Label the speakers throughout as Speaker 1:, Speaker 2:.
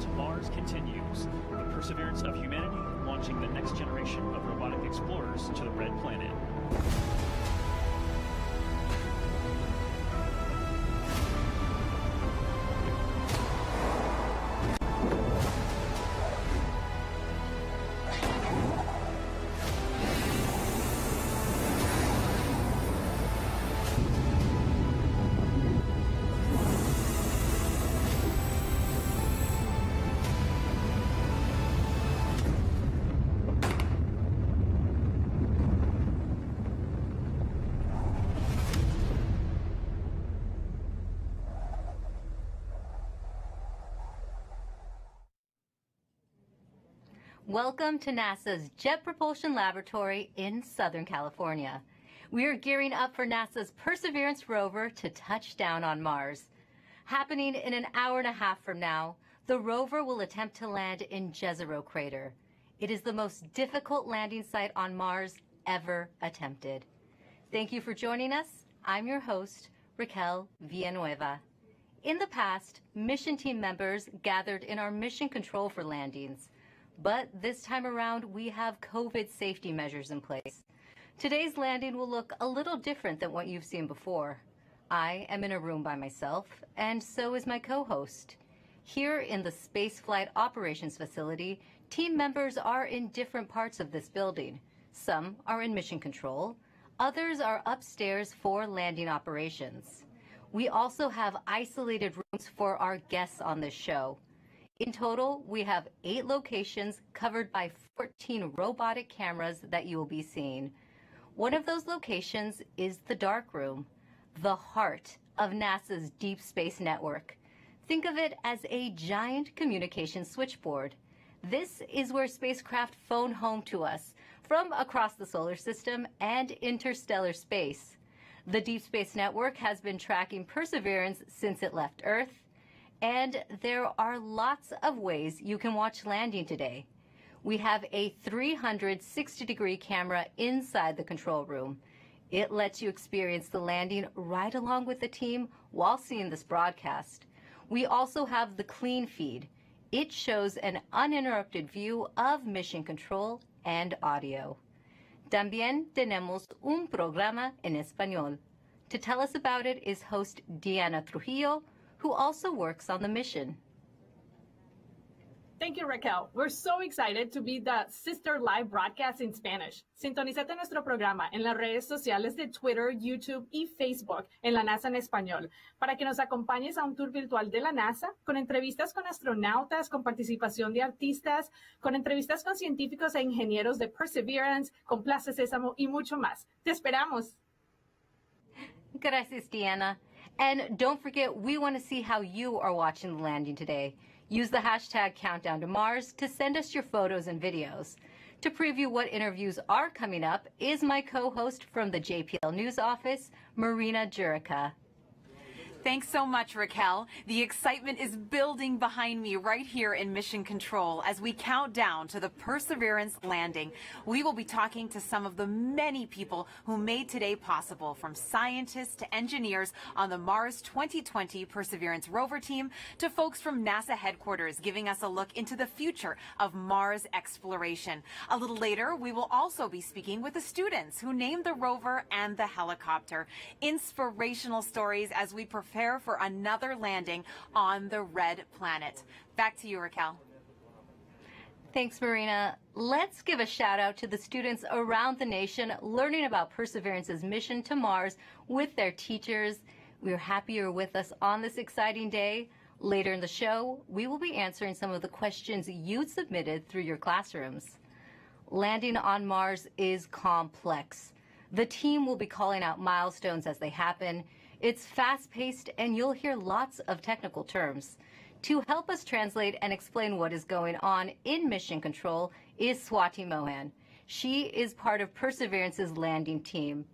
Speaker 1: to Mars continues. The perseverance of humanity launching the next generation of robotic explorers to the Red Planet.
Speaker 2: Welcome to NASA's Jet Propulsion Laboratory in Southern California. We are gearing up for NASA's Perseverance Rover to touch down on Mars. Happening in an hour and a half from now, the rover will attempt to land in Jezero Crater. It is the most difficult landing site on Mars ever attempted. Thank you for joining us. I'm your host, Raquel Villanueva. In the past, mission team members gathered in our mission control for landings. But this time around, we have COVID safety measures in place. Today's landing will look a little different than what you've seen before. I am in a room by myself, and so is my co-host. Here in the Spaceflight Operations Facility, team members are in different parts of this building. Some are in mission control, others are upstairs for landing operations. We also have isolated rooms for our guests on this show. In total, we have 8 locations covered by 14 robotic cameras that you will be seeing. One of those locations is the dark room, the heart of NASA's Deep Space Network. Think of it as a giant communication switchboard. This is where spacecraft phone home to us from across the solar system and interstellar space. The Deep Space Network has been tracking Perseverance since it left Earth. And there are lots of ways you can watch landing today. We have a 360-degree camera inside the control room. It lets you experience the landing right along with the team while seeing this broadcast. We also have the clean feed. It shows an uninterrupted view of mission control and audio. También tenemos un programa en español. To tell us about it is host Diana Trujillo, who also works on the mission.
Speaker 3: Thank you, Raquel. We're so excited to be the sister live broadcast in Spanish. Sintonízate nuestro programa en las redes sociales de Twitter, YouTube y Facebook en la NASA en español para que nos acompañes a un tour virtual de la NASA con entrevistas con astronautas, con participación de artistas, con entrevistas con científicos e ingenieros de Perseverance, con Plaza Sésamo y mucho más. ¡Te esperamos!
Speaker 2: Gracias, Diana. And don't forget, we want to see how you are watching the landing today. Use the hashtag Countdown to Mars to send us your photos and videos. To preview what interviews are coming up is my co-host from the JPL News office, Marina Jurica.
Speaker 4: Thanks so much, Raquel. The excitement is building behind me right here in Mission Control as we count down to the Perseverance landing. We will be talking to some of the many people who made today possible, from scientists to engineers on the Mars 2020 Perseverance Rover team to folks from NASA headquarters giving us a look into the future of Mars exploration. A little later, we will also be speaking with the students who named the rover and the helicopter. Inspirational stories as we prepare for another landing on the Red Planet. Back to you, Raquel.
Speaker 2: Thanks, Marina. Let's give a shout out to the students around the nation learning about Perseverance's mission to Mars with their teachers. We're happy you're with us on this exciting day. Later in the show, we will be answering some of the questions you submitted through your classrooms. Landing on Mars is complex. The team will be calling out milestones as they happen. It's fast-paced, and you'll hear lots of technical terms. To help us translate and explain what is going on in Mission Control is Swati Mohan. She is part of Perseverance's landing team.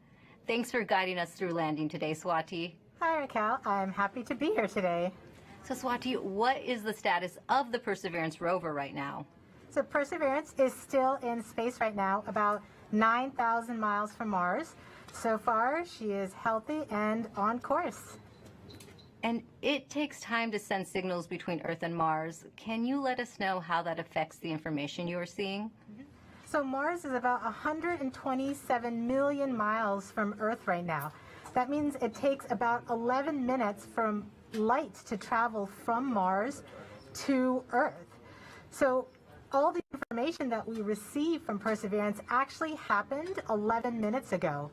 Speaker 2: Thanks for guiding us through landing today, Swati.
Speaker 5: Hi, Raquel. I'm happy to be here today.
Speaker 2: So, Swati, what is the status of the Perseverance rover right now?
Speaker 5: So Perseverance is still in space right now, about 9,000 miles from Mars. So far, she is healthy and on course.
Speaker 2: And it takes time to send signals between Earth and Mars. Can you let us know how that affects the information you are seeing?
Speaker 5: So Mars is about 127 million miles from Earth right now. That means it takes about 11 minutes from light to travel from Mars to Earth. So all the information that we receive from Perseverance actually happened 11 minutes ago.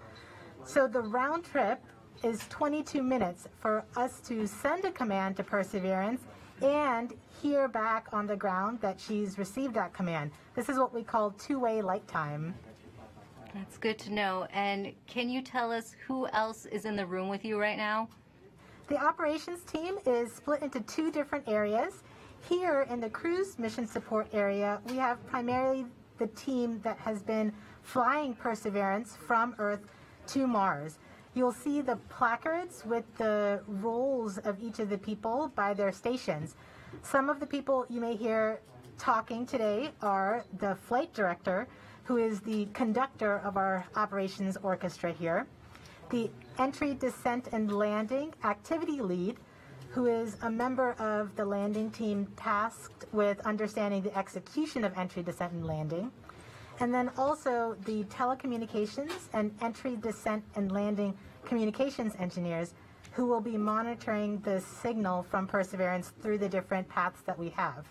Speaker 5: So the round trip is 22 minutes for us to send a command to Perseverance and hear back on the ground that she's received that command. This is what we call two-way light time.
Speaker 2: That's good to know. And can you tell us who else is in the room with you right now?
Speaker 5: The operations team is split into two different areas. Here in the cruise mission support area, we have primarily the team that has been flying Perseverance from Earth to Mars. You'll see the placards with the roles of each of the people by their stations. Some of the people you may hear talking today are the flight director, who is the conductor of our operations orchestra here, the entry, descent, and landing activity lead, who is a member of the landing team tasked with understanding the execution of entry, descent, and landing, and then also the telecommunications and entry, descent, and landing communications engineers who will be monitoring the signal from Perseverance through the different paths that we have.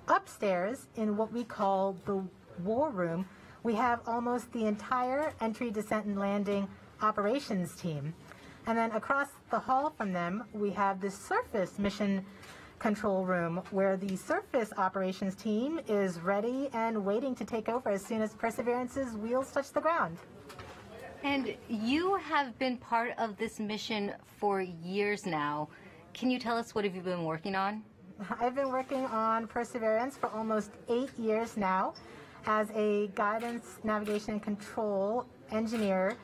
Speaker 5: Upstairs, in what we call the war room, we have almost the entire entry, descent, and landing operations team. And then across the hall from them, we have the surface mission control room, where the surface operations team is ready and waiting to take over as soon as Perseverance's wheels touch the ground.
Speaker 2: And you have been part of this mission for years now. Can you tell us what have you been working on?
Speaker 5: I've been working on Perseverance for almost 8 years now as a guidance, navigation, and control engineer,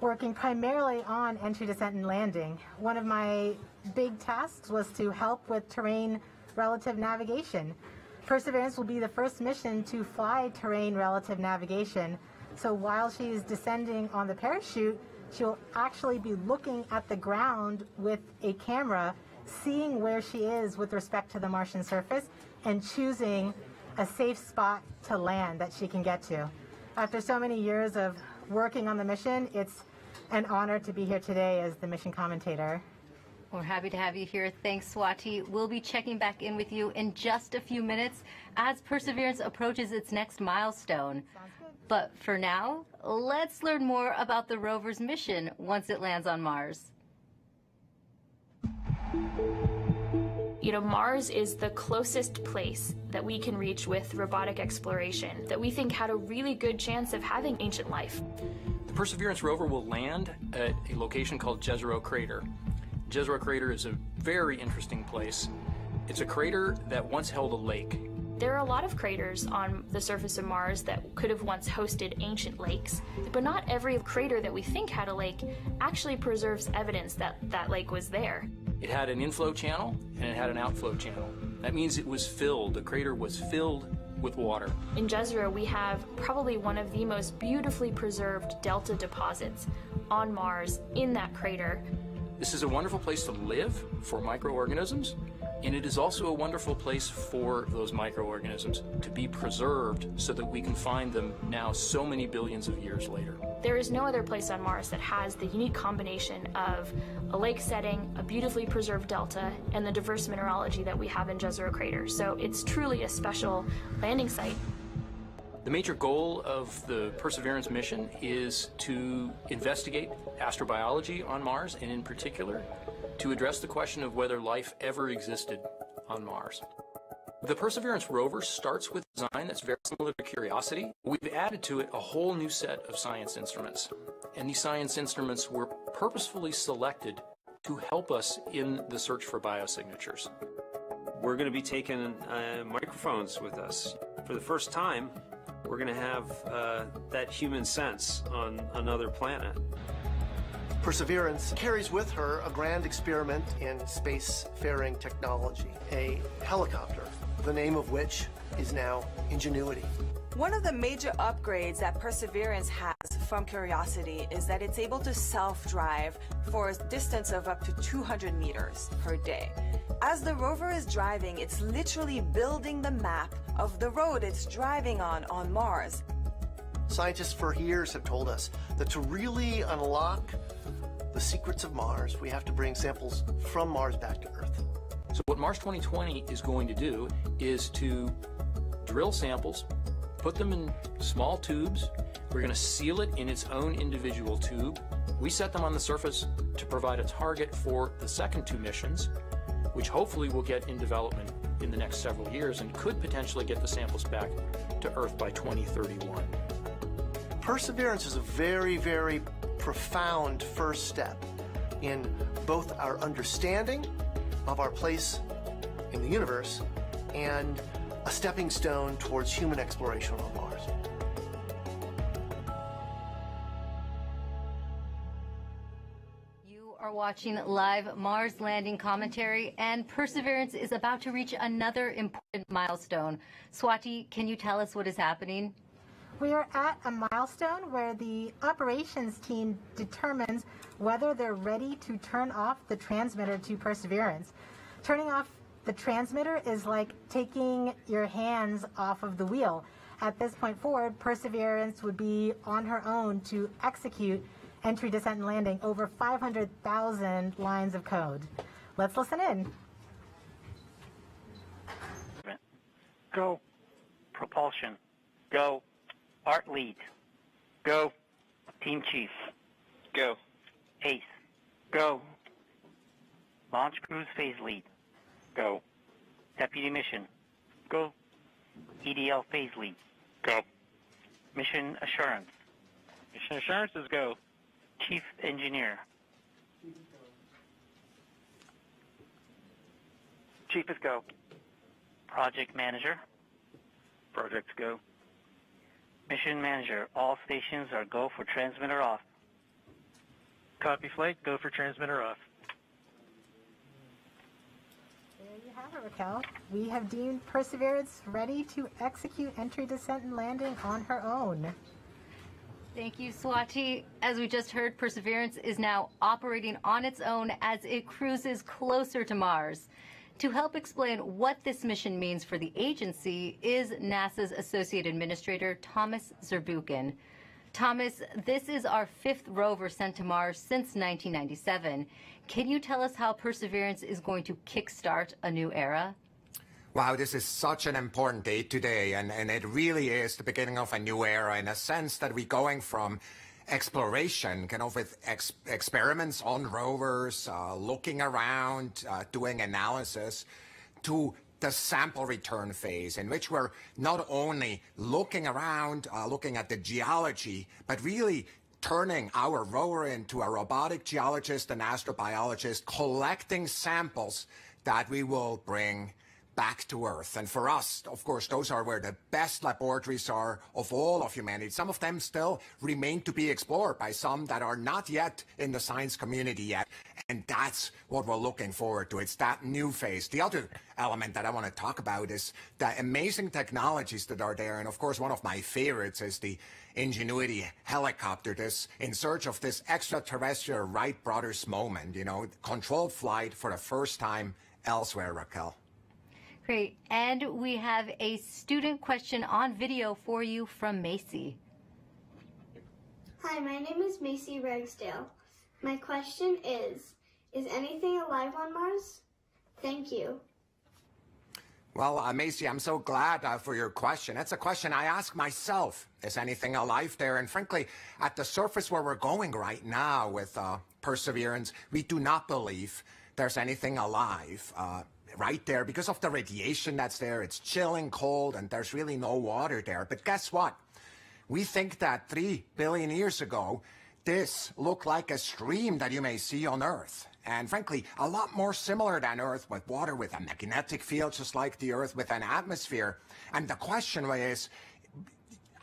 Speaker 5: working primarily on entry, descent, and landing. One of my big tasks was to help with terrain relative navigation. Perseverance will be the first mission to fly terrain relative navigation. So while she's descending on the parachute, she'll actually be looking at the ground with a camera, seeing where she is with respect to the Martian surface, and choosing a safe spot to land that she can get to. After so many years of working on the mission, it's an honor to be here today as the mission commentator.
Speaker 2: We're happy to have you here. Thanks, Swati. We'll be checking back in with you in just a few minutes as Perseverance approaches its next milestone. But for now, let's learn more about the rover's mission once it lands on Mars.
Speaker 6: You know, Mars is the closest place that we can reach with robotic exploration that we think had a really good chance of having ancient life.
Speaker 7: The Perseverance rover will land at a location called Jezero Crater. Jezero Crater is a very interesting place. It's a crater that once held a lake.
Speaker 6: There are a lot of craters on the surface of Mars that could have once hosted ancient lakes, but not every crater that we think had a lake actually preserves evidence that that lake was there.
Speaker 7: It had an inflow channel and it had an outflow channel. That means it was filled. The crater was filled with water.
Speaker 6: In Jezero, we have probably one of the most beautifully preserved delta deposits on Mars in that crater.
Speaker 7: This is a wonderful place to live for microorganisms, and it is also a wonderful place for those microorganisms to be preserved so that we can find them now so many billions of years later.
Speaker 6: There is no other place on Mars that has the unique combination of a lake setting, a beautifully preserved delta, and the diverse mineralogy that we have in Jezero Crater. So it's truly a special landing site.
Speaker 7: The major goal of the Perseverance mission is to investigate astrobiology on Mars, and in particular, to address the question of whether life ever existed on Mars. The Perseverance rover starts with a design that's very similar to Curiosity. We've added to it a whole new set of science instruments, and these science instruments were purposefully selected to help us in the search for biosignatures.
Speaker 8: We're going to be taking microphones with us. For the first time, we're going to have that human sense on another planet.
Speaker 9: Perseverance carries with her a grand experiment in spacefaring technology, a helicopter, the name of which is now Ingenuity.
Speaker 10: One of the major upgrades that Perseverance has from Curiosity is that it's able to self-drive for a distance of up to 200 meters per day. As the rover is driving, it's literally building the map of the road it's driving on Mars.
Speaker 9: Scientists for years have told us that to really unlock the secrets of Mars, we have to bring samples from Mars back to Earth.
Speaker 7: So what Mars 2020 is going to do is to drill samples, put them in small tubes. We're going to seal it in its own individual tube. We set them on the surface to provide a target for the second two missions, which hopefully will get in development in the next several years and could potentially get the samples back to Earth by 2031.
Speaker 9: Perseverance is a very, very profound first step in both our understanding of our place in the universe and a stepping stone towards human exploration on Mars.
Speaker 2: You are watching live Mars landing commentary, and Perseverance is about to reach another important milestone. Swati, can you tell us what is happening?
Speaker 5: We are at a milestone where the operations team determines whether they're ready to turn off the transmitter to Perseverance. Turning off the transmitter is like taking your hands off of the wheel. At this point forward, Perseverance would be on her own to execute entry, descent, and landing over 500,000 lines of code. Let's listen in.
Speaker 11: Go. Propulsion. Go. Art lead. Go. Team chief. Go. Ace. Go. Launch cruise phase lead. Go. Deputy mission. Go. EDL phase lead. Go. Mission assurance. Mission assurance is go. Chief engineer. Chief is go. Project manager. Projects go. Mission manager, all stations are go for transmitter off. Copy flight, go for transmitter off.
Speaker 5: There you have it, Raquel. We have deemed Perseverance ready to execute entry, descent, and landing on her own.
Speaker 2: Thank you, Swati. As we just heard, Perseverance is now operating on its own as it cruises closer to Mars. To help explain what this mission means for the agency is NASA's Associate Administrator, Thomas Zurbuchen. Thomas, this is our fifth rover sent to Mars since 1997. Can you tell us how Perseverance is going to kickstart a new era?
Speaker 12: Wow, this is such an important day today, and it really is the beginning of a new era in a sense that we're going from exploration, kind of with experiments on rovers, looking around, doing analysis, to the sample return phase, in which we're not only looking around, looking at the geology, but really turning our rover into a robotic geologist and astrobiologist, collecting samples that we will bring back to Earth. And for us, of course, those are where the best laboratories are of all of humanity. Some of them still remain to be explored by some that are not yet in the science community yet. And that's what we're looking forward to. It's that new phase. The other element that I want to talk about is the amazing technologies that are there. And of course, one of my favorites is the Ingenuity helicopter, this in search of this extraterrestrial Wright brothers moment, you know, controlled flight for the first time elsewhere, Raquel.
Speaker 2: Great. And we have a student question on video for you from Macy.
Speaker 13: Hi, my name is Macy Ragsdale. My question is anything alive on Mars? Thank you.
Speaker 12: Well, Macy, I'm so glad for your question. That's a question I ask myself. Is anything alive there? And frankly, at the surface where we're going right now with Perseverance, we do not believe there's anything alive right there because of the radiation that's there. It's chilling cold and there's really no water there. But guess what? We think that 3 billion years ago, this looked like a stream that you may see on Earth. And frankly, a lot more similar than Earth, with water with a magnetic field, just like the Earth with an atmosphere. And the question is,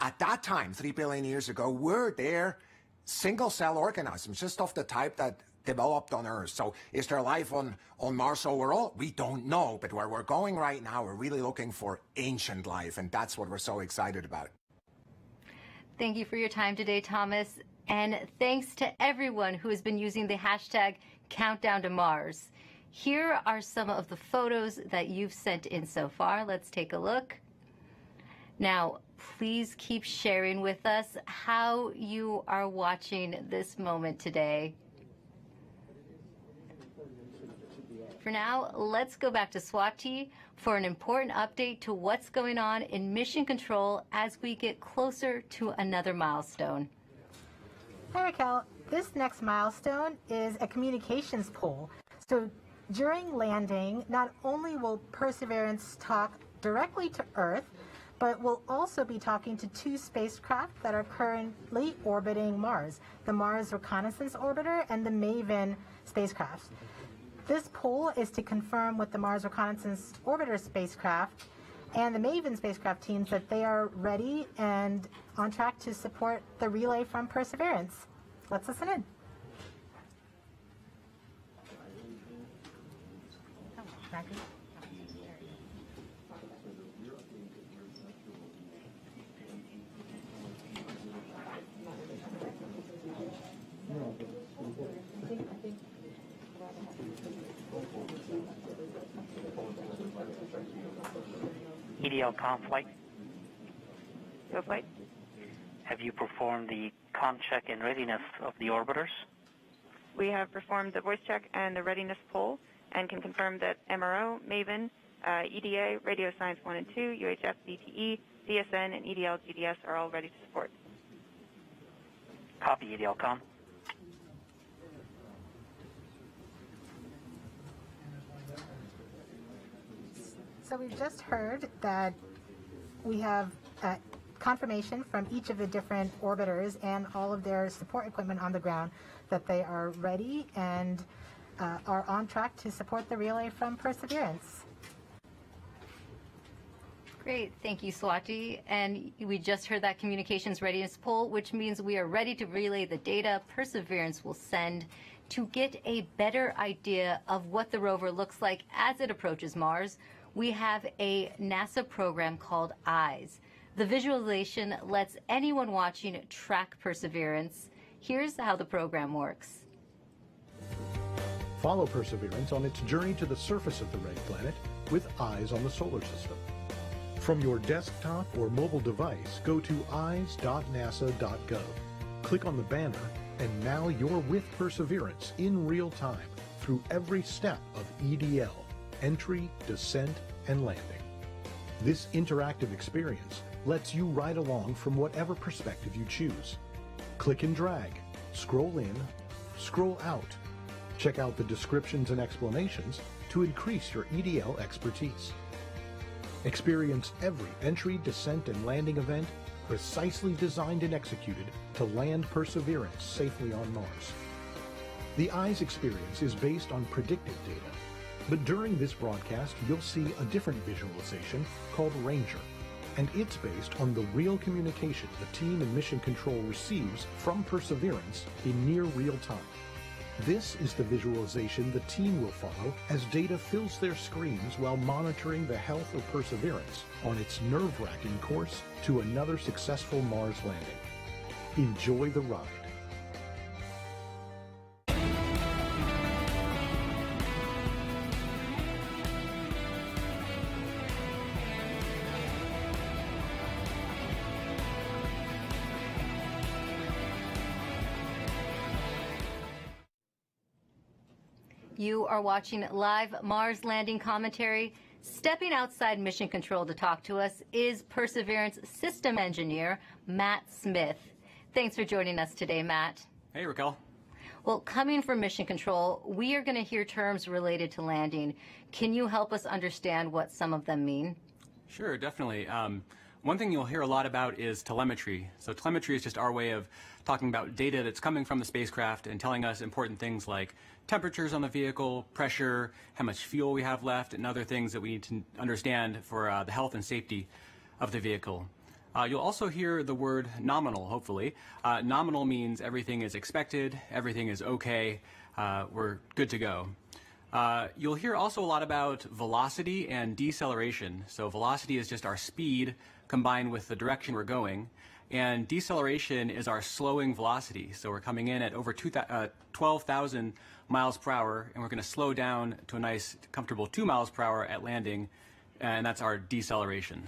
Speaker 12: at that time, 3 billion years ago, were there single-cell organisms, just of the type that developed on Earth? So is there life on Mars overall? We don't know, but where we're going right now, we're really looking for ancient life, and that's what we're so excited about.
Speaker 2: Thank you for your time today, Thomas. And thanks to everyone who has been using the hashtag Countdown to Mars. Here are some of the photos that you've sent in so far. Let's take a look. Now, please keep sharing with us how you are watching this moment today. For now, let's go back to Swati for an important update to what's going on in mission control as we get closer to another milestone.
Speaker 5: Hi, Raquel. This next milestone is a communications pole. So during landing, not only will Perseverance talk directly to Earth, but we'll also be talking to two spacecraft that are currently orbiting Mars, the Mars Reconnaissance Orbiter and the MAVEN spacecraft. This poll is to confirm with the Mars Reconnaissance Orbiter spacecraft and the MAVEN spacecraft teams that they are ready and on track to support the relay from Perseverance. Let's listen in.
Speaker 11: EDL comm flight.
Speaker 14: Go flight.
Speaker 11: Have you performed the comm check and readiness of the orbiters?
Speaker 14: We have performed the voice check and the readiness poll and can confirm that MRO, MAVEN, EDA, Radio Science 1 and 2, UHF, DTE, CSN, and EDL GDS are all ready to support.
Speaker 11: Copy, EDL comm.
Speaker 5: So we've just heard that we have confirmation from each of the different orbiters and all of their support equipment on the ground that they are ready and are on track to support the relay from Perseverance.
Speaker 2: Great, thank you, Swati. And we just heard that communications readiness poll, which means we are ready to relay the data Perseverance will send to get a better idea of what the rover looks like as it approaches Mars. We have a NASA program called EYES. The visualization lets anyone watching track Perseverance. Here's how the program works.
Speaker 15: Follow Perseverance on its journey to the surface of the red planet with eyes on the solar system. From your desktop or mobile device, go to eyes.nasa.gov. Click on the banner, and now you're with Perseverance in real time through every step of EDL, entry, descent, and landing. This interactive experience lets you ride along from whatever perspective you choose. Click and drag, scroll in, scroll out. Check out the descriptions and explanations to increase your EDL expertise. Experience every entry, descent, and landing event precisely designed and executed to land Perseverance safely on Mars. The EYES experience is based on predictive data, but during this broadcast you'll see a different visualization called Ranger, and it's based on the real communication the team in Mission Control receives from Perseverance in near real time. This is the visualization the team will follow as data fills their screens while monitoring the health of Perseverance on its nerve-wracking course to another successful Mars landing. Enjoy the ride.
Speaker 2: You are watching live Mars landing commentary. Stepping outside Mission Control to talk to us is Perseverance System Engineer Matt Smith. Thanks for joining us today, Matt.
Speaker 16: Hey, Raquel.
Speaker 2: Well, coming from Mission Control, we are going to hear terms related to landing. Can you help us understand what some of them mean?
Speaker 16: Sure, definitely. One thing you'll hear a lot about is telemetry. So telemetry is just our way of talking about data that's coming from the spacecraft and telling us important things like temperatures on the vehicle, pressure, how much fuel we have left, and other things that we need to understand for the health and safety of the vehicle. You'll also hear the word nominal, hopefully. Nominal means everything is expected, everything is okay, we're good to go. You'll hear also a lot about velocity and deceleration. So velocity is just our speed combined with the direction we're going, And deceleration is our slowing velocity. So we're coming in at over 12,000 miles per hour, and we're going to slow down to a nice, comfortable 2 miles per hour at landing, and that's our deceleration.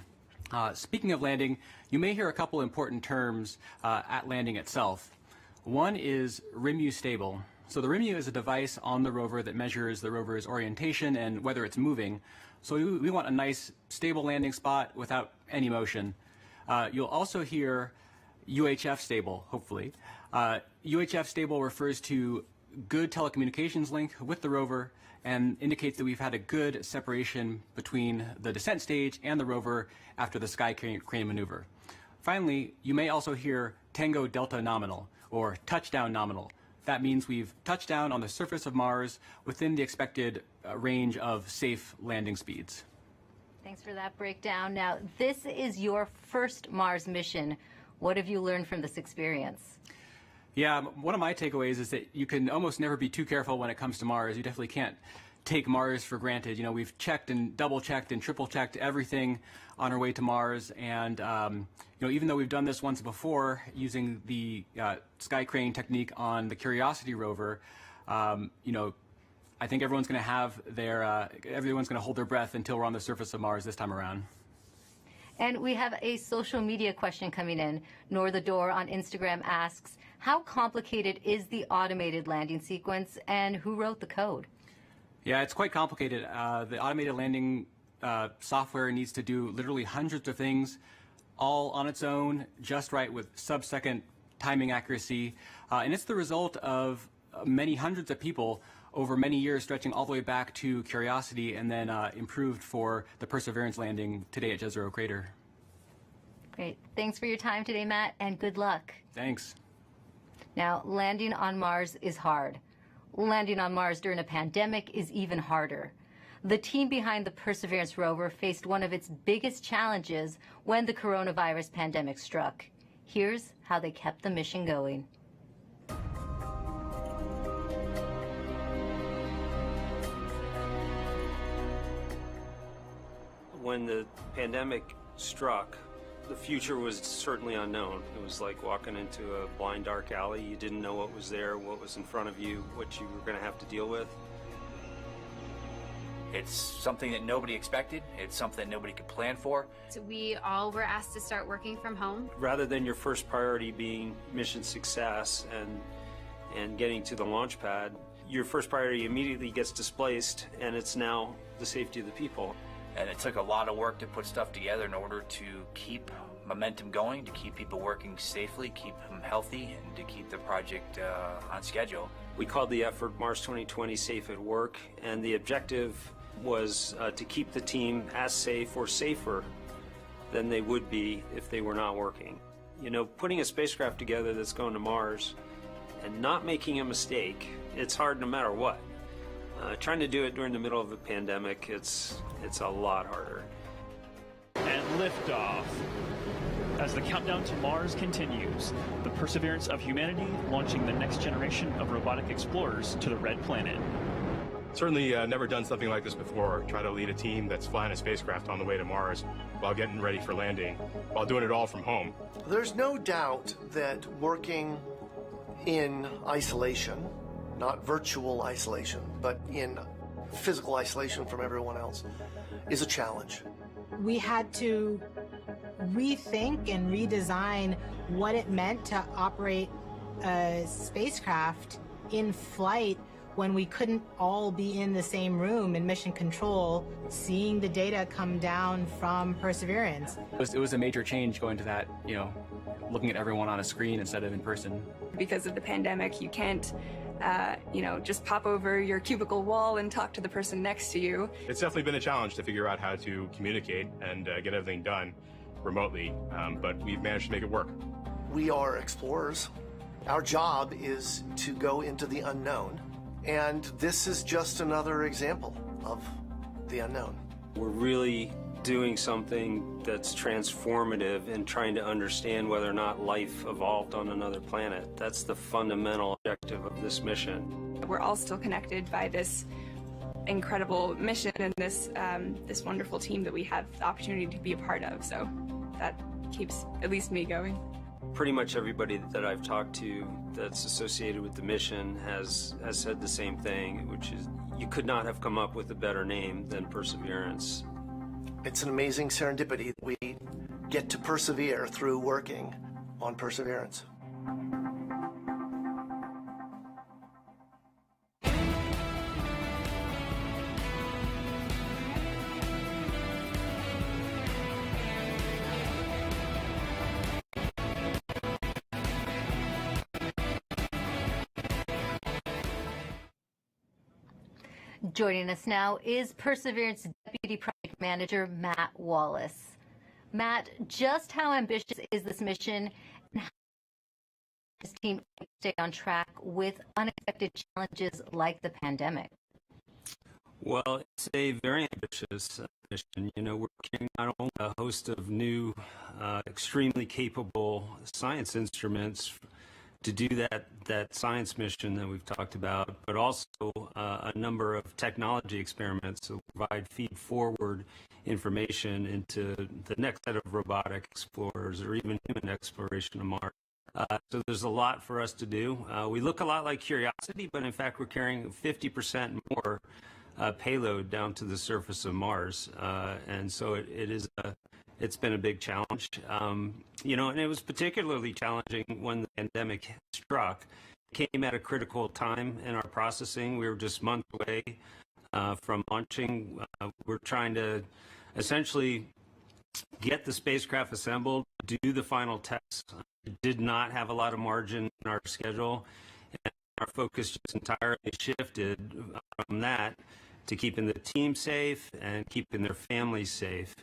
Speaker 16: Speaking of landing, you may hear a couple important terms at landing itself. One is RIMU stable. So the RIMU is a device on the rover that measures the rover's orientation and whether it's moving. So we want a nice stable landing spot without any motion. You'll also hear UHF stable, hopefully. UHF stable refers to good telecommunications link with the rover and indicates that we've had a good separation between the descent stage and the rover after the sky crane maneuver. Finally, you may also hear Tango Delta nominal or touchdown nominal. That means we've touched down on the surface of Mars within the expected range of safe landing speeds.
Speaker 2: Thanks for that breakdown. Now, this is your first Mars mission. What have you learned from this experience?
Speaker 16: Yeah, one of my takeaways is that you can almost never be too careful when it comes to Mars. You definitely can't take Mars for granted. You know, we've checked and double-checked and triple-checked everything on our way to Mars. And, you know, even though we've done this once before using the sky crane technique on the Curiosity rover, you know, I think everyone's going to have their, everyone's going to hold their breath until we're on the surface of Mars this time around.
Speaker 2: And we have a social media question coming in. Nor the Door on Instagram asks, how complicated is the automated landing sequence and who wrote the code?
Speaker 16: Yeah, it's quite complicated. The automated landing software needs to do literally hundreds of things all on its own, just right with sub-second timing accuracy. And it's the result of many hundreds of people over many years, stretching all the way back to Curiosity and then improved for the Perseverance landing today at Jezero Crater.
Speaker 2: Great. Thanks for your time today, Matt, and good luck.
Speaker 16: Thanks.
Speaker 2: Now, landing on Mars is hard. Landing on Mars during a pandemic is even harder. The team behind the Perseverance rover faced one of its biggest challenges when the coronavirus pandemic struck. Here's how they kept the mission going.
Speaker 8: When the pandemic struck, the future was certainly unknown. It was like walking into a blind, dark alley. You didn't know what was there, what was in front of you, what you were going to have to deal with.
Speaker 17: It's something that nobody expected. It's something that nobody could plan for.
Speaker 18: So we all were asked to start working from home.
Speaker 8: Rather than your first priority being mission success and getting to the launch pad, your first priority immediately gets displaced, and it's now the safety of the people.
Speaker 17: And it took a lot of work to put stuff together in order to keep momentum going, to keep people working safely, keep them healthy, and to keep the project on schedule.
Speaker 8: We called the effort Mars 2020 Safe at Work, and the objective was to keep the team as safe or safer than they would be if they were not working. You know, putting a spacecraft together that's going to Mars and not making a mistake, it's hard no matter what. Trying to do it during the middle of a pandemic, it's a lot harder.
Speaker 1: And liftoff. As the countdown to Mars continues, the perseverance of humanity launching the next generation of robotic explorers to the Red Planet.
Speaker 19: Certainly never done something like this before. Try to lead a team that's flying a spacecraft on the way to Mars while getting ready for landing, while doing it all from home.
Speaker 9: There's no doubt that working in isolation, not virtual isolation, but in physical isolation from everyone else, is a challenge.
Speaker 5: We had to rethink and redesign what it meant to operate a spacecraft in flight when we couldn't all be in the same room in mission control, seeing the data come down from Perseverance.
Speaker 16: It was a major change going to that, you know, looking at everyone on a screen instead of in person.
Speaker 20: Because of the pandemic, you can't you know, just pop over your cubicle wall and talk to the person next to you.
Speaker 19: It's definitely been a challenge to figure out how to communicate and get everything done remotely, but we've managed to make it work.
Speaker 9: We are explorers. Our job is to go into the unknown, and this is just another example of the unknown.
Speaker 8: We're really doing something that's transformative and trying to understand whether or not life evolved on another planet. That's the fundamental objective of this mission.
Speaker 20: We're all still connected by this incredible mission and this this wonderful team that we have the opportunity to be a part of. So that keeps at least me going.
Speaker 8: pretty much everybody that I've talked to that's associated with the mission has said the same thing, which is you could not have come up with a better name than Perseverance.
Speaker 9: It's an amazing serendipity that we get to persevere through working on Perseverance.
Speaker 2: Joining us now is Perseverance Deputy Project Manager Matt Wallace. Matt, just how ambitious is this mission, and how does this team stay on track with unexpected challenges like the pandemic?
Speaker 8: Well, it's a very ambitious mission. You know, we're carrying not only a host of new, extremely capable science instruments to do that science mission that we've talked about, but also a number of technology experiments to provide feed-forward information into the next set of robotic explorers or even human exploration of Mars. So there's a lot for us to do. We look a lot like Curiosity, but in fact we're carrying 50% more payload down to the surface of Mars, and so it's been a big challenge. You know, and it was particularly challenging when the pandemic struck. It came at a critical time in our processing. We were just months away from launching. We're trying to essentially get the spacecraft assembled, do the final tests. Did not have a lot of margin in our schedule, and our focus just entirely shifted from that to keeping the team safe and keeping their families safe.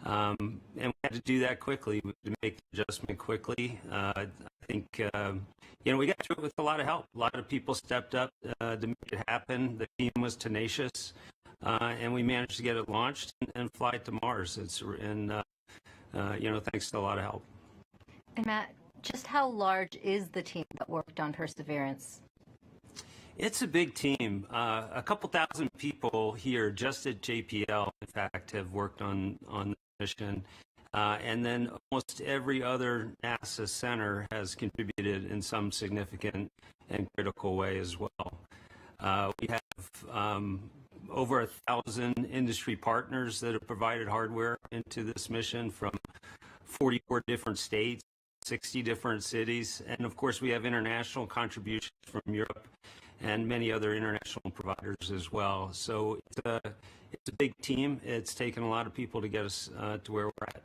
Speaker 8: And we had to do that quickly, to make the adjustment quickly. I think, you know, we got through it with a lot of help. A lot of people stepped up to make it happen. The team was tenacious, and we managed to get it launched and fly it to Mars. You know, thanks to a lot of help.
Speaker 2: And Matt, just how large is the team that worked on Perseverance?
Speaker 8: It's a big team. A couple thousand people here just at JPL, in fact, have worked on the mission. And then almost every other NASA center has contributed in some significant and critical way as well. We have over 1,000 industry partners that have provided hardware into this mission from 44 different states, 60 different cities, and of course we have international contributions from Europe and many other international providers as well. So it's a big team. It's taken a lot of people to get us to where we're at.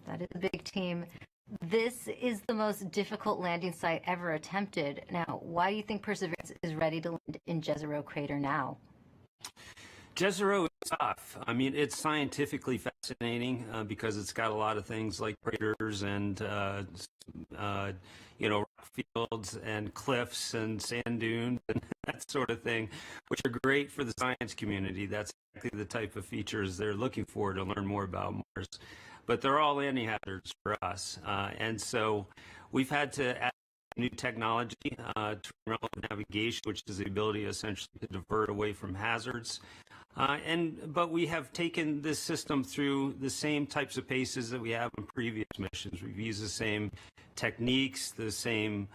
Speaker 2: That is a big team. This is the most difficult landing site ever attempted. Now, why do you think Perseverance is ready to land in Jezero Crater now?
Speaker 8: Jezero is tough. I mean, it's scientifically fascinating because it's got a lot of things like craters and you know, rock fields and cliffs and sand dunes and that sort of thing, which are great for the science community. That's exactly the type of features they're looking for to learn more about Mars. But they're all landing hazards for us, and so we've had to add new technology to remote navigation, which is the ability essentially to divert away from hazards. But we have taken this system through the same types of paces that we have in previous missions. We've used the same techniques, the same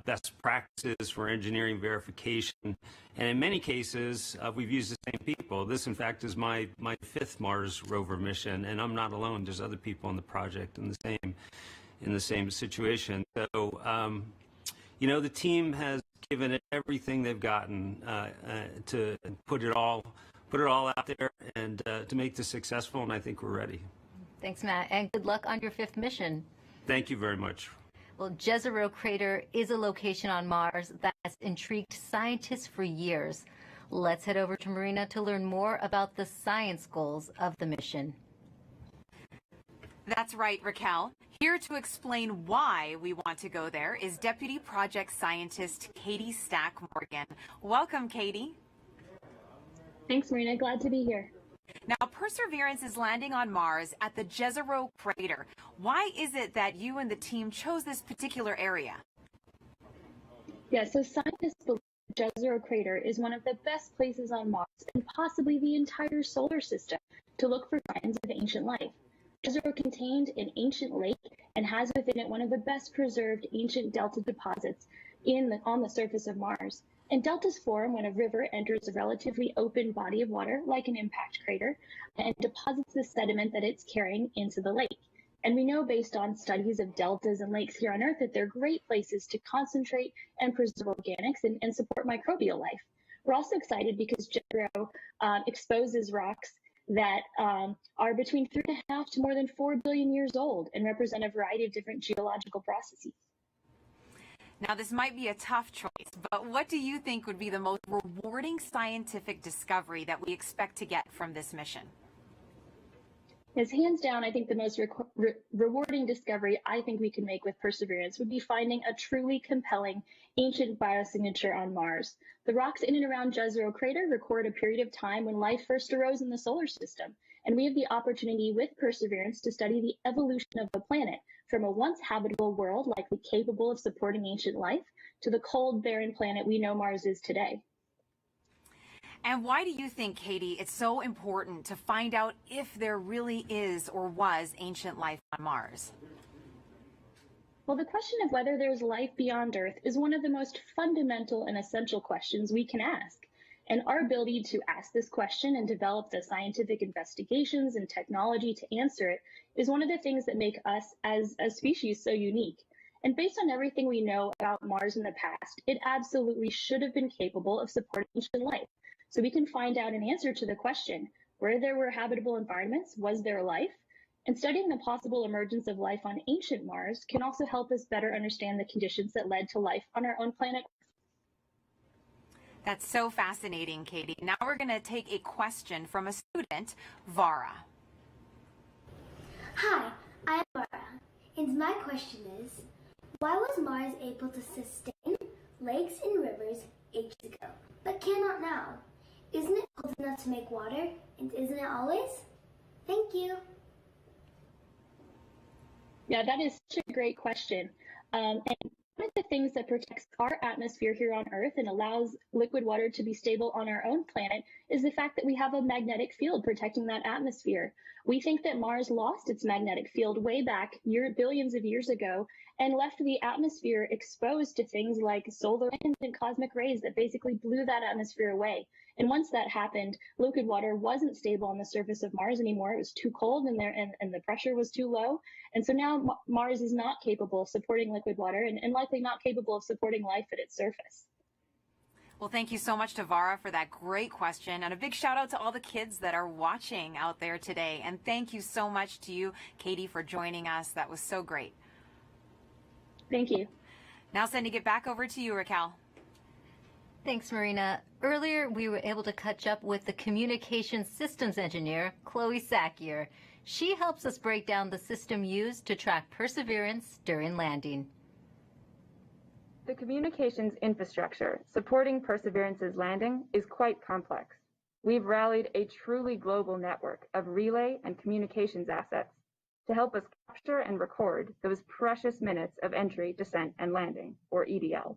Speaker 8: best practices for engineering verification, and in many cases we've used the same people. This, in fact, is my fifth Mars rover mission, and I'm not alone. There's other people on the project in the same situation. So, you know, the team has given it everything they've gotten to put it all out there and to make this successful, and I think we're ready.
Speaker 2: Thanks, Matt, and good luck on your fifth mission.
Speaker 8: Thank you very much.
Speaker 2: Well, Jezero Crater is a location on Mars that has intrigued scientists for years. Let's head over to Marina to learn more about the science goals of the mission.
Speaker 4: That's right, Raquel. Here to explain why we want to go there is Deputy Project Scientist Katie Stack Morgan. Welcome, Katie.
Speaker 21: Thanks, Marina. Glad to be here.
Speaker 4: Now, Perseverance is landing on Mars at the Jezero Crater. Why is it that you and the team chose this particular area?
Speaker 21: Yeah, so scientists believe Jezero Crater is one of the best places on Mars and possibly the entire solar system to look for signs of ancient life. Jezero contained an ancient lake and has within it one of the best preserved ancient delta deposits on the surface of Mars. And deltas form when a river enters a relatively open body of water, like an impact crater, and deposits the sediment that it's carrying into the lake. And we know based on studies of deltas and lakes here on Earth that they're great places to concentrate and preserve organics and support microbial life. We're also excited because Jezero exposes rocks that are between 3.5 to more than 4 billion years old and represent a variety of different geological processes.
Speaker 4: Now, this might be a tough choice, but what do you think would be the most rewarding scientific discovery that we expect to get from this mission?
Speaker 21: Yes, hands down, I think the most rewarding discovery I think we can make with Perseverance would be finding a truly compelling ancient biosignature on Mars. The rocks in and around Jezero crater record a period of time when life first arose in the solar system, and we have the opportunity with Perseverance to study the evolution of the planet from a once habitable world likely capable of supporting ancient life to the cold, barren planet we know Mars is today.
Speaker 4: And why do you think, Katie, it's so important to find out if there really is or was ancient life on Mars?
Speaker 21: Well, the question of whether there's life beyond Earth is one of the most fundamental and essential questions we can ask. And our ability to ask this question and develop the scientific investigations and technology to answer it is one of the things that make us as a species so unique. And based on everything we know about Mars in the past, it absolutely should have been capable of supporting ancient life. So we can find out an answer to the question, where there were habitable environments, was there life? And studying the possible emergence of life on ancient Mars can also help us better understand the conditions that led to life on our own planet.
Speaker 4: That's so fascinating, Katie. Now we're going to take a question from a student, Vara.
Speaker 3: Hi, I'm Vara, and my question is, why was Mars able to sustain lakes and rivers ages ago, but cannot now? Isn't it cold enough to make water, and isn't it always? Thank you.
Speaker 21: Yeah, that is such a great question. And one of the things that protects our atmosphere here on Earth and allows liquid water to be stable on our own planet is the fact that we have a magnetic field protecting that atmosphere. We think that Mars lost its magnetic field way back billions of years ago and left the atmosphere exposed to things like solar winds and cosmic rays that basically blew that atmosphere away. And once that happened, liquid water wasn't stable on the surface of Mars anymore. It was too cold and the pressure was too low. And so now Mars is not capable of supporting liquid water and likely not capable of supporting life at its surface.
Speaker 4: Well, thank you so much to Vara for that great question. And a big shout out to all the kids that are watching out there today. And thank you so much to you, Katie, for joining us. That was so great.
Speaker 21: Thank you.
Speaker 4: Now sending it back over to you, Raquel.
Speaker 2: Thanks, Marina. Earlier, we were able to catch up with the communications systems engineer, Chloe Sakir. She helps us break down the system used to track Perseverance during landing.
Speaker 22: The communications infrastructure supporting Perseverance's landing is quite complex. We've rallied a truly global network of relay and communications assets to help us capture and record those precious minutes of entry, descent, and landing, or EDL.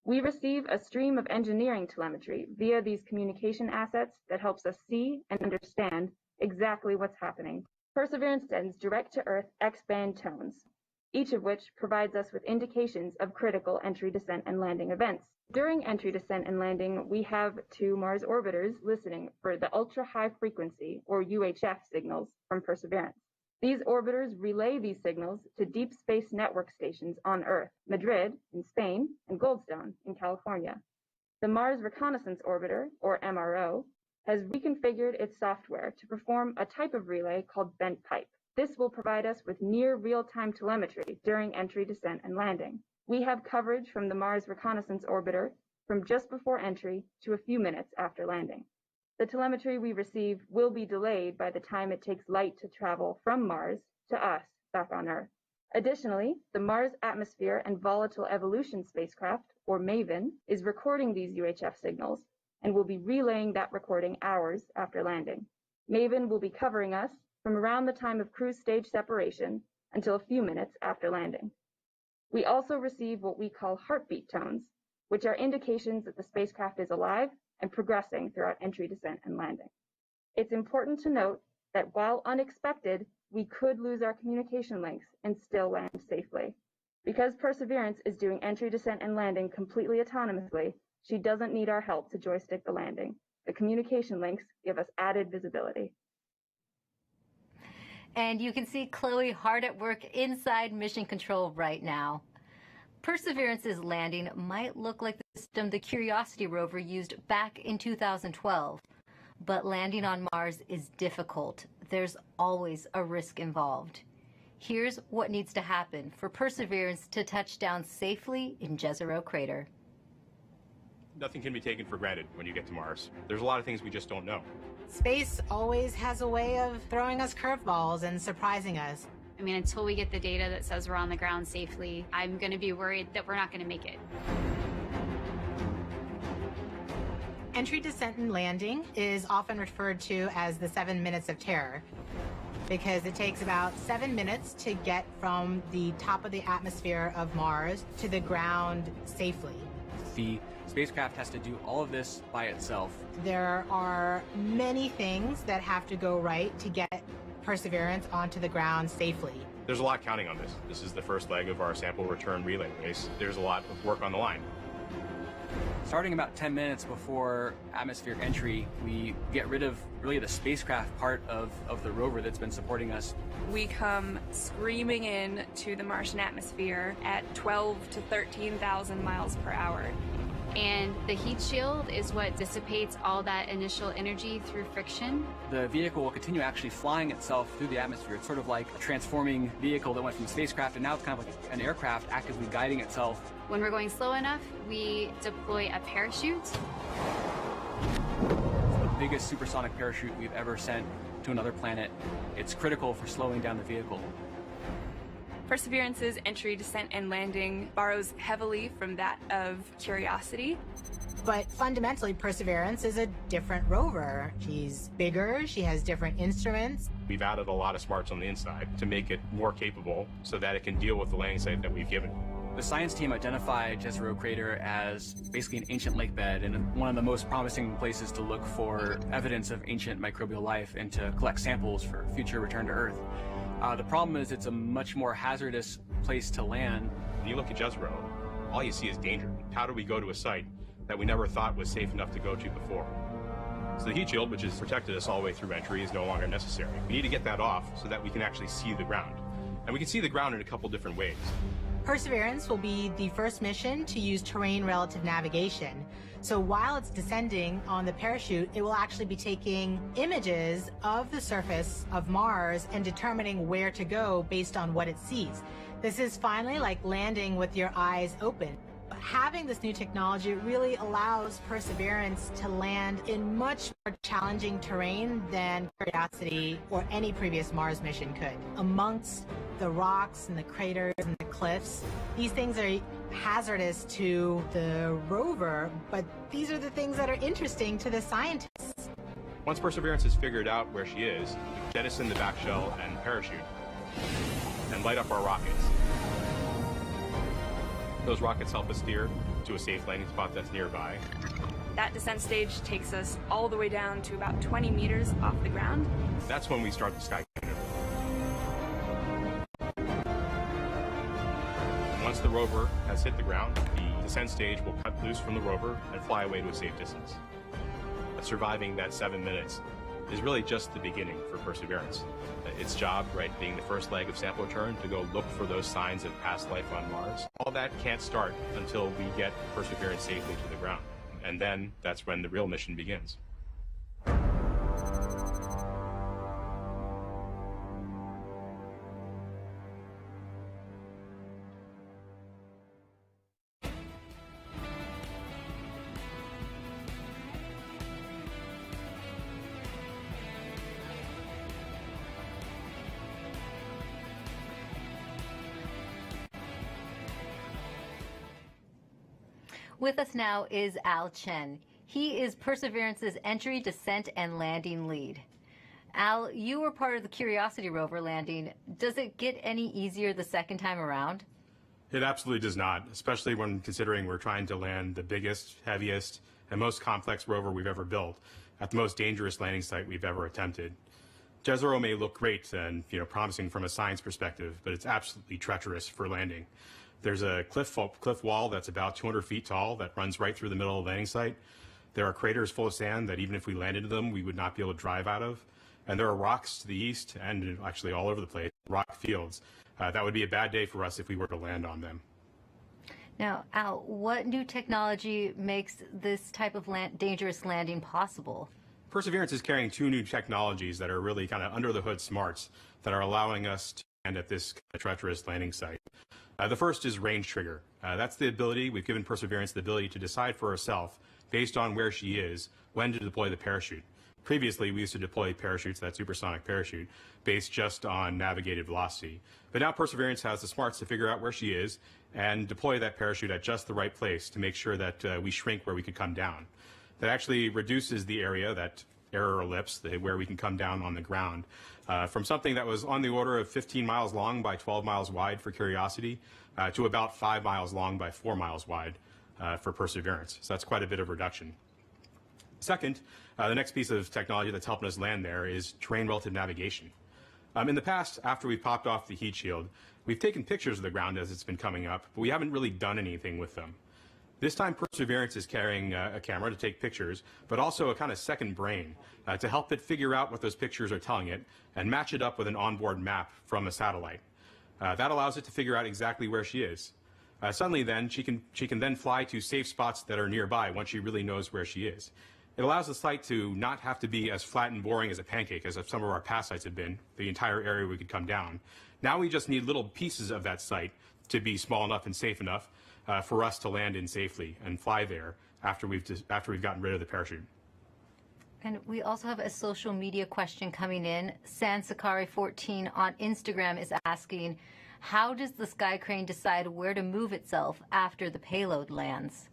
Speaker 22: We receive a stream of engineering telemetry via these communication assets that helps us see and understand exactly what's happening. Perseverance sends direct-to-Earth X-band tones, each of which provides us with indications of critical entry, descent, and landing events. During entry, descent, and landing, we have 2 Mars orbiters listening for the ultra-high frequency, or UHF, signals from Perseverance. These orbiters relay these signals to deep space network stations on Earth, Madrid in Spain, and Goldstone in California. The Mars Reconnaissance Orbiter, or MRO, has reconfigured its software to perform a type of relay called bent pipe. This will provide us with near real-time telemetry during entry, descent, and landing. We have coverage from the Mars Reconnaissance Orbiter from just before entry to a few minutes after landing. The telemetry we receive will be delayed by the time it takes light to travel from Mars to us back on Earth. Additionally, the Mars Atmosphere and Volatile Evolution spacecraft, or MAVEN, is recording these UHF signals and will be relaying that recording hours after landing. MAVEN will be covering us from around the time of cruise stage separation until a few minutes after landing. We also receive what we call heartbeat tones, which are indications that the spacecraft is alive and progressing throughout entry, descent, and landing. It's important to note that while unexpected, we could lose our communication links and still land safely. Because Perseverance is doing entry, descent, and landing completely autonomously, she doesn't need our help to joystick the landing. The communication links give us added visibility.
Speaker 2: And you can see Chloe hard at work inside Mission Control right now. Perseverance's landing might look like the system the Curiosity rover used back in 2012. But landing on Mars is difficult. There's always a risk involved. Here's what needs to happen for Perseverance to touch down safely in Jezero Crater.
Speaker 19: Nothing can be taken for granted when you get to Mars. There's a lot of things we just don't know.
Speaker 5: Space always has a way of throwing us curveballs and surprising us.
Speaker 18: I mean, until we get the data that says we're on the ground safely, I'm going to be worried that we're not going to make it.
Speaker 5: Entry, descent, and landing is often referred to as the 7 minutes of terror because it takes about 7 minutes to get from the top of the atmosphere of Mars to the ground safely.
Speaker 16: The spacecraft has to do all of this by itself.
Speaker 5: There are many things that have to go right to get Perseverance onto the ground safely.
Speaker 19: There's a lot counting on this. This is the first leg of our sample return relay race. There's a lot of work on the line.
Speaker 16: Starting about 10 minutes before atmospheric entry, we get rid of really the spacecraft part of the rover that's been supporting us.
Speaker 20: We come screaming in to the Martian atmosphere at 12 to 13,000 miles per hour.
Speaker 18: And the heat shield is what dissipates all that initial energy through friction.
Speaker 16: The vehicle will continue actually flying itself through the atmosphere. It's sort of like a transforming vehicle that went from a spacecraft, and now it's kind of like an aircraft actively guiding itself.
Speaker 18: When we're going slow enough, we deploy a parachute.
Speaker 16: It's the biggest supersonic parachute we've ever sent to another planet. It's critical for slowing down the vehicle.
Speaker 20: Perseverance's entry, descent, and landing borrows heavily from that of Curiosity.
Speaker 5: But fundamentally, Perseverance is a different rover. She's bigger, she has different instruments.
Speaker 19: We've added a lot of smarts on the inside to make it more capable so that it can deal with the landing site that we've given.
Speaker 16: The science team identified Jezero Crater as basically an ancient lake bed and one of the most promising places to look for evidence of ancient microbial life and to collect samples for future return to Earth. The problem is it's a much more hazardous place to land.
Speaker 19: When you look at Jezero, all you see is danger. How do we go to a site that we never thought was safe enough to go to before? So the heat shield, which has protected us all the way through entry, is no longer necessary. We need to get that off so that we can actually see the ground. And we can see the ground in a couple different ways.
Speaker 5: Perseverance will be the first mission to use terrain relative navigation. So while it's descending on the parachute, it will actually be taking images of the surface of Mars and determining where to go based on what it sees. This is finally like landing with your eyes open. Having this new technology really allows Perseverance to land in much more challenging terrain than Curiosity or any previous Mars mission could. Amongst the rocks and the craters and the cliffs, these things are hazardous to the rover, but these are the things that are interesting to the scientists.
Speaker 19: Once Perseverance has figured out where she is, we jettison the back shell and parachute and light up our rockets. Those rockets help us steer to a safe landing spot that's nearby.
Speaker 20: That descent stage takes us all the way down to about 20 meters off the ground.
Speaker 19: That's when we start the sky cannon. Once the rover has hit the ground, the descent stage will cut loose from the rover and fly away to a safe distance. But surviving that 7 minutes is really just the beginning for Perseverance. Its job, right, being the first leg of sample return, to go look for those signs of past life on Mars. All that can't start until we get Perseverance safely to the ground. And then that's when the real mission begins.
Speaker 2: With us now is Al Chen. He is Perseverance's entry, descent, and landing lead. Al, you were part of the Curiosity rover landing. Does it get any easier the second time around?
Speaker 19: It absolutely does not, especially when considering we're trying to land the biggest, heaviest, and most complex rover we've ever built at the most dangerous landing site we've ever attempted. Jezero may look great and promising from a science perspective, but it's absolutely treacherous for landing. There's a cliff wall that's about 200 feet tall that runs right through the middle of the landing site. There are craters full of sand that even if we landed in them, we would not be able to drive out of. And there are rocks to the east and actually all over the place, rock fields. That would be a bad day for us if we were to land on them.
Speaker 2: Now, Al, what new technology makes this type of dangerous landing possible?
Speaker 19: Perseverance is carrying two new technologies that are really kind of under the hood smarts that are allowing us to land at this treacherous landing site. The first is range trigger. That's the ability, we've given Perseverance the ability to decide for herself, based on where she is, when to deploy the parachute. Previously, we used to deploy parachutes, that supersonic parachute, based just on navigated velocity. But now Perseverance has the smarts to figure out where she is and deploy that parachute at just the right place to make sure that we shrink where we could come down. That actually reduces the area, that error ellipse, where we can come down on the ground, from something that was on the order of 15 miles long by 12 miles wide for Curiosity to about 5 miles long by 4 miles wide for Perseverance. So that's quite a bit of reduction. Second, the next piece of technology that's helping us land there is terrain relative navigation. In the past, after we've popped off the heat shield, we've taken pictures of the ground as it's been coming up, but we haven't really done anything with them. This time, Perseverance is carrying a camera to take pictures, but also a kind of second brain to help it figure out what those pictures are telling it and match it up with an onboard map from a satellite. That allows it to figure out exactly where she is. Suddenly then, she can then fly to safe spots that are nearby once she really knows where she is. It allows the site to not have to be as flat and boring as a pancake as some of our past sites have been, the entire area we could come down. Now we just need little pieces of that site to be small enough and safe enough for us to land in safely and fly there after we've gotten rid of the parachute.
Speaker 2: And we also have a social media question coming in. Sakir14 on Instagram is asking, how does the sky crane decide where to move itself after the payload lands?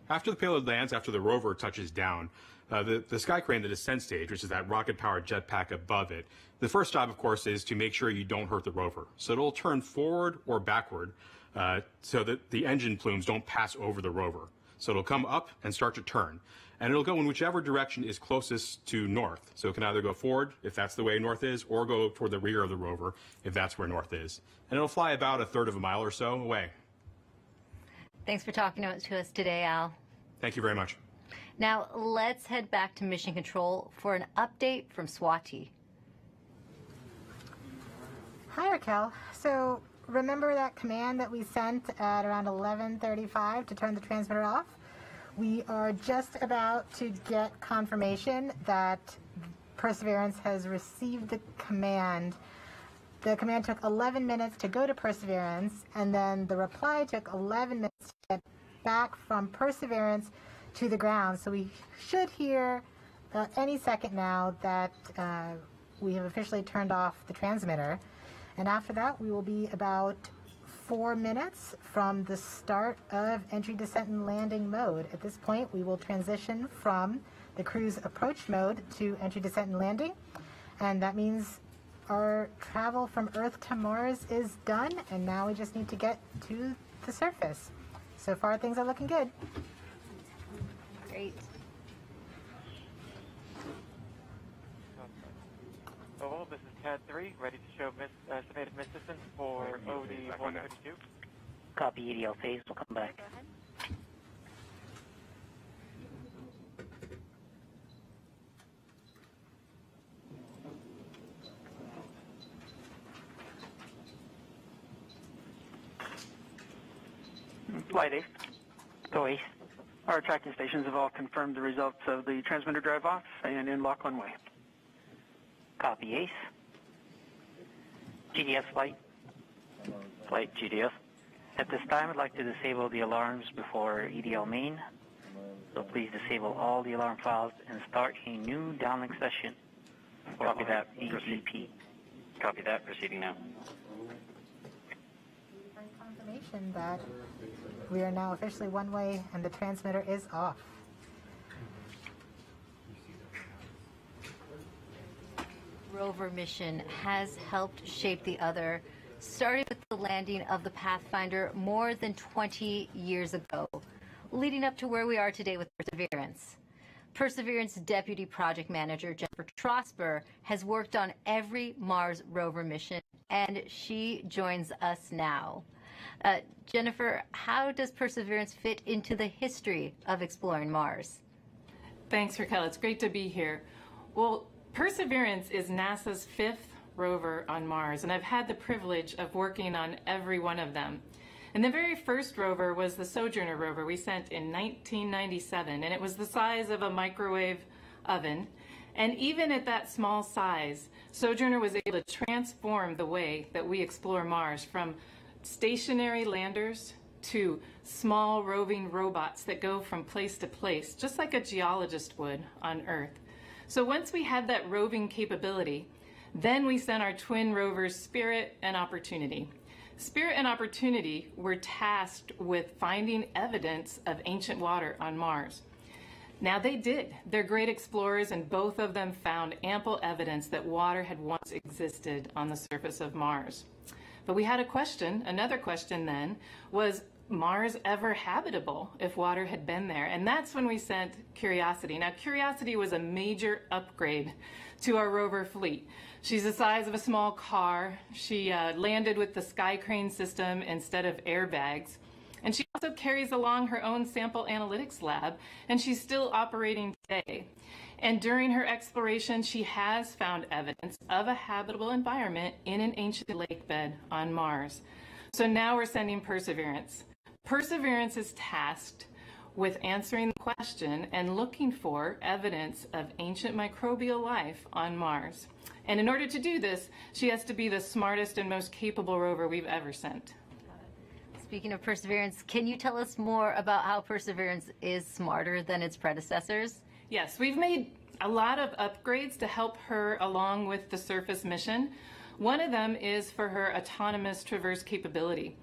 Speaker 19: After the payload lands, after the rover touches down, the sky crane, the descent stage, which is that rocket-powered jetpack above it, the first job, of course, is to make sure you don't hurt the rover. So it'll turn forward or backward so that the engine plumes don't pass over the rover. So it'll come up and start to turn. And it'll go in whichever direction is closest to north. So it can either go forward, if that's the way north is, or go toward the rear of the rover, if that's where north is. And it'll fly about a third of a mile or so away.
Speaker 2: Thanks for talking to us today, Al.
Speaker 19: Thank you very much.
Speaker 2: Now, let's head back to Mission Control for an update from Swati.
Speaker 5: Hi, Raquel. So remember that command that we sent at around 11:35 to turn the transmitter off? We are just about to get confirmation that Perseverance has received the command. The command took 11 minutes to go to Perseverance, and then the reply took 11 minutes to get back from Perseverance to the ground. So we should hear any second now that we have officially turned off the transmitter. And after that, we will be about 4 minutes from the start of entry, descent, and landing mode. At this point, we will transition from the cruise approach mode to entry, descent, and landing. And that means our travel from Earth to Mars is done, and now we just need to get to the surface. So far, things are looking good.
Speaker 2: Great.
Speaker 6: Hello, this is CAD 3, ready to show estimated miss distance for OD 132.
Speaker 11: Copy EDL phase, we'll come back. Flight Ace. Go Ace. Our tracking stations have all confirmed the results of the transmitter drive off and in lock one way. Copy Ace. GDS flight. Flight GDS. At this time, I'd like to disable the alarms before EDL main. So please disable all the alarm files and start a new downlink session. Copy that, EGP. Copy that, proceeding now.
Speaker 5: Confirmation that we are now officially one way and the transmitter is off.
Speaker 2: Rover mission has helped shape the other, starting with the landing of the Pathfinder more than 20 years ago, leading up to where we are today with Perseverance. Perseverance Deputy Project Manager Jennifer Trosper has worked on every Mars rover mission, and she joins us now. Jennifer, how does Perseverance fit into the history of exploring Mars?
Speaker 7: Thanks, Raquel. It's great to be here. Well, Perseverance is NASA's 5th rover on Mars, and I've had the privilege of working on every one of them. And the very first rover was the Sojourner rover we sent in 1997, and it was the size of a microwave oven. And even at that small size, Sojourner was able to transform the way that we explore Mars, from stationary landers to small roving robots that go from place to place, just like a geologist would on Earth. So once we had that roving capability, then we sent our twin rovers Spirit and Opportunity. Spirit and Opportunity were tasked with finding evidence of ancient water on Mars. Now they did. They're great explorers, and both of them found ample evidence that water had once existed on the surface of Mars. But we had a question. Another question then was Mars ever habitable if water had been there? And that's when we sent Curiosity. Now Curiosity was a major upgrade to our rover fleet. She's the size of a small car. She landed with the Sky Crane system instead of airbags. And she also carries along her own sample analytics lab, and she's still operating today. And during her exploration, she has found evidence of a habitable environment in an ancient lake bed on Mars. So now we're sending Perseverance. Perseverance is tasked with answering the question and looking for evidence of ancient microbial life on Mars. And in order to do this, she has to be the smartest and most capable rover we've ever sent.
Speaker 2: Speaking of Perseverance, can you tell us more about how Perseverance is smarter than its predecessors?
Speaker 7: Yes, we've made a lot of upgrades to help her along with the surface mission. One of them is for her autonomous traverse capability.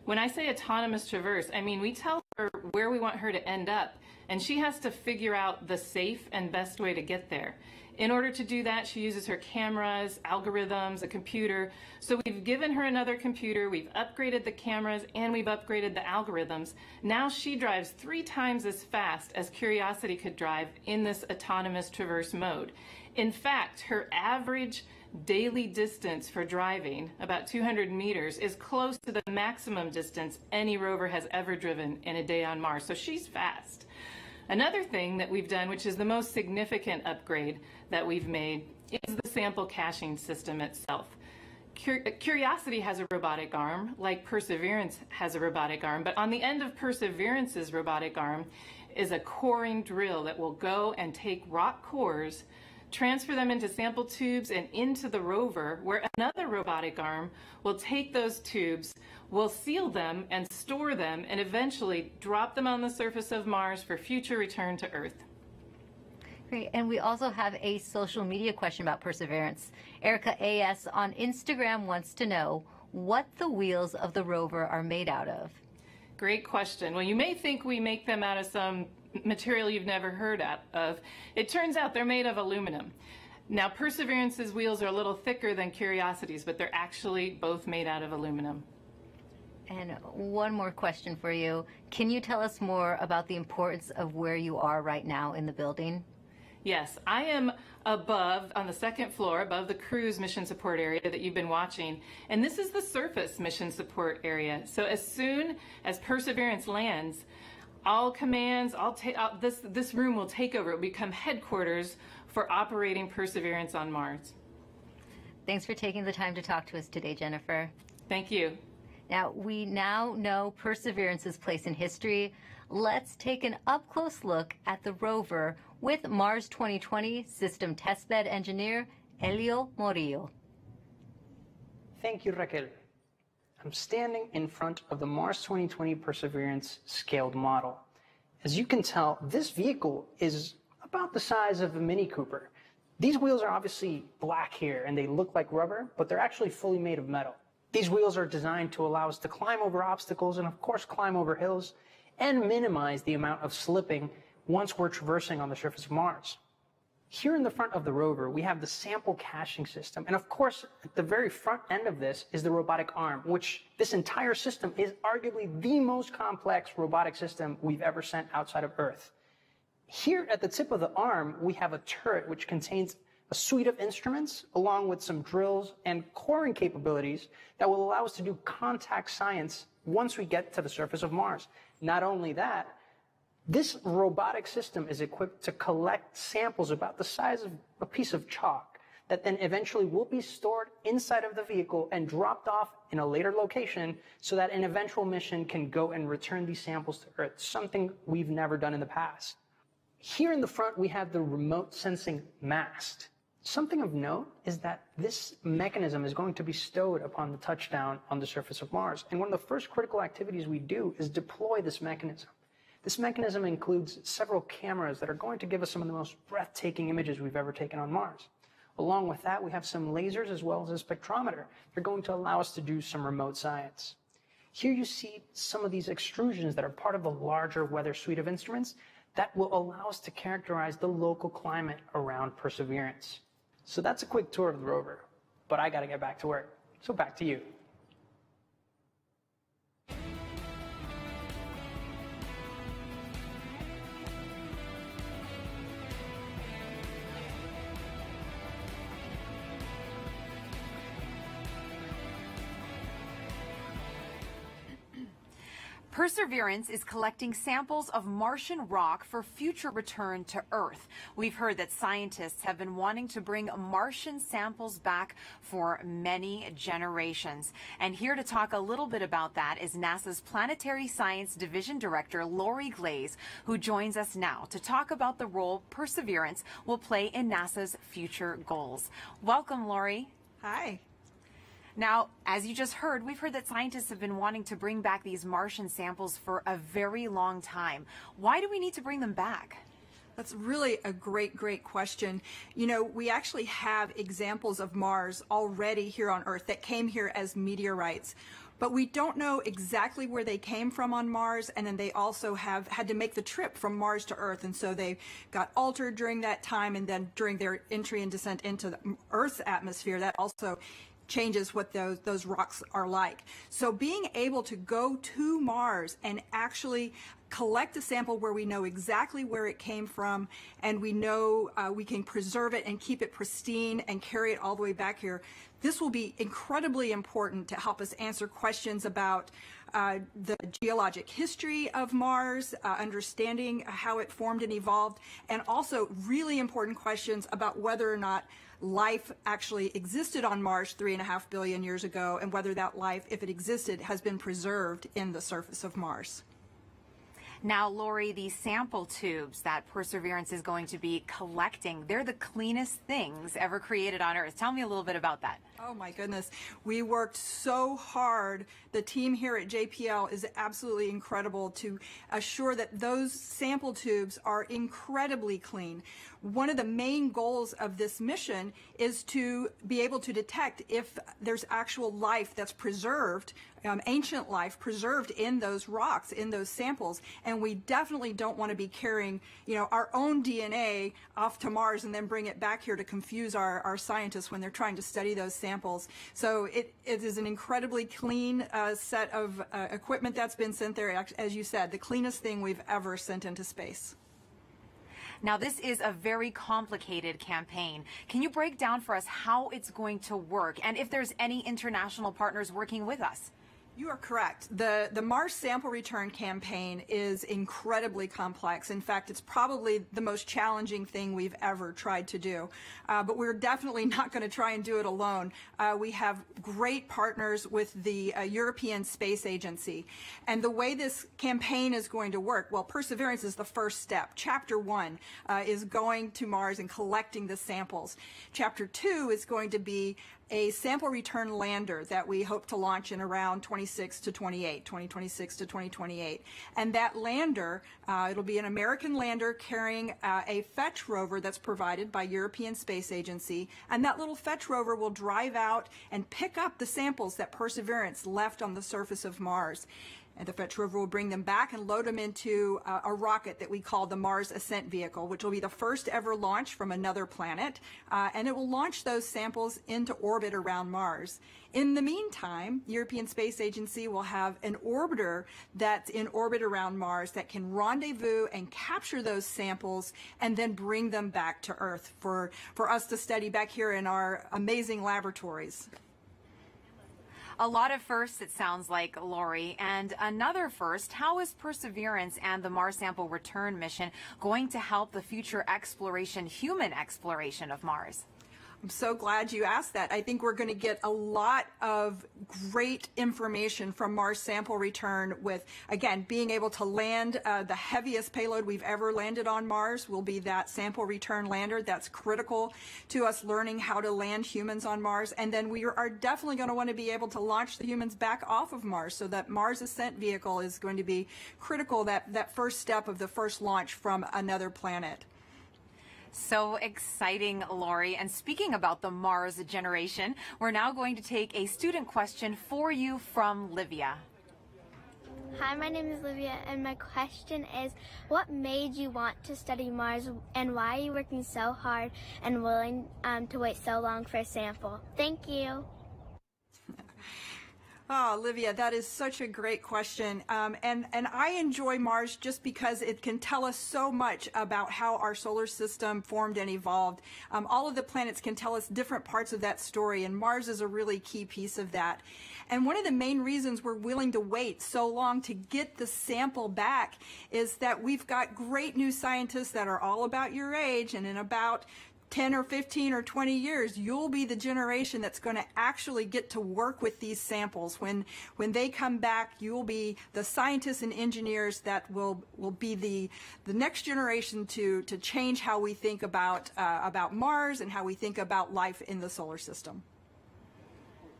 Speaker 7: When I say autonomous traverse, I mean we tell her where we want her to end up, and she has to figure out the safe and best way to get there. In order to do that, she uses her cameras, algorithms, a computer. So we've given her another computer, we've upgraded the cameras, and we've upgraded the algorithms. Now she drives 3 times as fast as Curiosity could drive in this autonomous traverse mode. In fact, her average daily distance for driving, about 200 meters, is close to the maximum distance any rover has ever driven in a day on Mars. So she's fast. Another thing that we've done, which is the most significant upgrade that we've made, is the sample caching system itself. Curiosity has a robotic arm, like Perseverance has a robotic arm, but on the end of Perseverance's robotic arm is a coring drill that will go and take rock cores, transfer them into sample tubes and into the rover, where another robotic arm will take those tubes, will seal them and store them, and eventually drop them on the surface of Mars for future return to Earth.
Speaker 2: Great. And we also have a social media question about Perseverance. Erica AS on Instagram wants to know what the wheels of the rover are made out of.
Speaker 7: Great question. Well, you may think we make them out of some material you've never heard of. It turns out they're made of aluminum. Now, Perseverance's wheels are a little thicker than Curiosity's, but they're actually both made out of aluminum.
Speaker 2: And one more question for you. Can you tell us more about the importance of where you are right now in the building?
Speaker 7: Yes, I am above, on the 2nd floor, above the cruise mission support area that you've been watching. And this is the surface mission support area. So as soon as Perseverance lands, all commands, this room will take over. It will become headquarters for operating Perseverance on Mars.
Speaker 2: Thanks for taking the time to talk to us today, Jennifer.
Speaker 7: Thank you.
Speaker 2: Now, we now know Perseverance's place in history. Let's take an up-close look at the rover with Mars 2020 System Testbed Engineer Elio Morillo.
Speaker 10: Thank you, Raquel. I'm standing in front of the Mars 2020 Perseverance scaled model. As you can tell, this vehicle is about the size of a Mini Cooper. These wheels are obviously black here and they look like rubber, but they're actually fully made of metal. These wheels are designed to allow us to climb over obstacles and of course climb over hills and minimize the amount of slipping once we're traversing on the surface of Mars. Here in the front of the rover, we have the sample caching system. And of course, at the very front end of this is the robotic arm, which this entire system is arguably the most complex robotic system we've ever sent outside of Earth. Here at the tip of the arm, we have a turret which contains a suite of instruments along with some drills and coring capabilities that will allow us to do contact science once we get to the surface of Mars. Not only that, this robotic system is equipped to collect samples about the size of a piece of chalk that then eventually will be stored inside of the vehicle and dropped off in a later location so that an eventual mission can go and return these samples to Earth, something we've never done in the past. Here in the front, we have the remote sensing mast. Something of note is that this mechanism is going to be stowed upon the touchdown on the surface of Mars. And one of the first critical activities we do is deploy this mechanism. This mechanism includes several cameras that are going to give us some of the most breathtaking images we've ever taken on Mars. Along with that, we have some lasers as well as a spectrometer. They're going to allow us to do some remote science. Here you see some of these extrusions that are part of the larger weather suite of instruments that will allow us to characterize the local climate around Perseverance. So that's a quick tour of the rover, but I gotta get back to work. So back to you.
Speaker 4: Perseverance is collecting samples of Martian rock for future return to Earth. We've heard that scientists have been wanting to bring Martian samples back for many generations. And here to talk a little bit about that is NASA's Planetary Science Division Director, Lori Glaze, who joins us now to talk about the role Perseverance will play in NASA's future goals. Welcome, Lori.
Speaker 12: Hi.
Speaker 4: Now, as you just heard, we've heard that scientists have been wanting to bring back these Martian samples for a very long time. Why do we need to bring them back?
Speaker 12: That's really a great question. You know, we actually have examples of Mars already here on Earth that came here as meteorites. But we don't know exactly where they came from on Mars, and then they also have had to make the trip from Mars to Earth, and so they got altered during that time, and then during their entry and descent into the Earth's atmosphere, that also changes what those rocks are like. So being able to go to Mars and actually collect a sample where we know exactly where it came from, and we know we can preserve it and keep it pristine and carry it all the way back here, this will be incredibly important to help us answer questions about the geologic history of Mars, understanding how it formed and evolved, and also really important questions about whether or not life actually existed on Mars 3.5 billion years ago, and whether that life, if it existed, has been preserved in the surface of Mars.
Speaker 4: Now, Lori, these sample tubes that Perseverance is going to be collecting, they're the cleanest things ever created on Earth. Tell me a little bit about that.
Speaker 12: Oh my goodness. We worked so hard. The team here at JPL is absolutely incredible to assure that those sample tubes are incredibly clean. One of the main goals of this mission is to be able to detect if there's actual life that's preserved, ancient life preserved in those rocks, in those samples. And we definitely don't want to be carrying, our own DNA off to Mars and then bring it back here to confuse our scientists when they're trying to study those samples. So it is an incredibly clean set of equipment that's been sent there. As you said, the cleanest thing we've ever sent into space.
Speaker 4: Now, this is a very complicated campaign. Can you break down for us how it's going to work, and if there's any international partners working with us?
Speaker 12: You are correct. The Mars sample return campaign is incredibly complex. In fact, it's probably the most challenging thing we've ever tried to do. But we're definitely not going to try and do it alone. We have great partners with the European Space Agency. And the way this campaign is going to work, well, Perseverance is the first step. Chapter 1 is going to Mars and collecting the samples. Chapter 2 is going to be a sample return lander that we hope to launch in around 2026 to 2028. And that lander, it'll be an American lander carrying a fetch rover that's provided by European Space Agency. And that little fetch rover will drive out and pick up the samples that Perseverance left on the surface of Mars. And the Fetch Rover will bring them back and load them into a rocket that we call the Mars Ascent Vehicle, which will be the first ever launch from another planet. And it will launch those samples into orbit around Mars. In the meantime, the European Space Agency will have an orbiter that's in orbit around Mars that can rendezvous and capture those samples and then bring them back to Earth for us to study back here in our amazing laboratories.
Speaker 4: A lot of firsts, it sounds like, Lori. And another first, how is Perseverance and the Mars Sample Return mission going to help the future exploration, human exploration of Mars?
Speaker 12: I'm so glad you asked that. I think we're going to get a lot of great information from Mars Sample Return with, again, being able to land the heaviest payload we've ever landed on Mars will be that Sample Return lander. That's critical to us learning how to land humans on Mars. And then we are definitely going to want to be able to launch the humans back off of Mars. So that Mars Ascent Vehicle is going to be critical, that first step of the first launch from another planet.
Speaker 4: So exciting, Lori. And speaking about the Mars generation, we're now going to take a student question for you from Livia.
Speaker 13: Hi, my name is Livia, and my question is, what made you want to study Mars, and why are you working so hard and willing to wait so long for a sample? Thank you.
Speaker 12: Oh, Olivia, that is such a great question. And I enjoy Mars just because it can tell us so much about how our solar system formed and evolved. All of the planets can tell us different parts of that story, and Mars is a really key piece of that. And one of the main reasons we're willing to wait so long to get the sample back is that we've got great new scientists that are all about your age, and in about 10 or 15 or 20 years, you'll be the generation that's going to actually get to work with these samples. When they come back, you'll be the scientists and engineers that will be the next generation to change how we think about Mars and how we think about life in the solar system.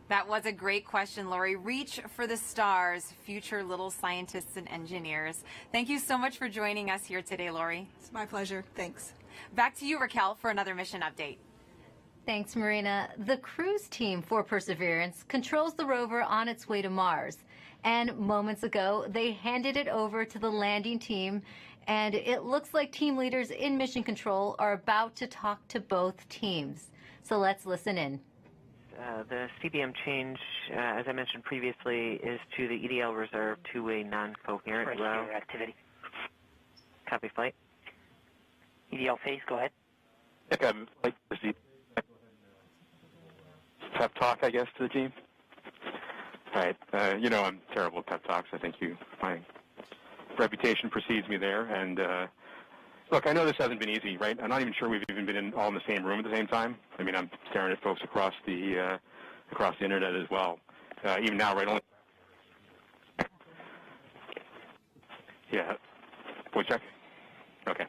Speaker 4: That was a great question, Lori. Reach for the stars, future little scientists and engineers. Thank you so much for joining us here today, Lori.
Speaker 12: It's my pleasure. Thanks.
Speaker 4: Back to you, Raquel, for another mission update.
Speaker 2: Thanks, Marina. The cruise team for Perseverance controls the rover on its way to Mars. And moments ago, they handed it over to the landing team. And it looks like team leaders in mission control are about to talk to both teams. So let's listen in.
Speaker 6: The CBM change, as I mentioned previously, is to the EDL reserve to a non-coherent row.
Speaker 11: Activity.
Speaker 6: Copy flight.
Speaker 11: EDL phase, go ahead.
Speaker 14: Like the pep talk, I guess, to the team. All right. I'm terrible at pep talks. I think my reputation precedes me there. And look, I know this hasn't been easy, right? I'm not even sure we've even been all in the same room at the same time. I mean, I'm staring at folks across the internet as well. Even now, right? Yeah. Voice check. Okay.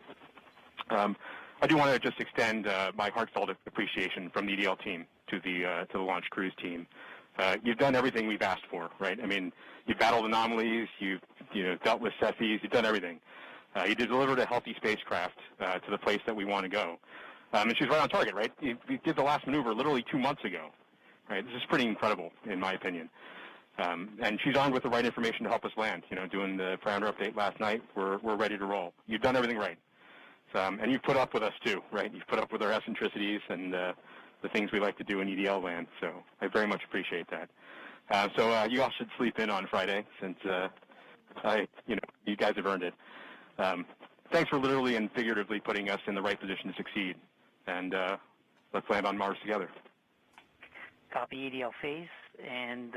Speaker 14: I do want to just extend my heartfelt appreciation from the EDL team to the launch cruise team. You've done everything we've asked for, right? I mean, you've battled anomalies, you've dealt with Cephis, you've done everything. You delivered a healthy spacecraft to the place that we want to go, and she's right on target, right? You did the last maneuver literally 2 months ago, right? This is pretty incredible, in my opinion. And she's armed with the right information to help us land. Doing the parameter update last night, we're ready to roll. You've done everything right. And you've put up with us too, right? You've put up with our eccentricities and the things we like to do in EDL land. So I very much appreciate that. So you all should sleep in on Friday, since you guys have earned it. Thanks for literally and figuratively putting us in the right position to succeed. And let's land on Mars together.
Speaker 11: Copy EDL phase. And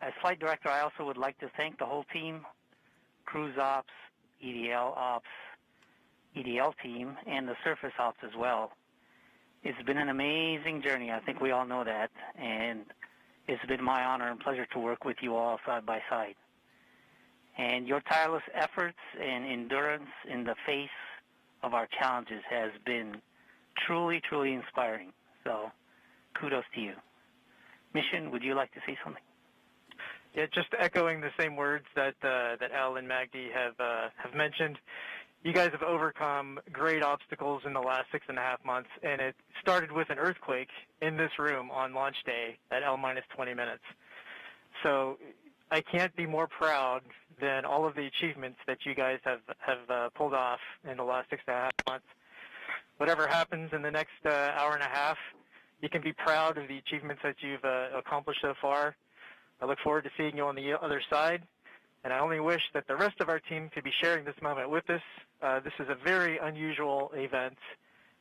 Speaker 11: as flight director, I also would like to thank the whole team, cruise ops, EDL ops, EDL team, and the surface ops as well. It's been an amazing journey. I think we all know that. And it's been my honor and pleasure to work with you all side by side. And your tireless efforts and endurance in the face of our challenges has been truly, truly inspiring. So kudos to you. Mission, would you like to say something?
Speaker 6: Yeah, just echoing the same words that Al and Magdi have mentioned. You guys have overcome great obstacles in the last 6.5 months, and it started with an earthquake in this room on launch day at L-20 minutes. So I can't be more proud than all of the achievements that you guys have pulled off in the last 6.5 months. Whatever happens in the next hour and a half, you can be proud of the achievements that you've accomplished so far. I look forward to seeing you on the other side, and I only wish that the rest of our team could be sharing this moment with us. This is a very unusual event.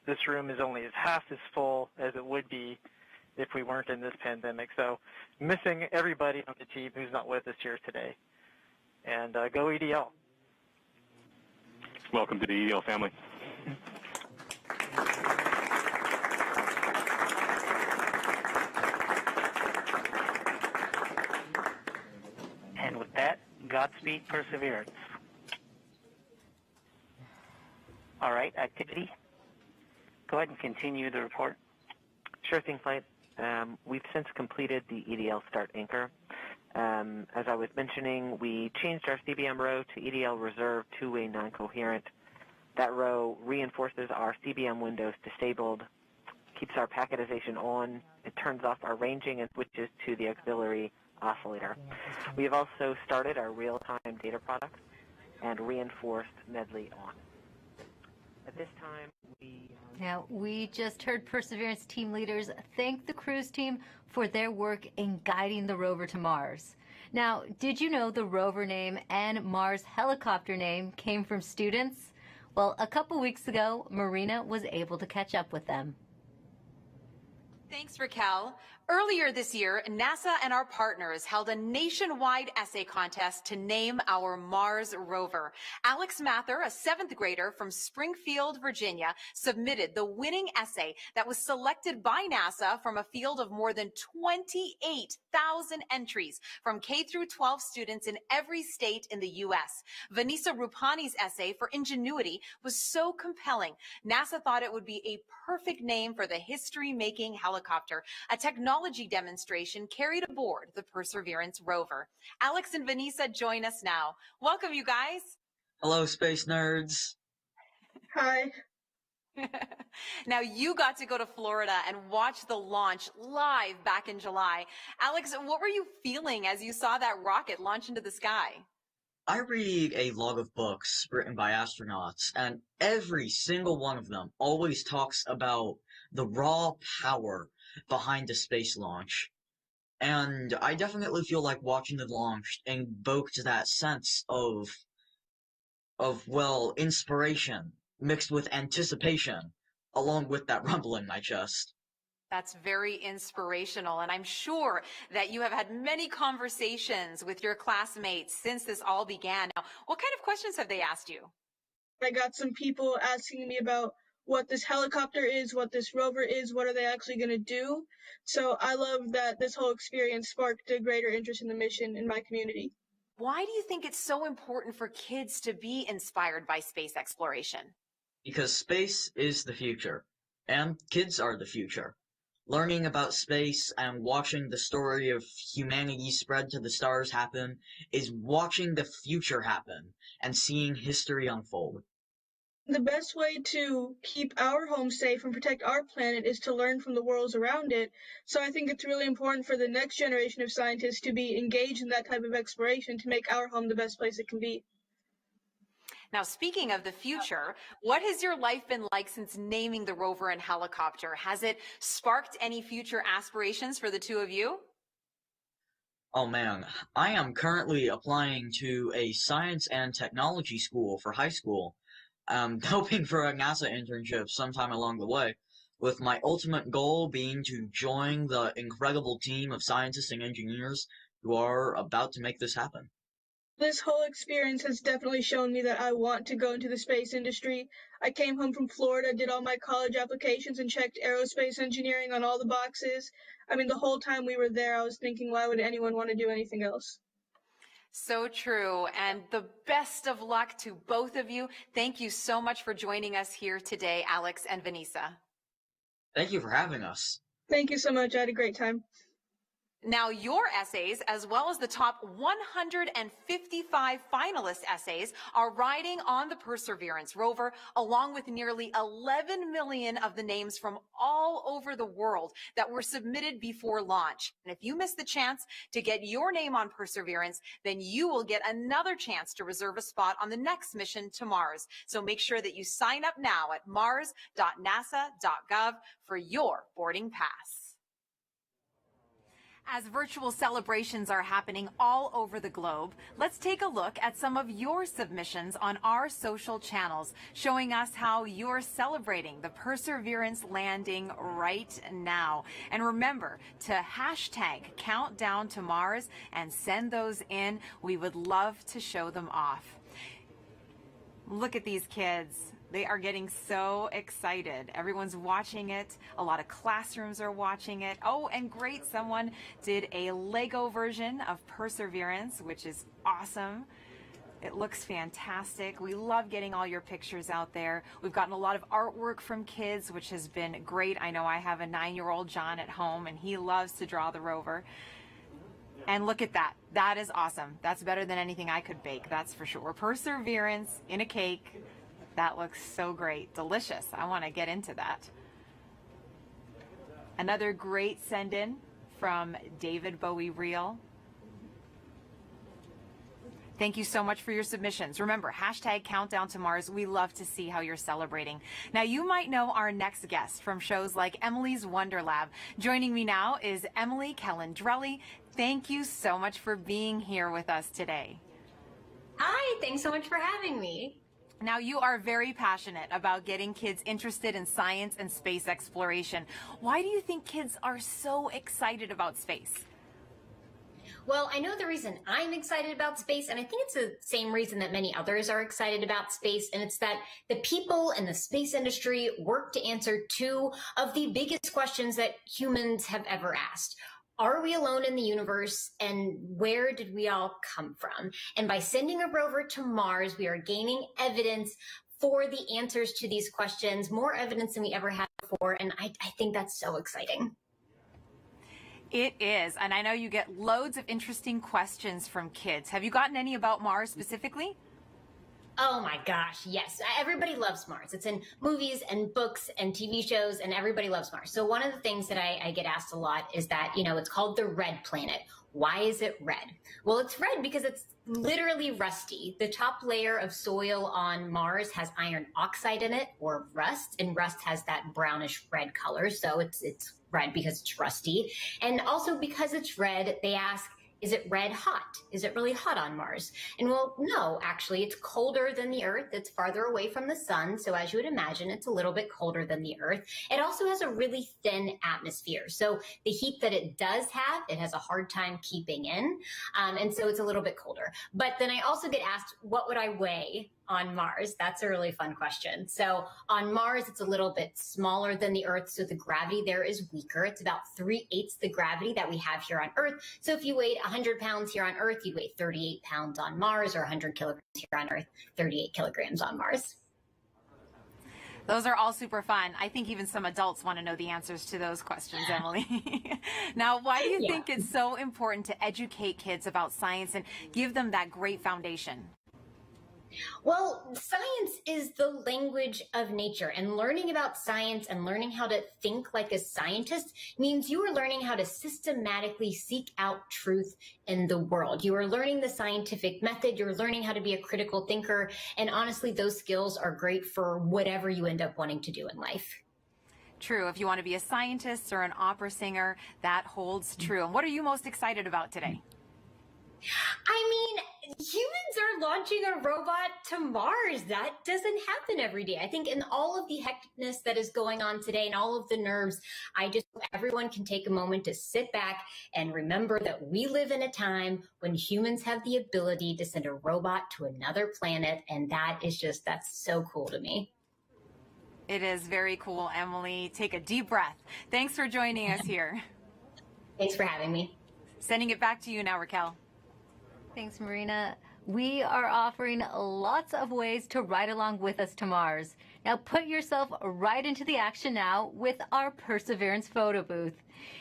Speaker 6: This room is only half as full as it would be if we weren't in this pandemic. So missing everybody on the team who's not with us here today. And go EDL.
Speaker 14: Welcome to the EDL family.
Speaker 11: And with that, Godspeed Perseverance. All right, activity. Go ahead and continue the report.
Speaker 15: Sure thing, Flight. We've since completed the EDL Start Anchor. As I was mentioning, we changed our CBM row to EDL Reserve two-way non-coherent. That row reinforces our CBM windows disabled, keeps our packetization on, it turns off our ranging and switches to the auxiliary oscillator. We have also started our real-time data products and reinforced Medley on. At this time,
Speaker 2: we just heard Perseverance team leaders thank the cruise team for their work in guiding the rover to Mars. Now, did you know the rover name and Mars helicopter name came from students? Well, a couple weeks ago, Marina was able to catch up with them.
Speaker 4: Thanks, Raquel. Earlier this year, NASA and our partners held a nationwide essay contest to name our Mars rover. Alex Mather, a 7th grader from Springfield, Virginia, submitted the winning essay that was selected by NASA from a field of more than 28,000 entries from K through 12 students in every state in the U.S. Vanessa Rupani's essay for Ingenuity was so compelling, NASA thought it would be a perfect name for the history-making helicopter, a technology demonstration carried aboard the Perseverance rover. Alex and Vanessa join us now. Welcome, you guys.
Speaker 17: Hello, space nerds.
Speaker 23: Hi.
Speaker 4: Now, you got to go to Florida and watch the launch live back in July. Alex, what were you feeling as you saw that rocket launch into the sky?
Speaker 17: I read a log of books written by astronauts, and every single one of them always talks about the raw power behind the space launch. And I definitely feel like watching the launch invoked that sense of inspiration mixed with anticipation, along with that rumble in my chest.
Speaker 4: That's very inspirational, and I'm sure that you have had many conversations with your classmates since this all began. Now, what kind of questions have they asked you?
Speaker 23: I got some people asking me about what this helicopter is, what this rover is, what are they actually going to do. So I love that this whole experience sparked a greater interest in the mission in my community.
Speaker 4: Why do you think it's so important for kids to be inspired by space exploration?
Speaker 17: Because space is the future, and kids are the future. Learning about space and watching the story of humanity spread to the stars happen is watching the future happen and seeing history unfold.
Speaker 23: The best way to keep our home safe and protect our planet is to learn from the worlds around it. So I think it's really important for the next generation of scientists to be engaged in that type of exploration to make our home the best place it can be.
Speaker 4: Now, speaking of the future, what has your life been like since naming the rover and helicopter? Has it sparked any future aspirations for the two of you?
Speaker 17: Oh man, I am currently applying to a science and technology school for high school. I'm hoping for a NASA internship sometime along the way, with my ultimate goal being to join the incredible team of scientists and engineers who are about to make this happen.
Speaker 23: This whole experience has definitely shown me that I want to go into the space industry. I came home from Florida, did all my college applications, and checked aerospace engineering on all the boxes. I mean, the whole time we were there, I was thinking, why would anyone want to do anything else?
Speaker 4: So true, and the best of luck to both of you. Thank you so much for joining us here today, Alex and Vanessa.
Speaker 17: Thank you for having us.
Speaker 23: Thank you so much. I had a great time.
Speaker 4: Now, your essays, as well as the top 155 finalist essays, are riding on the Perseverance rover, along with nearly 11 million of the names from all over the world that were submitted before launch. And if you miss the chance to get your name on Perseverance, then you will get another chance to reserve a spot on the next mission to Mars. So make sure that you sign up now at mars.nasa.gov for your boarding pass. As virtual celebrations are happening all over the globe, let's take a look at some of your submissions on our social channels, showing us how you're celebrating the Perseverance landing right now. And remember to hashtag Countdown to Mars and send those in. We would love to show them off. Look at these kids. They are getting so excited. Everyone's watching it. A lot of classrooms are watching it. Oh, and great, someone did a Lego version of Perseverance, which is awesome. It looks fantastic. We love getting all your pictures out there. We've gotten a lot of artwork from kids, which has been great. I know I have a 9-year-old John at home, and he loves to draw the rover. And look at that. That is awesome. That's better than anything I could bake, that's for sure. Perseverance in a cake. That looks so great. Delicious. I want to get into that. Another great send-in from David Bowie Reel. Thank you so much for your submissions. Remember, hashtag Countdown to Mars. We love to see how you're celebrating. Now, you might know our next guest from shows like Emily's Wonder Lab. Joining me now is Emily Calandrelli. Thank you so much for being here with us today.
Speaker 1: Hi, thanks so much for having me.
Speaker 4: Now, you are very passionate about getting kids interested in science and space exploration. Why do you think kids are so excited about space?
Speaker 1: Well, I know the reason I'm excited about space, and I think it's the same reason that many others are excited about space, and it's that the people in the space industry work to answer two of the biggest questions that humans have ever asked. Are we alone in the universe, and where did we all come from? And by sending a rover to Mars, we are gaining evidence for the answers to these questions, more evidence than we ever had before, and I think that's so exciting.
Speaker 4: It is, and I know you get loads of interesting questions from kids. Have you gotten any about Mars specifically?
Speaker 1: Oh my gosh, yes. Everybody loves Mars. It's in movies and books and TV shows, and everybody loves Mars. So one of the things that I get asked a lot is that, it's called the red planet. Why is it red? Well, it's red because it's literally rusty. The top layer of soil on Mars has iron oxide in it, or rust, and rust has that brownish red color. So it's red because it's rusty. And also because it's red, they ask, is it red hot? Is it really hot on Mars? And well, no, actually, it's colder than the Earth. It's farther away from the sun. So as you would imagine, it's a little bit colder than the Earth. It also has a really thin atmosphere. So the heat that it does have, it has a hard time keeping in. And so it's a little bit colder. But then I also get asked, what would I weigh on Mars? That's a really fun question. So on Mars, it's a little bit smaller than the Earth, so the gravity there is weaker. It's about 3/8 the gravity that we have here on Earth. So if you weighed 100 pounds here on Earth, you'd weigh 38 pounds on Mars, or 100 kilograms here on Earth, 38 kilograms on Mars.
Speaker 4: Those are all super fun. I think even some adults want to know the answers to those questions, Emily. Now, why do you think it's so important to educate kids about science and give them that great foundation?
Speaker 1: Well, science is the language of nature, and learning about science and learning how to think like a scientist means you are learning how to systematically seek out truth in the world. You are learning the scientific method. You're learning how to be a critical thinker. And honestly, those skills are great for whatever you end up wanting to do in life.
Speaker 4: True. If you want to be a scientist or an opera singer, that holds true. And what are you most excited about today?
Speaker 1: I mean, humans are launching a robot to Mars. That doesn't happen every day. I think in all of the hecticness that is going on today and all of the nerves, I just hope everyone can take a moment to sit back and remember that we live in a time when humans have the ability to send a robot to another planet. And that's so cool to me.
Speaker 4: It is very cool, Emily. Take a deep breath. Thanks for joining us here.
Speaker 1: Thanks for having me.
Speaker 4: Sending it back to you now, Raquel.
Speaker 2: Thanks, Marina. We are offering lots of ways to ride along with us to Mars. Now put yourself right into the action now with our Perseverance photo booth.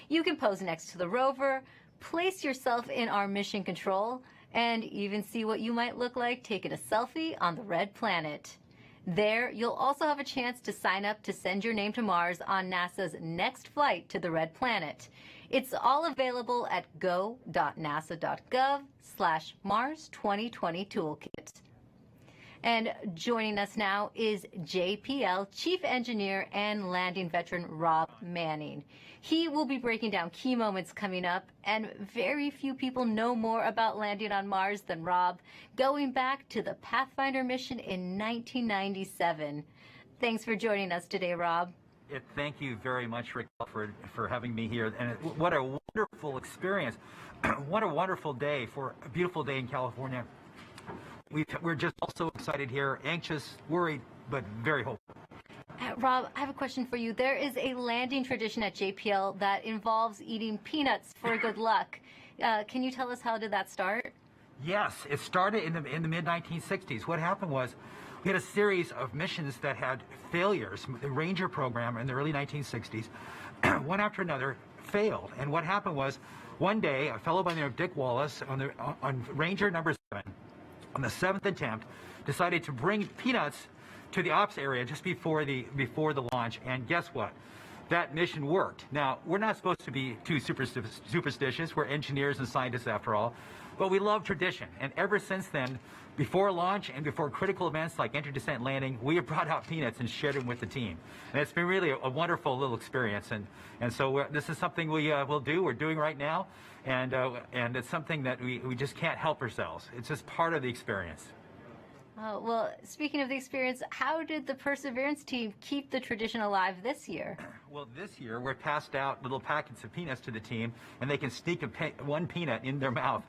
Speaker 2: You can pose next to the rover, place yourself in our mission control, and even see what you might look like taking a selfie on the red planet. There, you'll also have a chance to sign up to send your name to Mars on NASA's next flight to the red planet. It's all available at go.nasa.gov/Mars 2020 Toolkit. And joining us now is JPL Chief Engineer and Landing Veteran Rob Manning. He will be breaking down key moments coming up, and very few people know more about landing on Mars than Rob, going back to the Pathfinder mission in 1997. Thanks for joining us today, Rob.
Speaker 3: Thank you very much, Rick, for having me here. And what a wonderful experience. What a wonderful day for a beautiful day in California. We're just also excited here, anxious, worried, but very hopeful.
Speaker 2: Rob, I have a question for you. There is a landing tradition at JPL that involves eating peanuts for good luck. Can you tell us how did that start?
Speaker 3: Yes, it started in the mid-1960s. What happened was we had a series of missions that had failures. The Ranger program in the early 1960s, one after another, failed. And what happened was one day a fellow by the name of Dick Wallace on Ranger number 7, on the 7th attempt, decided to bring peanuts to the ops area just before the launch, and guess what? That mission worked. Now, we're not supposed to be too superstitious. We're engineers and scientists after all, but we love tradition. And ever since then, before launch and before critical events like entry, descent, landing, we have brought out peanuts and shared them with the team. And it's been really a wonderful little experience. And so this is something we'll do. We're doing right now. And it's something that we just can't help ourselves. It's just part of the experience.
Speaker 2: Well, speaking of the experience, how did the Perseverance team keep the tradition alive this year?
Speaker 3: Well, this year we're passed out little packets of peanuts to the team, and they can sneak one peanut in their mouth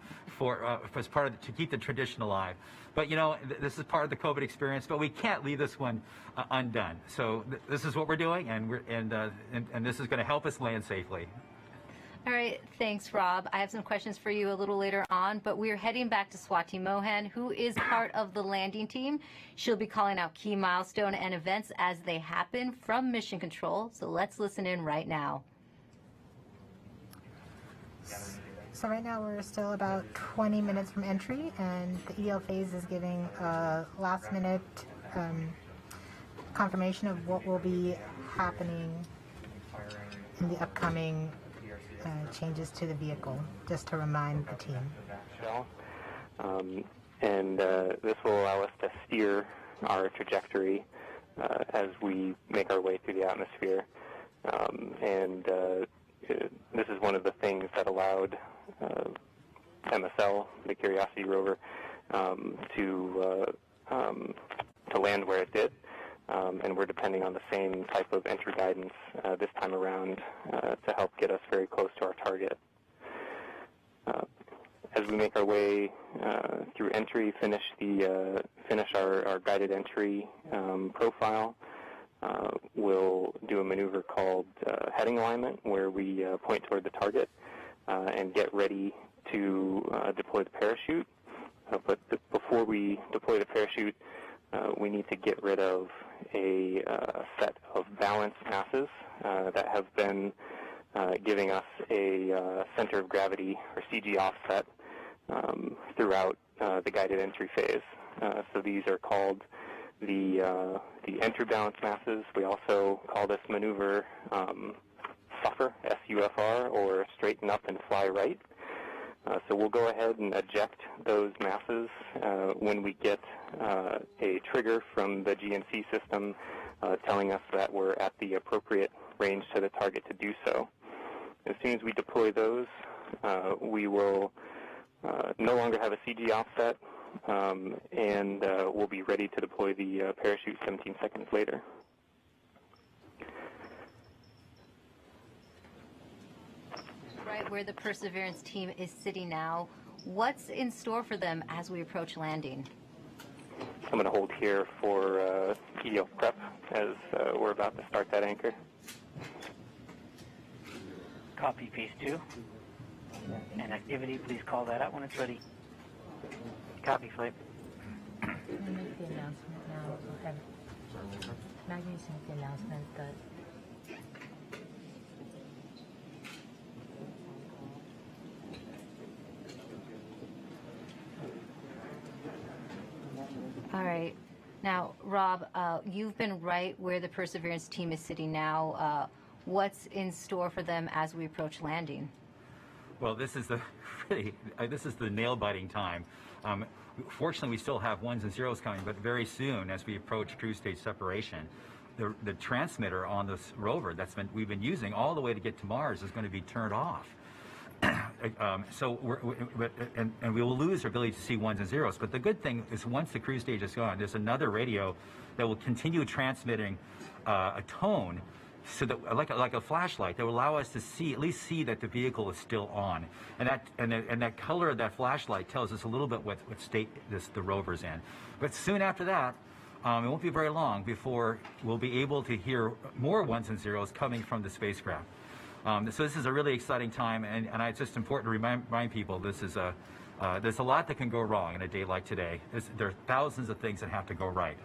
Speaker 3: as part of to keep the tradition alive. But you know, this is part of the COVID experience, but we can't leave this one undone. So this is what we're doing, and this is going to help us land safely.
Speaker 2: All right, thanks, Rob. I have some questions for you a little later on, but we're heading back to Swati Mohan, who is part of the landing team. She'll be calling out key milestone and events as they happen from Mission Control. So let's listen in right now.
Speaker 5: So right now we're still about 20 minutes from entry, and the EL phase is giving a last-minute confirmation of what will be happening in the upcoming changes to the vehicle, just to remind the team.
Speaker 8: This will allow us to steer our trajectory as we make our way through the atmosphere. This is one of the things that allowed MSL, the Curiosity rover, to land where it did. And we're depending on the same type of entry guidance this time around to help get us very close to our target. As we make our way through entry, finish our guided entry profile, we'll do a maneuver called heading alignment, where we point toward the target and get ready to deploy the parachute. But before we deploy the parachute, we need to get rid of a set of balance masses that have been giving us a center of gravity, or CG offset, throughout the guided entry phase. So these are called the entry balance masses. We also call this maneuver SUFR, S-U-F-R, or straighten up and fly right. So we'll go ahead and eject those masses when we get a trigger from the GNC system telling us that we're at the appropriate range to the target to do so. As soon as we deploy those, we will no longer have a CG offset, and we'll be ready to deploy the parachute 17 seconds later.
Speaker 2: Right where the Perseverance team is sitting now, what's in store for them as we approach landing?
Speaker 8: I'm going to hold here for EDL prep as we're about to start that anchor.
Speaker 11: Copy, Piece 2. And activity, please call that out when it's ready. Copy, Flight.
Speaker 5: Make the announcement now. Maggie's make the announcement that
Speaker 2: Now, Rob, you've been right where the Perseverance team is sitting now. What's in store for them as we approach landing?
Speaker 3: Well, this is the this is the nail-biting time. Fortunately, we still have ones and zeros coming, but very soon, as we approach cruise stage separation, the transmitter on this rover we've been using all the way to get to Mars is going to be turned off. So we will lose our ability to see ones and zeros. But the good thing is, once the cruise stage is gone, there's another radio that will continue transmitting a tone, so that like a flashlight, that will allow us to at least see that the vehicle is still on, and that color of that flashlight tells us a little bit what state the rover's in. But soon after that, it won't be very long before we'll be able to hear more ones and zeros coming from the spacecraft. So this is a really exciting time, and it's just important to remind people this is there's a lot that can go wrong in a day like today. There are thousands of things that have to go right.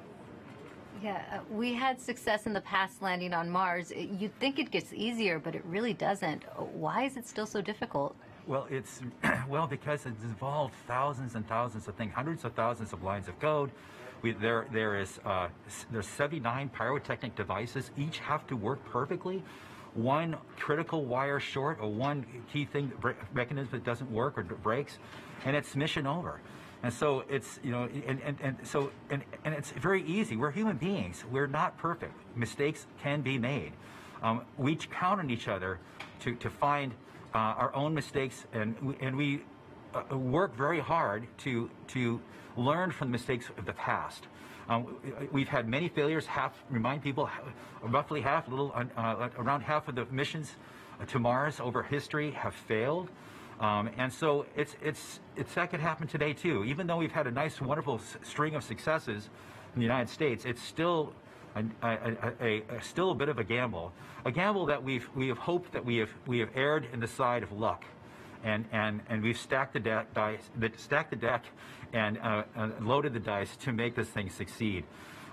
Speaker 2: Yeah, we had success in the past landing on Mars. You'd think it gets easier, but it really doesn't. Why is it still so difficult?
Speaker 3: Well, because it's involved thousands and thousands of things, hundreds of thousands of lines of code. There's 79 pyrotechnic devices. Each have to work perfectly. One critical wire short, or one key thing, mechanism that doesn't work or breaks, and it's mission over. And so it's, and it's very easy. We're human beings. We're not perfect. Mistakes can be made. We count on each other to find our own mistakes, and we work very hard to learn from the mistakes of the past. We've had many failures. Remind people, roughly half, around half of the missions to Mars over history have failed, and so that could happen today too. Even though we've had a nice, wonderful string of successes in the United States, it's still still a bit of a gamble that we have hoped that we have erred in the side of luck. And we've stacked the deck and loaded the dice to make this thing succeed.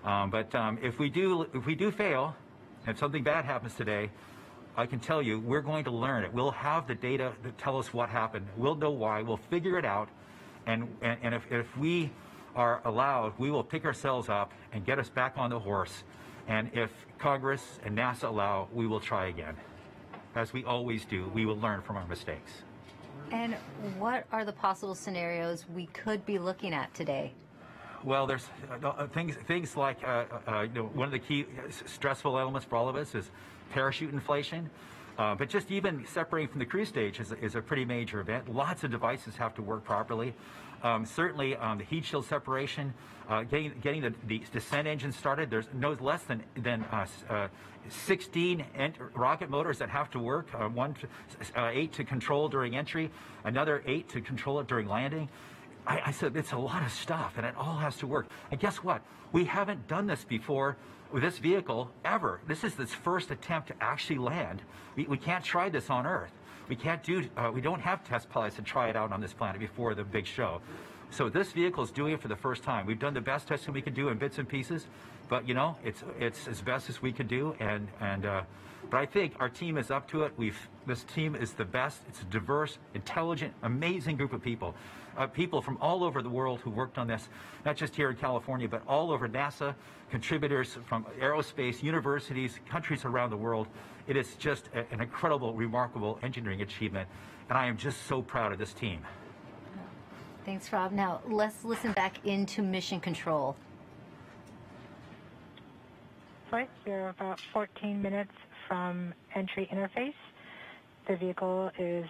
Speaker 3: But if we do fail, if something bad happens today, I can tell you we're going to learn it. We'll have the data that tell us what happened. We'll know why. We'll figure it out. And if we are allowed, we will pick ourselves up and get us back on the horse. And if Congress and NASA allow, we will try again. As we always do, we will learn from our mistakes.
Speaker 2: And what are the possible scenarios we could be looking at today?
Speaker 3: Well, there's things like one of the key stressful elements for all of us is parachute inflation. But just even separating from the cruise stage is a pretty major event. Lots of devices have to work properly. Certainly, the heat shield separation, getting the descent engine started. There's no less than 16 rocket motors that have to work. 8 to control during entry, another 8 to control it during landing. I said it's a lot of stuff, and it all has to work. And guess what? We haven't done this before with this vehicle ever. This is its first attempt to actually land. We can't try this on Earth. We can't do. We don't have test pilots to try it out on this planet before the big show. So this vehicle is doing it for the first time. We've done the best testing we can do in bits and pieces, but it's as best as we could do. But I think our team is up to it. This team is the best. It's a diverse, intelligent, amazing group of people. People from all over the world who worked on this, not just here in California, but all over NASA, contributors from aerospace, universities, countries around the world. It is just an incredible, remarkable engineering achievement, and I am just so proud of this team.
Speaker 2: Thanks, Rob. Now, let's listen back into Mission Control.
Speaker 9: Flight, we're about 14 minutes from entry interface. The vehicle is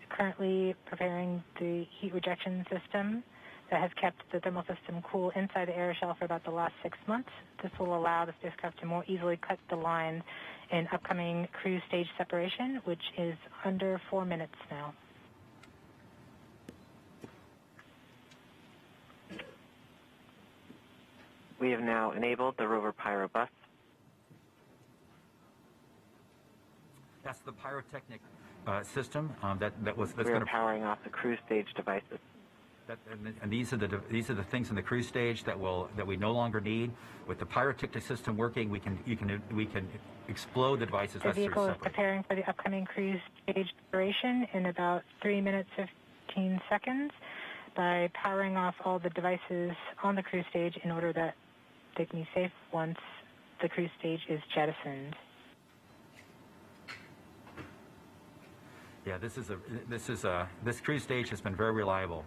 Speaker 9: currently preparing the heat rejection system that has kept the thermal system cool inside the air shell for about the last 6 months. This will allow the spacecraft to more easily cut the line in upcoming cruise stage separation, which is under 4 minutes now.
Speaker 15: We have now enabled the rover pyro bus.
Speaker 3: That's the pyrotechnic system that's
Speaker 15: we are powering off the cruise stage devices.
Speaker 3: And these are the things in the cruise stage that we no longer need. With the pyrotechnic system working, we can explode the devices.
Speaker 9: The vehicle is preparing for the upcoming cruise stage separation in about 3 minutes 15 seconds by powering off all the devices on the cruise stage in order that take me safe once the cruise stage is jettisoned.
Speaker 3: Yeah, this cruise stage has been very reliable.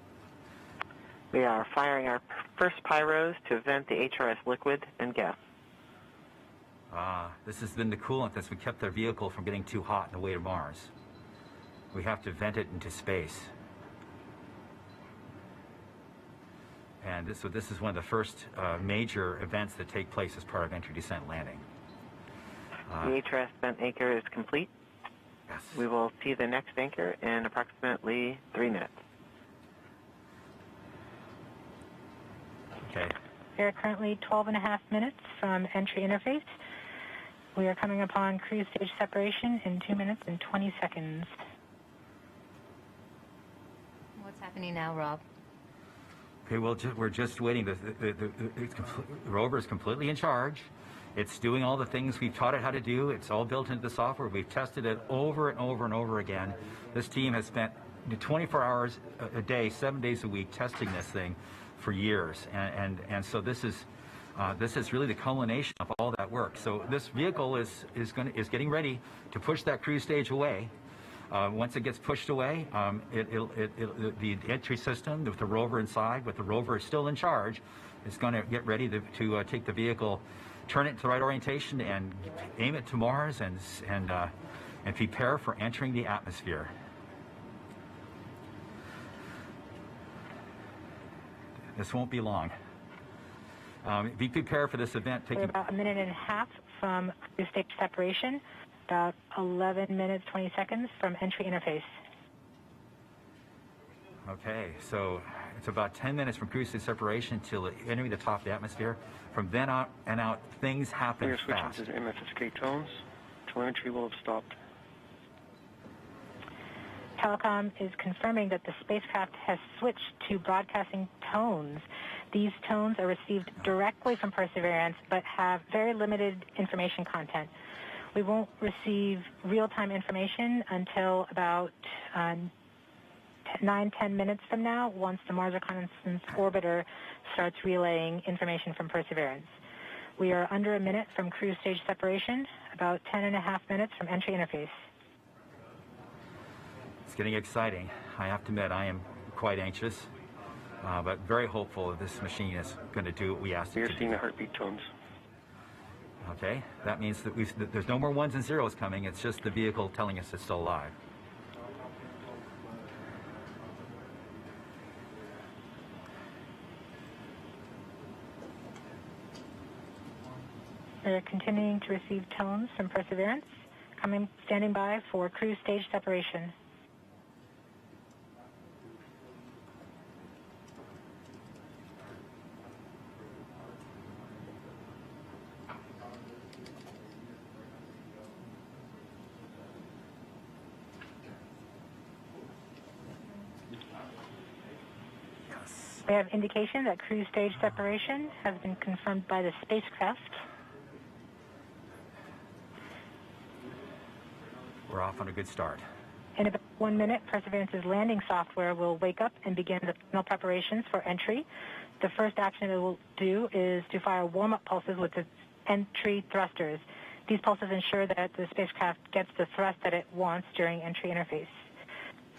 Speaker 15: We are firing our first pyros to vent the HRS liquid and gas.
Speaker 3: This has been the coolant that's kept the vehicle from getting too hot on the way to Mars. We have to vent it into space. And this is one of the first major events that take place as part of entry, descent, landing.
Speaker 15: The HRS vent anchor is complete.
Speaker 3: Yes.
Speaker 15: We will see the next anchor in approximately 3 minutes.
Speaker 3: Okay.
Speaker 9: We are currently 12.5 minutes from entry interface. We are coming upon cruise stage separation in 2 minutes and 20 seconds.
Speaker 2: What's happening now, Rob?
Speaker 3: Okay, well, we're just waiting. The rover is completely in charge. It's doing all the things we've taught it how to do. It's all built into the software. We've tested it over and over and over again. This team has spent 24 hours a day, 7 days a week, testing this thing for years. And so this is really the culmination of all that work. So this vehicle is getting ready to push that cruise stage away. Once it gets pushed away, the entry system with the rover inside, with the rover still in charge, is going to get ready to take the vehicle, turn it to the right orientation, and aim it to Mars, and prepare for entering the atmosphere. This won't be long. Be prepared for this event.
Speaker 9: We're about 1.5 minutes from cruise stage separation, about 11 minutes, 20 seconds from entry interface.
Speaker 3: Okay, so it's about 10 minutes from cruise stage separation till entering the top of the atmosphere. From then on and out, things happen
Speaker 18: We are
Speaker 3: fast.
Speaker 18: switching to MFSK tones. Telemetry will have stopped.
Speaker 9: Telecom is confirming that the spacecraft has switched to broadcasting tones. These tones are received directly from Perseverance, but have very limited information content. We won't receive real-time information until about 9-10 minutes from now, once the Mars Reconnaissance Orbiter starts relaying information from Perseverance. We are under 1 minute from cruise stage separation, about 10.5 minutes from entry interface.
Speaker 3: It's getting exciting. I have to admit, I am quite anxious, but very hopeful that this machine is going to do what we asked it to do.
Speaker 18: We are seeing the heartbeat tones.
Speaker 3: Okay, that means that there's no more ones and zeros coming. It's just the vehicle telling us it's still alive.
Speaker 9: We're continuing to receive tones from Perseverance, standing by for cruise stage separation. We have indication that cruise stage separation has been confirmed by the spacecraft.
Speaker 3: We're off on a good start.
Speaker 9: In about 1 minute, Perseverance's landing software will wake up and begin the final preparations for entry. The first action it will do is to fire warm-up pulses with its entry thrusters. These pulses ensure that the spacecraft gets the thrust that it wants during entry interface.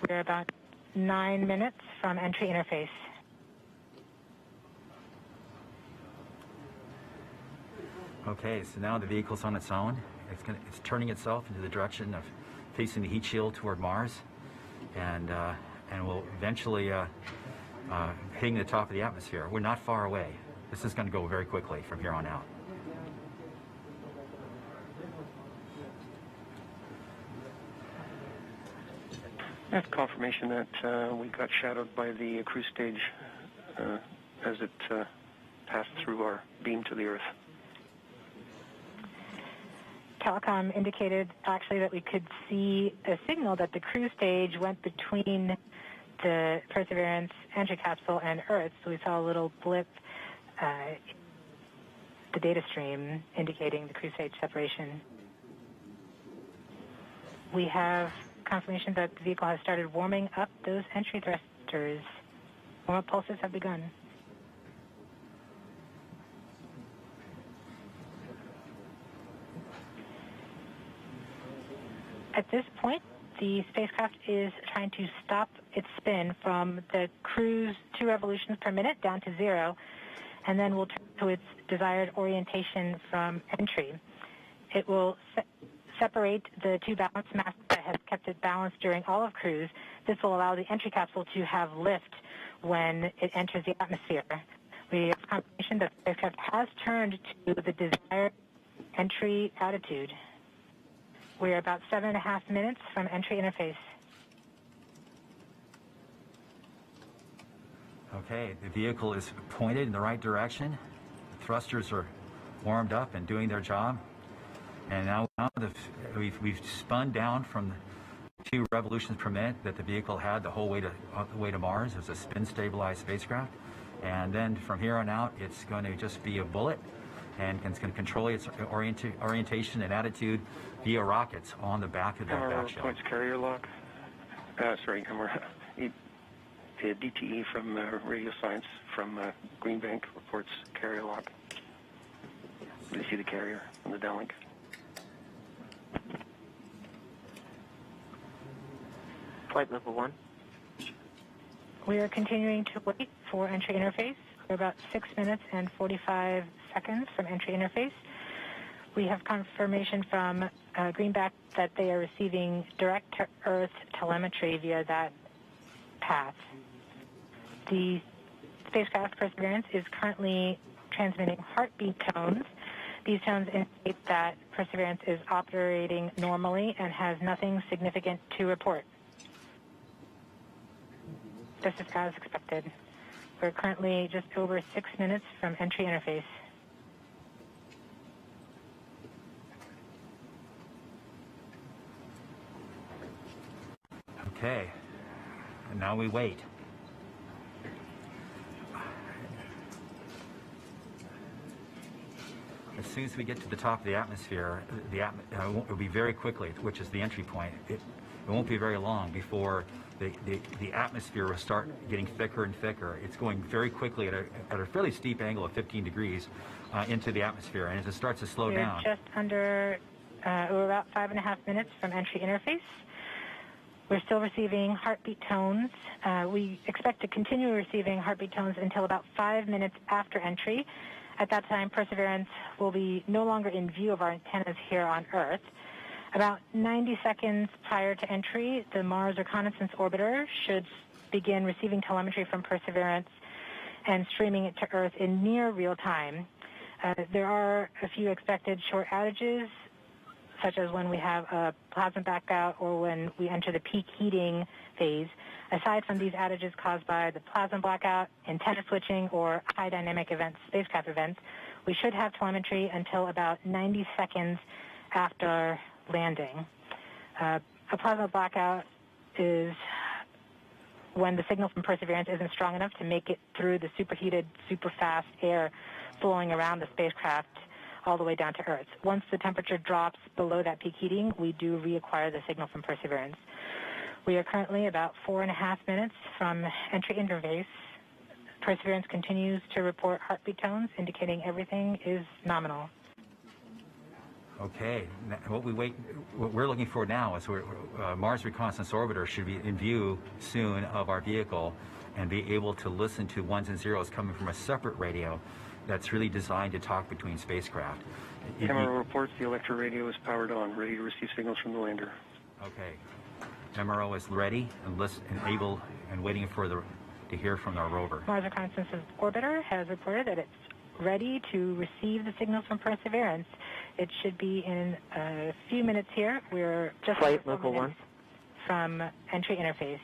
Speaker 9: We're about 9 minutes from entry interface.
Speaker 3: Okay, so now the vehicle's on its own. It's turning itself into the direction of facing the heat shield toward Mars, and will eventually hitting the top of the atmosphere. We're not far away. This is going to go very quickly from here on out.
Speaker 18: That's confirmation that we got shadowed by the cruise stage as it passed through our beam to the Earth.
Speaker 9: Telecom indicated actually that we could see a signal that the cruise stage went between the Perseverance entry capsule and Earth. So we saw a little blip, the data stream indicating the cruise stage separation. We have confirmation that the vehicle has started warming up those entry thrusters. Warm-up pulses have begun. At this point, the spacecraft is trying to stop its spin from the cruise 2 revolutions per minute down to 0, and then will turn to its desired orientation from entry. It will separate the 2 balance masses that have kept it balanced during all of cruise. This will allow the entry capsule to have lift when it enters the atmosphere. We have confirmation that the spacecraft has turned to the desired entry attitude. We are about 7.5 minutes from entry interface.
Speaker 3: Okay, the vehicle is pointed in the right direction. The thrusters are warmed up and doing their job. And now we've spun down from the 2 revolutions per minute that the vehicle had the whole way to Mars. It's a spin-stabilized spacecraft. And then from here on out, it's going to just be a bullet, and it's going to control its orientation and attitude via rockets on the back of that back shell.
Speaker 18: Points carrier lock. DTE from Radio Science from Green Bank reports carrier lock. You see the carrier on the downlink.
Speaker 15: Flight level 1.
Speaker 9: We are continuing to wait for entry interface. We're about 6 minutes and 45 seconds from entry interface. We have confirmation from Greenback that they are receiving direct-to-Earth telemetry via that path. The spacecraft Perseverance is currently transmitting heartbeat tones. These tones indicate that Perseverance is operating normally and has nothing significant to report. This is as expected. We're currently just over 6 minutes from entry interface.
Speaker 3: Okay, and now we wait. As soon as we get to the top of the atmosphere, it will be very quickly, which is the entry point. It won't be very long before the atmosphere will start getting thicker and thicker. It's going very quickly at a fairly steep angle of 15 degrees into the atmosphere, and as it starts to slow down.
Speaker 9: We're just under, we're about 5.5 minutes from entry interface. We're still receiving heartbeat tones. We expect to continue receiving heartbeat tones until about 5 minutes after entry. At that time, Perseverance will be no longer in view of our antennas here on Earth. About 90 seconds prior to entry, the Mars Reconnaissance Orbiter should begin receiving telemetry from Perseverance and streaming it to Earth in near real time. There are a few expected short outages, such as when we have a plasma blackout or when we enter the peak heating phase. Aside from these outages caused by the plasma blackout, antenna switching, or high dynamic events, spacecraft events, we should have telemetry until about 90 seconds after landing. A plasma blackout is when the signal from Perseverance isn't strong enough to make it through the superheated, super fast air flowing around the spacecraft all the way down to Earth. Once the temperature drops below that peak heating, we do reacquire the signal from Perseverance. We are currently about 4.5 minutes from entry interface. Perseverance continues to report heartbeat tones, indicating everything is nominal.
Speaker 3: Okay, what we're looking for now is Mars Reconnaissance Orbiter should be in view soon of our vehicle and be able to listen to ones and zeros coming from a separate radio that's really designed to talk between spacecraft.
Speaker 18: Camera reports the electro radio is powered on, ready to receive signals from the lander.
Speaker 3: Okay, MRO is ready and able and waiting to hear from our rover.
Speaker 9: Mars Reconnaissance Orbiter has reported that it's ready to receive the signals from Perseverance. It should be in a few minutes here. We're just
Speaker 15: Flight Local 1
Speaker 9: from entry interface.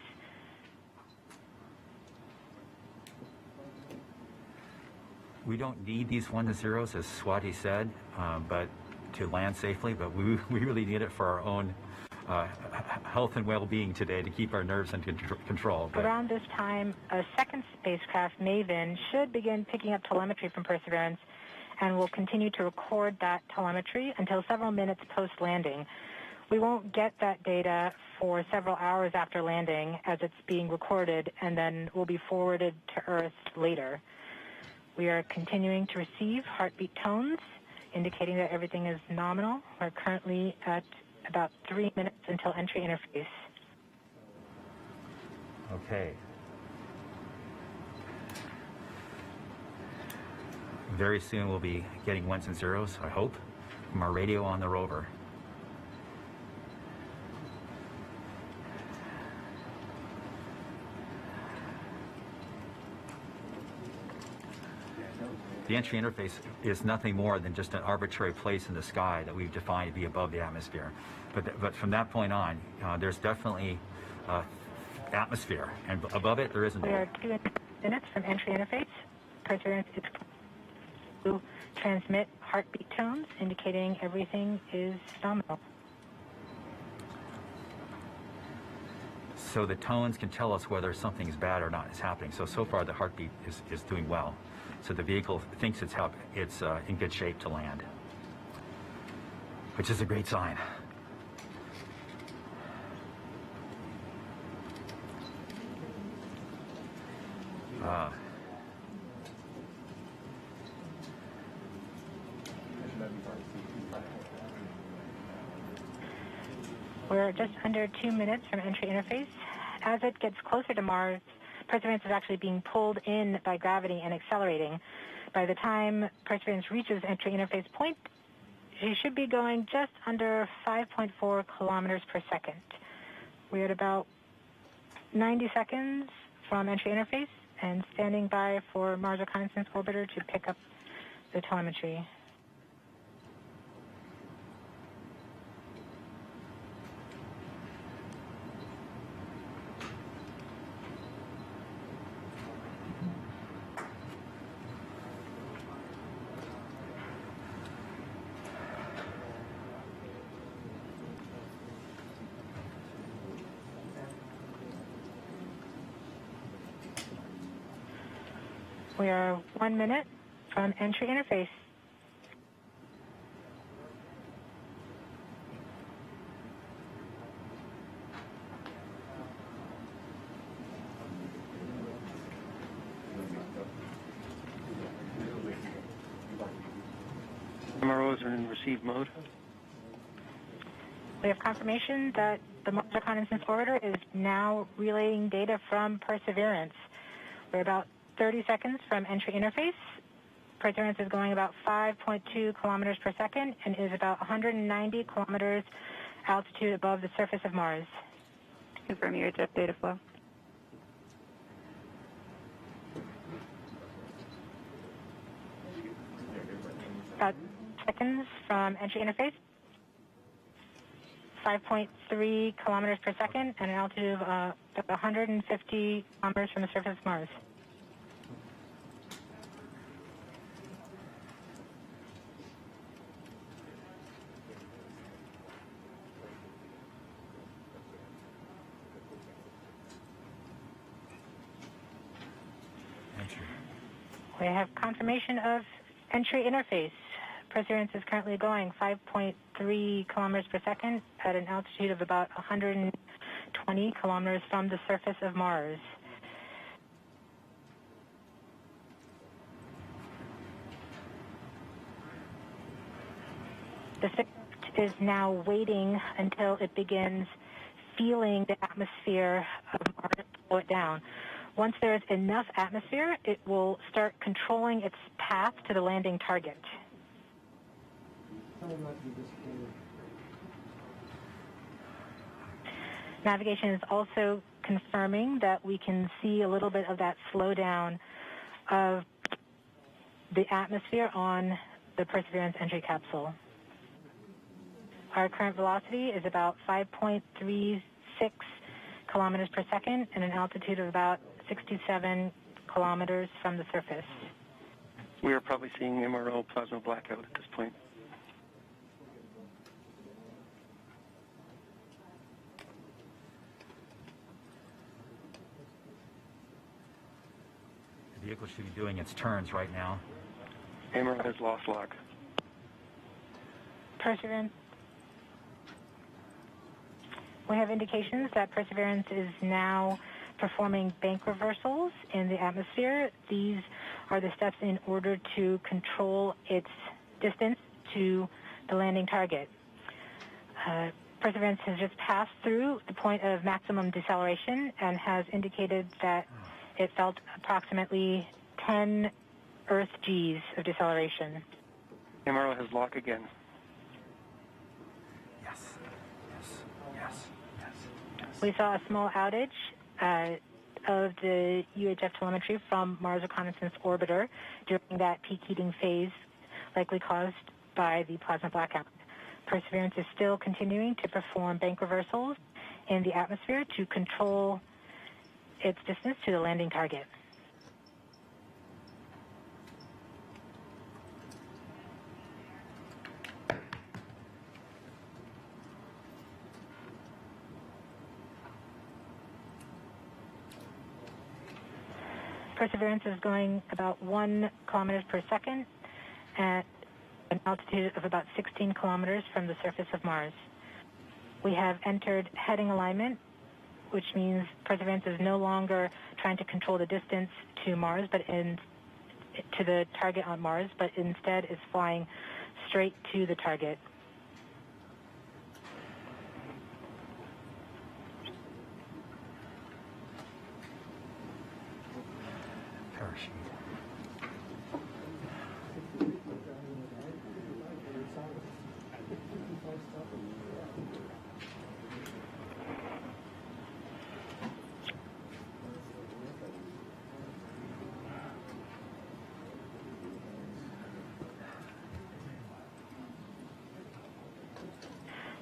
Speaker 3: We don't need these ones and zeros, as Swati said, but to land safely, but we really need it for our own health and well-being today to keep our nerves under control. But
Speaker 9: around this time, a second spacecraft, Maven, should begin picking up telemetry from Perseverance and will continue to record that telemetry until several minutes post-landing. We won't get that data for several hours after landing as it's being recorded and then will be forwarded to Earth later. We are continuing to receive heartbeat tones, indicating that everything is nominal. We're currently at about 3 minutes until entry interface.
Speaker 3: Okay. Very soon we'll be getting ones and zeros, I hope, from our radio on the rover. The entry interface is nothing more than just an arbitrary place in the sky that we've defined to be above the atmosphere. But from that point on, there's definitely atmosphere, and above it there isn't.
Speaker 9: We are 2 minutes from entry interface. Perseverance is to transmit heartbeat tones, indicating everything is nominal.
Speaker 3: So the tones can tell us whether something is bad or not is happening. So far the heartbeat is doing well. So the vehicle thinks it's in good shape to land, which is a great sign.
Speaker 9: We're just under 2 minutes from entry interface. As it gets closer to Mars, Perseverance is actually being pulled in by gravity and accelerating. By the time Perseverance reaches entry interface point, she should be going just under 5.4 kilometers per second. We're at about 90 seconds from entry interface and standing by for Mars Reconnaissance Orbiter to pick up the telemetry. We are 1 minute from entry interface.
Speaker 18: MROs are in receive mode.
Speaker 9: We have confirmation that the Mars Reconnaissance Orbiter is now relaying data from Perseverance. We're about 30 seconds from entry interface. Perseverance is going about 5.2 kilometers per second and is about 190 kilometers altitude above the surface of Mars.
Speaker 16: Confirm your jet data flow.
Speaker 9: About seconds from entry interface. 5.3 kilometers per second and an altitude of about 150 kilometers from the surface of Mars. We have confirmation of entry interface. Perseverance is currently going 5.3 kilometers per second at an altitude of about 120 kilometers from the surface of Mars. The spacecraft is now waiting until it begins feeling the atmosphere of Mars slow it down. Once there is enough atmosphere, it will start controlling its path to the landing target. Navigation is also confirming that we can see a little bit of that slowdown of the atmosphere on the Perseverance entry capsule. Our current velocity is about 5.36 kilometers per second and an altitude of about 67 kilometers from the surface.
Speaker 18: We are probably seeing MRO plasma blackout at this point.
Speaker 3: The vehicle should be doing its turns right now.
Speaker 18: MRO has lost lock.
Speaker 9: Perseverance. We have indications that Perseverance is now performing bank reversals in the atmosphere. These are the steps in order to control its distance to the landing target. Perseverance has just passed through the point of maximum deceleration and has indicated that it felt approximately 10 Earth Gs of deceleration.
Speaker 18: MRO has lock again.
Speaker 9: We saw a small outage of the UHF telemetry from Mars Reconnaissance Orbiter during that peak heating phase, likely caused by the plasma blackout. Perseverance is still continuing to perform bank reversals in the atmosphere to control its distance to the landing target. Perseverance is going about 1 kilometers per second at an altitude of about 16 kilometers from the surface of Mars. We have entered heading alignment, which means Perseverance is no longer trying to control the distance to Mars, to the target on Mars, but instead is flying straight to the target.
Speaker 3: Parachute.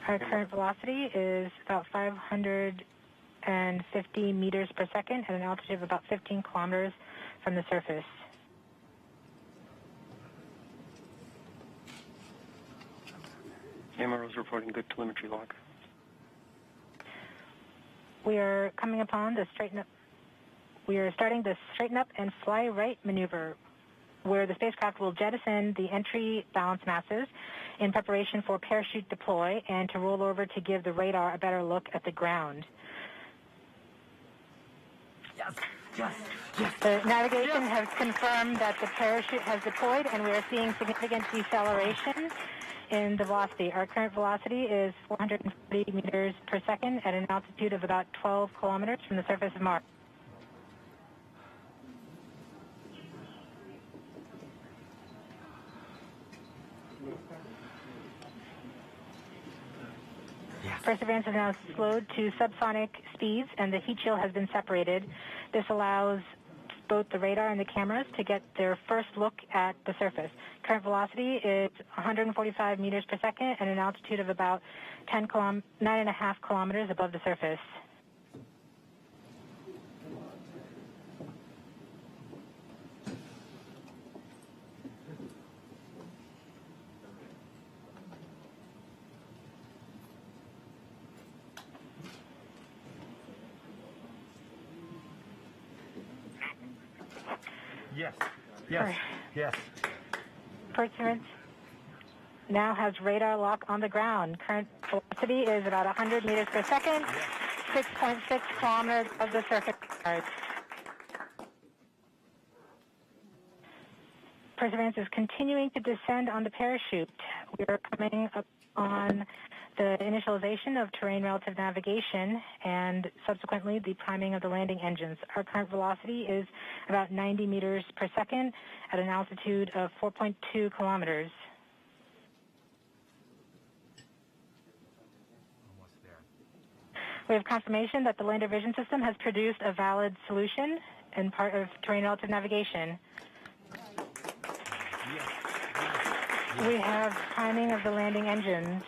Speaker 9: Our current velocity is about 550 meters per second at an altitude of about 15 kilometers from the surface.
Speaker 18: MRO is reporting good telemetry log.
Speaker 9: We are coming upon the straighten up. We are starting the straighten up and fly right maneuver, where the spacecraft will jettison the entry balance masses in preparation for parachute deploy and to roll over to give the radar a better look at the ground.
Speaker 3: Yes.
Speaker 9: The navigation has confirmed that the parachute has deployed, and we are seeing significant deceleration in the velocity. Our current velocity is 440 meters per second at an altitude of about 12 kilometers from the surface of Mars. Perseverance is now slowed to subsonic speeds, and the heat shield has been separated. This allows both the radar and the cameras to get their first look at the surface. Current velocity is 145 meters per second at an altitude of about 9.5 kilometers above the surface.
Speaker 3: Yes.
Speaker 9: Perseverance now has radar lock on the ground. Current velocity is about 100 meters per second, 6.6 kilometers of the surface. Perseverance is continuing to descend on the parachute. We are coming up on the initialization of terrain relative navigation and subsequently the priming of the landing engines. Our current velocity is about 90 meters per second at an altitude of 4.2 kilometers. We have confirmation that the lander vision system has produced a valid solution and part of terrain relative navigation. We have priming of the landing engines.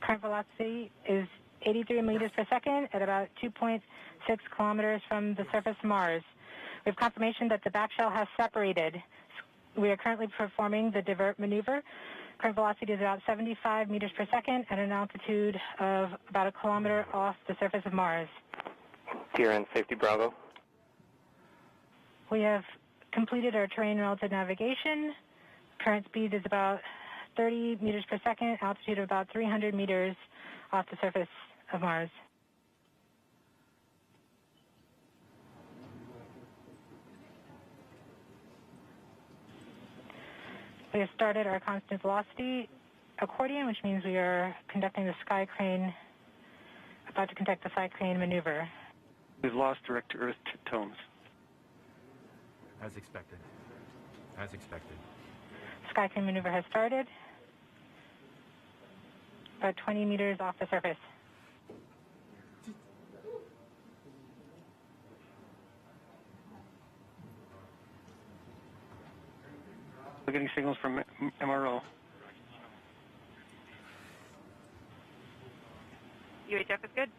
Speaker 9: Current velocity is 83 meters per second at about 2.6 kilometers from the surface of Mars. We have confirmation that the back shell has separated. We are currently performing the divert maneuver. Current velocity is about 75 meters per second at an altitude of about a kilometer off the surface of Mars.
Speaker 8: TRN Safety Bravo.
Speaker 9: We have completed our terrain relative navigation. Current speed is about 30 meters per second, altitude of about 300 meters off the surface of Mars. We have started our constant velocity accordion, which means we are conducting the sky crane, about to conduct the sky crane maneuver.
Speaker 18: We've lost direct to Earth tones.
Speaker 3: As expected. As expected.
Speaker 9: Sky crane maneuver has started. About 20 meters off the surface.
Speaker 18: We're getting signals from MRO.
Speaker 20: UHF is good.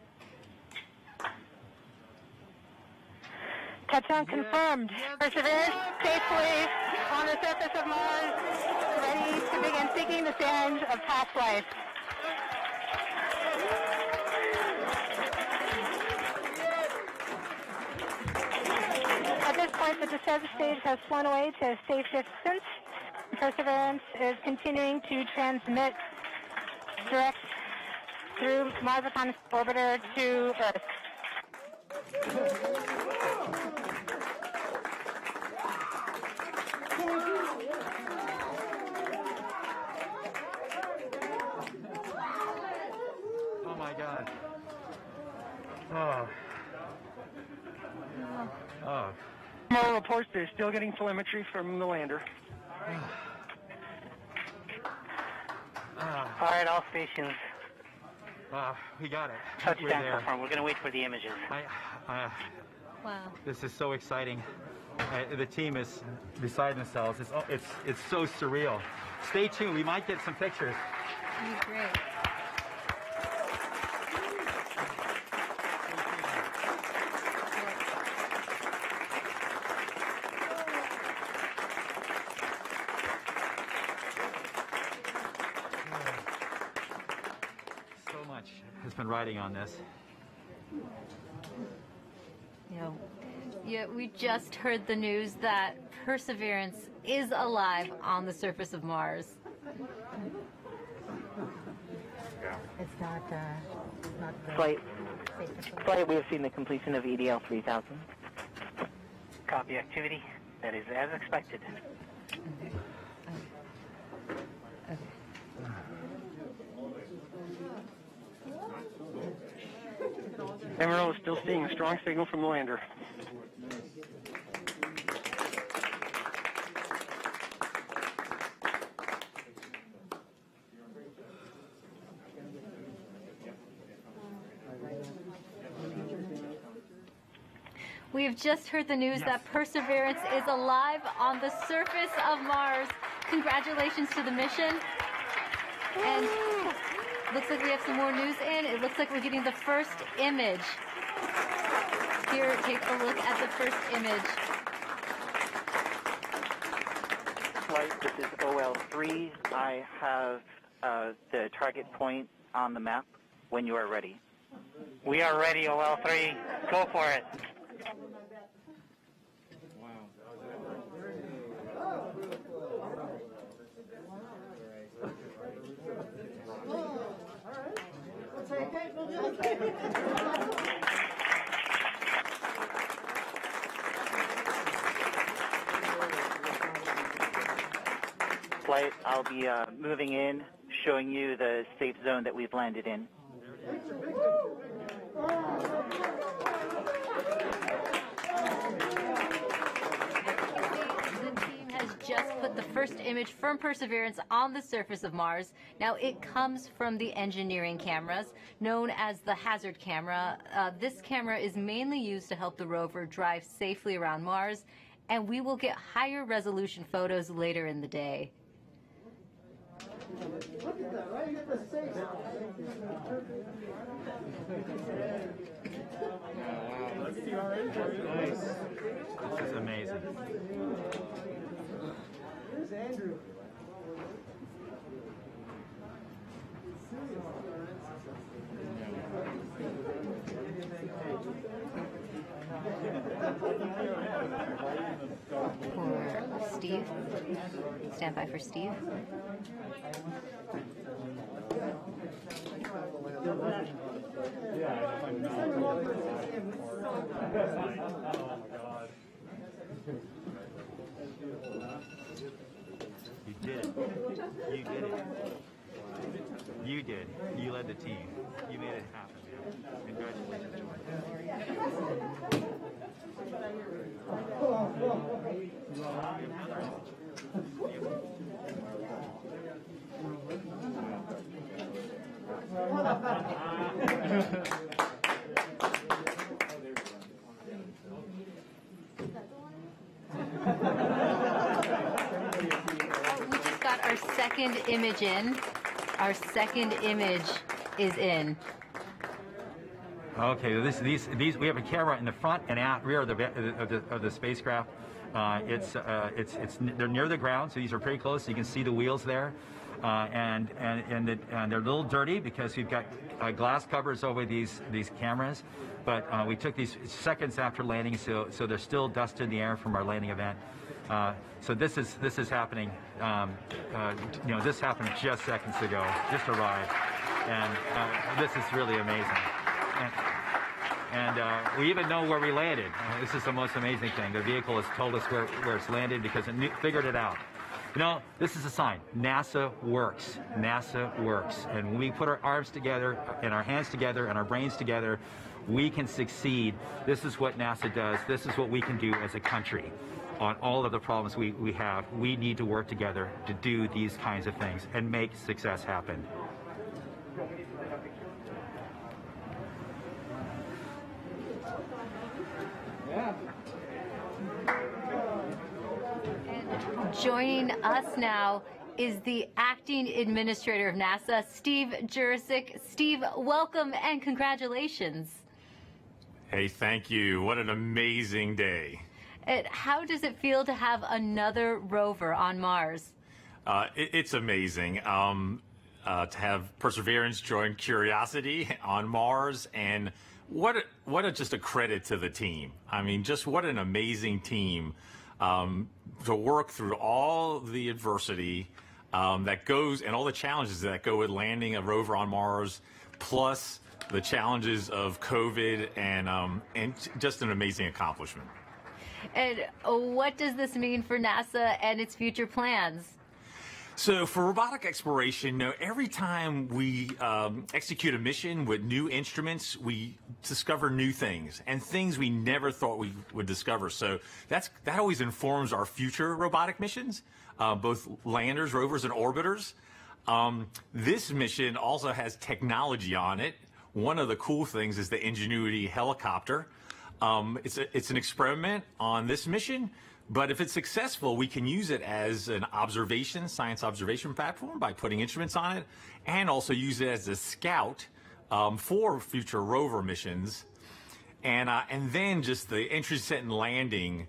Speaker 9: Touchdown confirmed. Perseverance safely on the surface of Mars, ready to begin seeking the signs of past life. At this point, the descent stage has flown away to a safe distance. Perseverance is continuing to transmit direct through Mars Reconnaissance Orbiter to Earth.
Speaker 3: Oh my God. Oh. Oh.
Speaker 18: MRO reports they're still getting telemetry from the lander.
Speaker 11: All right, all stations.
Speaker 3: We got it.
Speaker 11: Touchdown confirmed. We're going to wait for the images.
Speaker 2: Wow.
Speaker 3: This is so exciting. The team is beside themselves. It's so surreal. Stay tuned. We might get some pictures.
Speaker 2: That'd be great.
Speaker 3: So much has been riding on this.
Speaker 2: Yeah, we just heard the news that Perseverance is alive on the surface of Mars.
Speaker 9: It's not
Speaker 15: Flight, we have seen the completion of EDL 3000.
Speaker 11: Copy activity. That is as expected.
Speaker 18: MRO is still seeing a strong signal from the lander.
Speaker 2: We have just heard the news that Perseverance is alive on the surface of Mars. Congratulations to the mission. And looks like we have some more news in. It looks like we're getting the first image. Here, take a look at the first image.
Speaker 11: Flight, this is OL3. I have the target point on the map when you are ready. We are ready, OL3. Go for it. Flight, I'll be moving in, showing you the safe zone that we've landed in.
Speaker 2: Just put the first image from Perseverance on the surface of Mars. Now, it comes from the engineering cameras, known as the hazard camera. This camera is mainly used to help the rover drive safely around Mars, and we will get higher resolution photos later in the day.
Speaker 21: Look at that, right? You get the safe.
Speaker 3: Let's see our entry. Nice. This is amazing.
Speaker 21: Here's Andrew.
Speaker 2: For Steve. Stand by for Steve.
Speaker 19: did it. You did it. You did. You led the team. You made it happen. Congratulations.
Speaker 2: We just got our second image in. Our second image is in.
Speaker 3: Okay, these we have a camera in the front and rear of the spacecraft. They're near the ground, so these are pretty close. So you can see the wheels there, and they're a little dirty because we've got glass covers over these cameras. But we took these seconds after landing, so there's still dust in the air from our landing event. So this is happening. This happened just seconds ago. Just arrived, and this is really amazing. And we even know where we landed. This is the most amazing thing. The vehicle has told us where it's landed because it figured it out. This is a sign. NASA works. NASA works. And when we put our arms together and our hands together and our brains together, we can succeed. This is what NASA does. This is what we can do as a country on all of the problems we have. We need to work together to do these kinds of things and make success happen.
Speaker 2: And joining us now is the acting administrator of NASA, Steve Jurczyk. Steve, welcome and congratulations.
Speaker 20: Hey, thank you. What an amazing day.
Speaker 2: And how does it feel to have another rover on Mars?
Speaker 20: It's amazing to have Perseverance join Curiosity on Mars, and just a credit to the team. I mean, just what an amazing team to work through all the adversity that goes and all the challenges that go with landing a rover on Mars, plus the challenges of COVID, and just an amazing accomplishment.
Speaker 2: And what does this mean for NASA and its future plans?
Speaker 20: So for robotic exploration, every time we execute a mission with new instruments, we discover new things and things we never thought we would discover. So that always informs our future robotic missions, both landers, rovers, and orbiters. This mission also has technology on it. One of the cool things is the Ingenuity helicopter. It's an experiment on this mission, but if it's successful, we can use it as an science observation platform by putting instruments on it, and also use it as a scout for future rover missions, and then just the entry, descent, and landing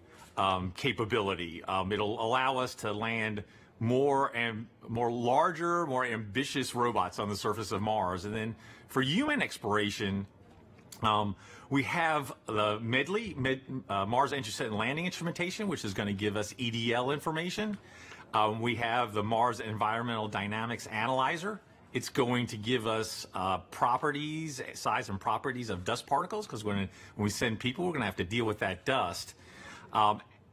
Speaker 20: capability. It'll allow us to land more larger, more ambitious robots on the surface of Mars, and then for human exploration. We have the Mars Entry, Descent, and Landing Instrumentation, which is going to give us EDL information. We have the Mars Environmental Dynamics Analyzer. It's going to give us size and properties of dust particles, because when we send people, we're going to have to deal with that dust.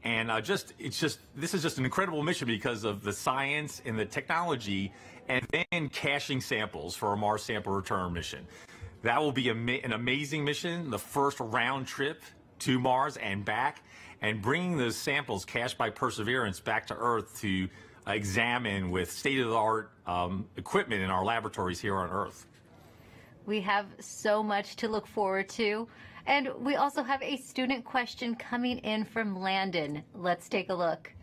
Speaker 20: This is just an incredible mission because of the science and the technology, and then caching samples for a Mars sample return mission. That will be an amazing mission, the first round trip to Mars and back, and bringing those samples cached by Perseverance back to Earth to examine with state-of-the-art equipment in our laboratories here on Earth.
Speaker 2: We have so much to look forward to. And we also have a student question coming in from Landon. Let's take a look.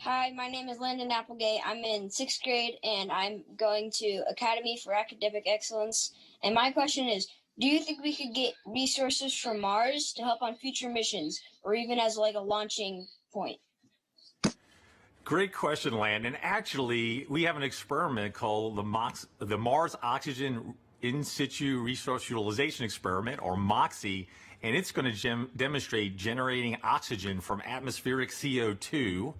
Speaker 22: Hi, my name is Landon Applegate. I'm in 6th grade, and I'm going to Academy for Academic Excellence. And my question is, do you think we could get resources from Mars to help on future missions, or even as like a launching point?
Speaker 20: Great question, Landon. Actually, we have an experiment called the Mars Oxygen In Situ Resource Utilization Experiment, or MOXIE, and it's going to demonstrate generating oxygen from atmospheric CO2.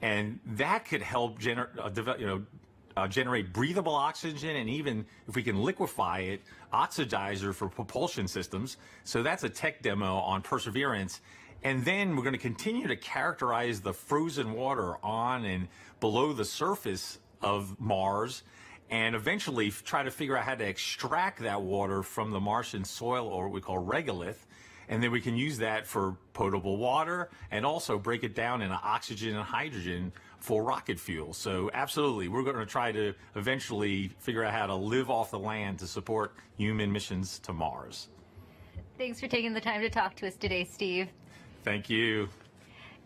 Speaker 20: And that could help generate breathable oxygen, and even if we can liquefy it, oxidizer for propulsion systems. So that's a tech demo on Perseverance. And then we're going to continue to characterize the frozen water on and below the surface of Mars, and eventually try to figure out how to extract that water from the Martian soil, or what we call regolith, and then we can use that for potable water and also break it down into oxygen and hydrogen for rocket fuel. So absolutely, we're going to try to eventually figure out how to live off the land to support human missions to Mars.
Speaker 2: Thanks for taking the time to talk to us today, Steve.
Speaker 20: Thank you.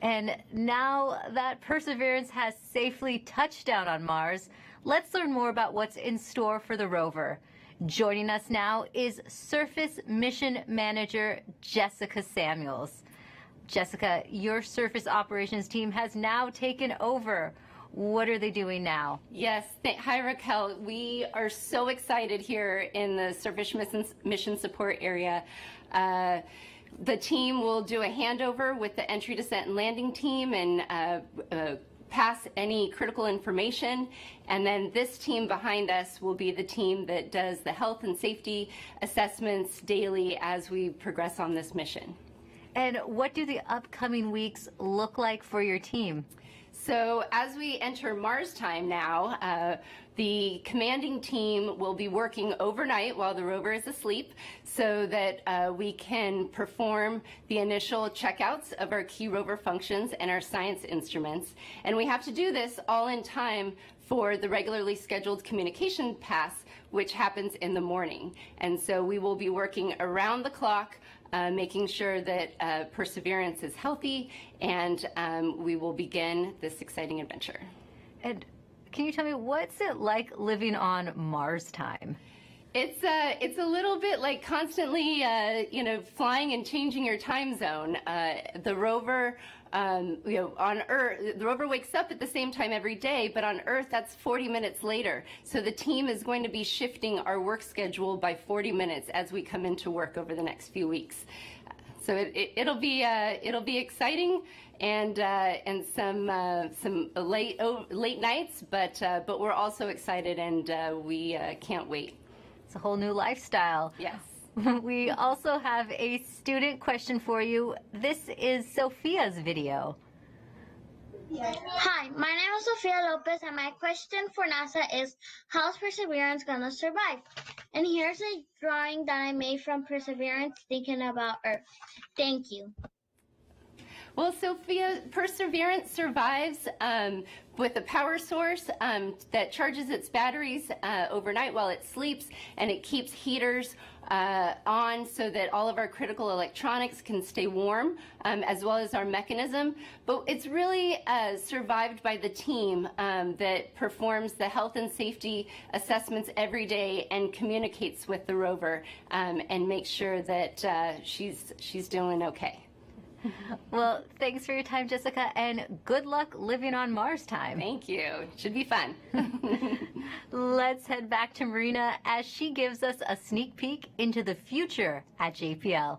Speaker 2: And now that Perseverance has safely touched down on Mars, let's learn more about what's in store for the rover. Joining us now is Surface Mission Manager Jessica Samuels. Jessica, your surface operations team has now taken over. What are they doing now?
Speaker 7: Yes. Hi, Raquel. We are so excited here in the Surface Mission Support area. The team will do a handover with the entry, descent, and landing team and pass any critical information. And then this team behind us will be the team that does the health and safety assessments daily as we progress on this mission.
Speaker 2: And what do the upcoming weeks look like for your team?
Speaker 7: So as we enter Mars time now, the commanding team will be working overnight while the rover is asleep so that we can perform the initial checkouts of our key rover functions and our science instruments. And we have to do this all in time for the regularly scheduled communication pass, which happens in the morning. And so we will be working around the clock, making sure that Perseverance is healthy, and we will begin this exciting adventure.
Speaker 2: And can you tell me, what's it like living on Mars time?
Speaker 7: It's a little bit like constantly, flying and changing your time zone. The rover, on Earth, the rover wakes up at the same time every day, but on Earth, that's 40 minutes later. So the team is going to be shifting our work schedule by 40 minutes as we come into work over the next few weeks. So it'll be exciting and some late nights, but we're also excited and we can't wait.
Speaker 2: It's a whole new lifestyle.
Speaker 7: Yes.
Speaker 2: We also have a student question for you. This is Sophia's video.
Speaker 10: Hi, my name is Sofia Lopez, and my question for NASA is, how's Perseverance gonna survive? And here's a drawing that I made from Perseverance thinking about Earth. Thank you.
Speaker 7: Well, Sophia, Perseverance survives with a power source that charges its batteries overnight while it sleeps, and it keeps heaters on so that all of our critical electronics can stay warm, as well as our mechanism. But it's really survived by the team that performs the health and safety assessments every day and communicates with the rover and makes sure that she's doing okay.
Speaker 2: Well, thanks for your time, Jessica, and good luck living on Mars time.
Speaker 7: Thank you. Should be fun.
Speaker 2: Let's head back to Marina as she gives us a sneak peek into the future at JPL.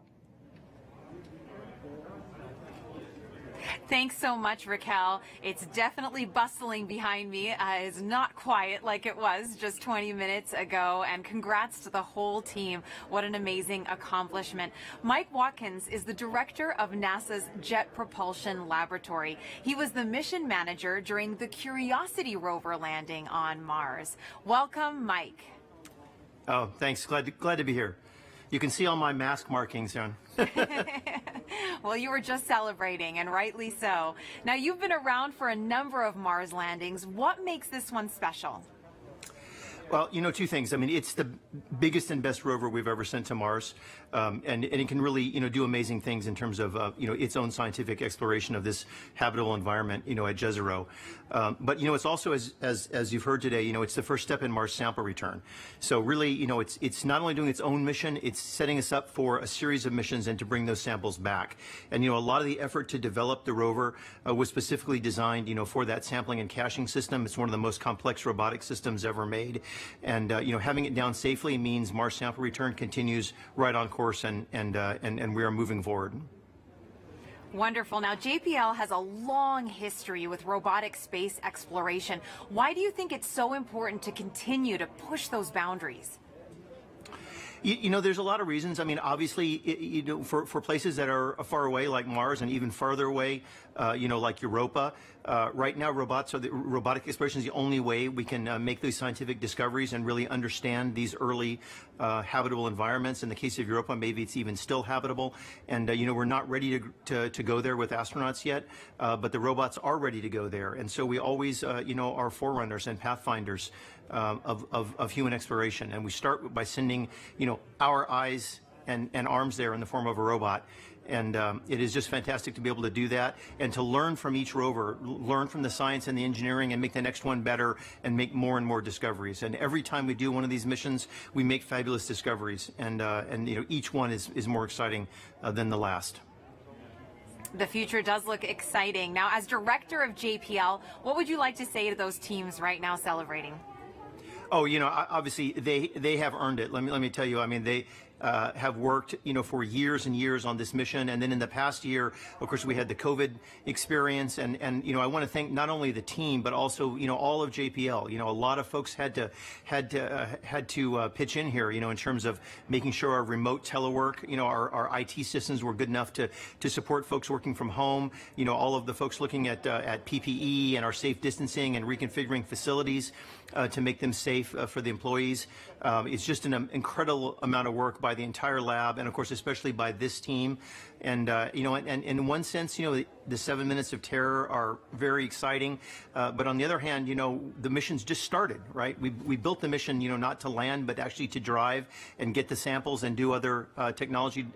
Speaker 4: Thanks so much, Raquel. It's definitely bustling behind me. It's not quiet like it was just 20 minutes ago. And congrats to the whole team. What an amazing accomplishment. Mike Watkins is the director of NASA's Jet Propulsion Laboratory. He was the mission manager during the Curiosity rover landing on Mars. Welcome, Mike.
Speaker 13: Oh, thanks. Glad to be here. You can see all my mask markings on.
Speaker 4: Well, you were just celebrating, and rightly so. Now, you've been around for a number of Mars landings. What makes this one special?
Speaker 13: Well, two things. I mean, it's the biggest and best rover we've ever sent to Mars, and it can really, do amazing things in terms of, its own scientific exploration of this habitable environment, at Jezero. But, it's also, as you've heard today, it's the first step in Mars sample return. So really, it's not only doing its own mission, it's setting us up for a series of missions and to bring those samples back. And, a lot of the effort to develop the rover was specifically designed, for that sampling and caching system. It's one of the most complex robotic systems ever made. And, having it down safely means Mars sample return continues right on course, and we are moving forward.
Speaker 4: Wonderful. Now, JPL has a long history with robotic space exploration. Why do you think it's so important to continue to push those boundaries?
Speaker 13: You know, there's a lot of reasons. I mean, obviously, you know, for places that are far away, like Mars, and even farther away, you know, like Europa, right now, robotic exploration is the only way we can make these scientific discoveries and really understand these early habitable environments. In the case of Europa, maybe it's even still habitable. And, you know, we're not ready to go there with astronauts yet, but the robots are ready to go there. And so we always, you know, are forerunners and pathfinders of human exploration. And we start by sending, you know, our eyes and arms there in the form of a robot. And it is just fantastic to be able to do that and to learn from each rover, learn from the science and the engineering and make the next one better and make more and more discoveries. And every time we do one of these missions, we make fabulous discoveries. And you know, each one is more exciting than the last.
Speaker 4: The future does look exciting. Now, as director of JPL, what would you like to say to those teams right now celebrating?
Speaker 13: Oh, you know, obviously they have earned it. Let me tell you. I mean, they have worked, you know, for years and years on this mission, and then in the past year, of course, we had the COVID experience, and you know, I want to thank not only the team but also, you know, all of JPL. You know, a lot of folks had to pitch in here, you know, in terms of making sure our remote telework, you know, our IT systems were good enough to support folks working from home. You know, all of the folks looking at PPE and our safe distancing and reconfiguring facilities to make them safe for the employees. It's just an incredible amount of work by the entire lab, and of course, especially by this team. And you know, and in one sense, you know, the 7 minutes of terror are very exciting. But on the other hand, you know, the mission's just started, right? We built the mission, you know, not to land, but actually to drive and get the samples and do other technology,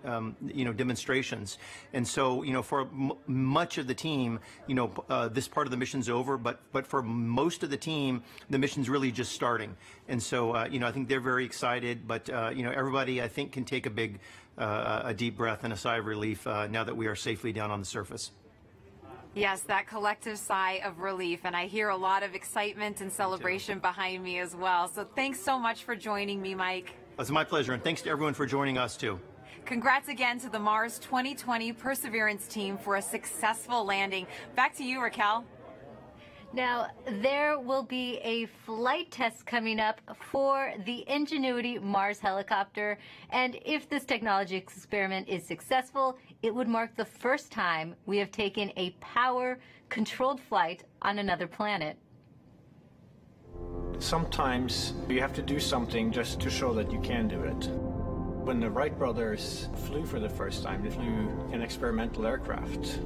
Speaker 13: you know, demonstrations. And so, you know, for much of the team, you know, this part of the mission's over, but for most of the team, the mission's really just starting. And so, you know, I think they're very excited. But you know, everybody, I think, can take a deep breath and a sigh of relief now that we are safely down on the surface.
Speaker 4: Yes, that collective sigh of relief, and I hear a lot of excitement and celebration behind me as well. So thanks so much for joining me, Mike.
Speaker 13: It's my pleasure, and thanks to everyone for joining us too.
Speaker 4: Congrats again to the Mars 2020 Perseverance team for a successful landing. Back to you, Raquel.
Speaker 2: Now, there will be a flight test coming up for the Ingenuity Mars helicopter, and if this technology experiment is successful, it would mark the first time we have taken a power-controlled flight on another planet.
Speaker 6: Sometimes you have to do something just to show that you can do it. When the Wright brothers flew for the first time, they flew an experimental aircraft.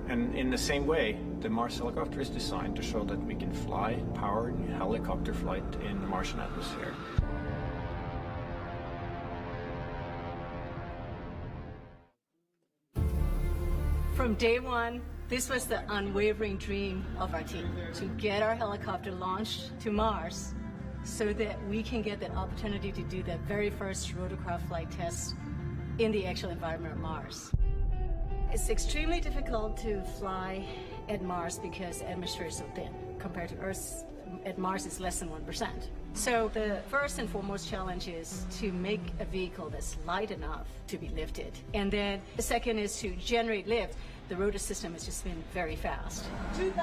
Speaker 6: And in the same way, the Mars helicopter is designed to show that we can fly powered helicopter flight in the Martian atmosphere.
Speaker 12: From day one, this was the unwavering dream of our team, to get our helicopter launched to Mars so that we can get that opportunity to do that very first rotorcraft flight test in the actual environment of Mars. It's extremely difficult to fly at Mars because the atmosphere is so thin. Compared to Earth, at Mars it's less than 1%. So the first and foremost challenge is to make a vehicle that's light enough to be lifted. And then the second is to generate lift. The rotor system has just been very fast. 2,000,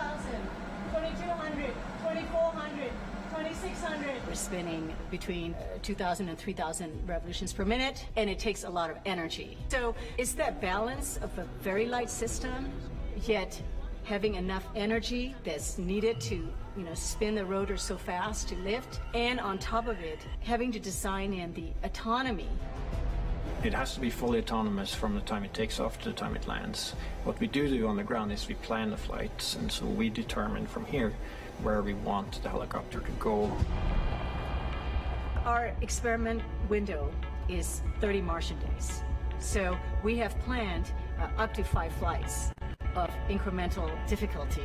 Speaker 12: 2,200, 2,400. 2,600. We're spinning between 2,000 and 3,000 revolutions per minute, and it takes a lot of energy. So it's that balance of a very light system, yet having enough energy that's needed to, you know, spin the rotor so fast to lift, and on top of it, having to design in the autonomy.
Speaker 6: It has to be fully autonomous from the time it takes off to the time it lands. What we do on the ground is we plan the flights, and so we determine from here where we want the helicopter to go.
Speaker 12: Our experiment window is 30 Martian days. So we have planned up to 5 flights of incremental difficulty.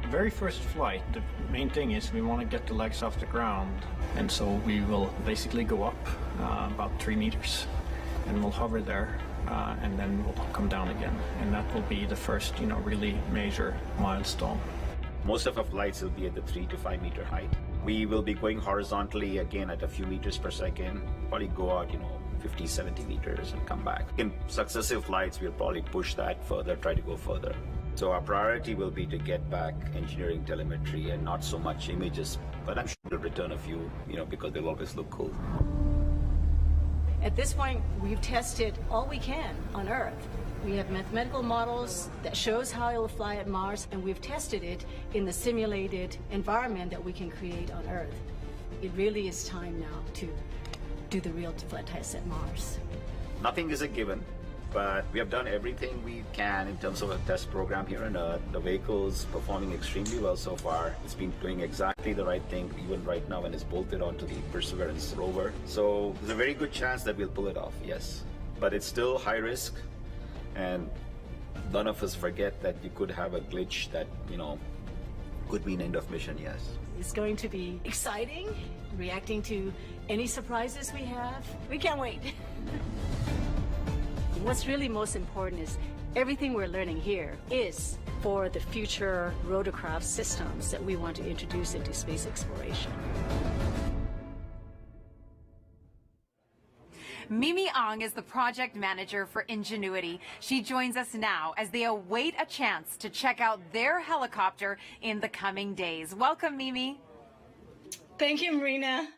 Speaker 6: The very first flight, the main thing is we want to get the legs off the ground, and so we will basically go up about 3 meters, and we'll hover there, and then we'll come down again, and that will be the first, you know, really major milestone.
Speaker 14: Most of our flights will be at the 3 to 5 meter height. We will be going horizontally again at a few meters per second, probably go out, you know, 50, 70 meters and come back. In successive flights, we'll probably push that further, try to go further. So our priority will be to get back engineering telemetry and not so much images, but I'm sure we'll return a few, you know, because they'll always look cool.
Speaker 12: At this point, we've tested all we can on Earth. We have mathematical models that shows how it will fly at Mars, and we've tested it in the simulated environment that we can create on Earth. It really is time now to do the real flight tests at Mars.
Speaker 14: Nothing is a given, but we have done everything we can in terms of a test program here on Earth. The vehicle's performing extremely well so far. It's been doing exactly the right thing, even right now when it's bolted onto the Perseverance Rover. So there's a very good chance that we'll pull it off, yes. But it's still high risk, and none of us forget that you could have a glitch that, could mean end of mission, yes.
Speaker 12: It's going to be exciting, reacting to any surprises we have. We can't wait. What's really most important is everything we're learning here is for the future rotorcraft systems that we want to introduce into space exploration.
Speaker 4: Mimi Ang is the project manager for Ingenuity. She joins us now as they await a chance to check out their helicopter in the coming days. Welcome, Mimi.
Speaker 12: Thank you, Marina.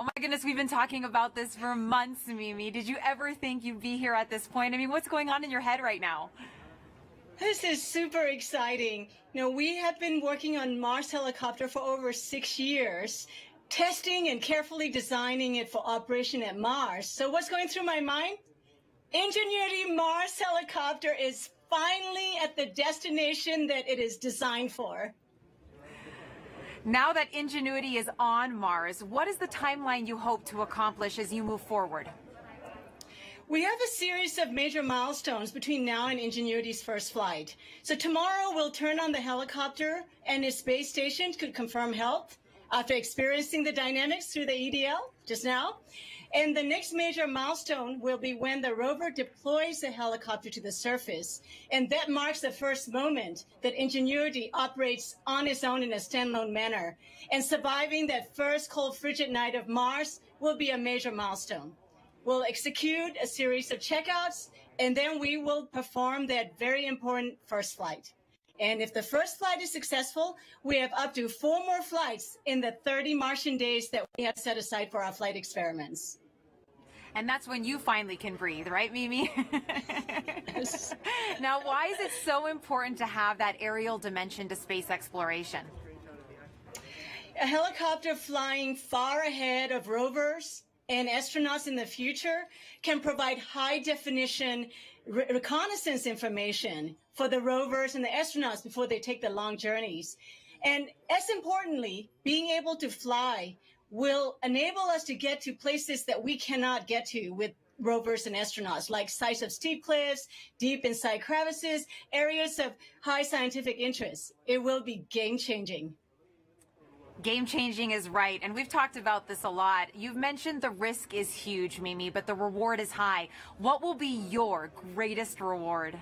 Speaker 4: Oh my goodness, we've been talking about this for months, Mimi. Did you ever think you'd be here at this point? I mean, what's going on in your head right now?
Speaker 12: This is super exciting. We have been working on Mars helicopter for over 6 years, testing and carefully designing it for operation at Mars. So what's going through my mind? Ingenuity Mars helicopter is finally at the destination that it is designed for.
Speaker 4: Now that Ingenuity is on Mars, what is the timeline you hope to accomplish as you move forward?
Speaker 12: We have a series of major milestones between now and Ingenuity's first flight. So tomorrow we'll turn on the helicopter and its base station to confirm health after experiencing the dynamics through the EDL just now. And the next major milestone will be when the rover deploys the helicopter to the surface. And that marks the first moment that Ingenuity operates on its own in a standalone manner. And surviving that first cold, frigid night of Mars will be a major milestone. We'll execute a series of checkouts, and then we will perform that very important first flight. And if the first flight is successful, we have up to 4 more flights in the 30 Martian days that we have set aside for our flight experiments.
Speaker 4: And that's when you finally can breathe, right, Mimi?
Speaker 12: Yes.
Speaker 4: Now, why is it so important to have that aerial dimension to space exploration?
Speaker 12: A helicopter flying far ahead of rovers and astronauts in the future can provide high-definition reconnaissance information for the rovers and the astronauts before they take the long journeys. And as importantly, being able to fly will enable us to get to places that we cannot get to with rovers and astronauts, like sites of steep cliffs, deep inside crevices, areas of high scientific interest. It will be game-changing.
Speaker 4: Game-changing is right, and we've talked about this a lot. You've mentioned the risk is huge, Mimi, but the reward is high. What will be your greatest reward?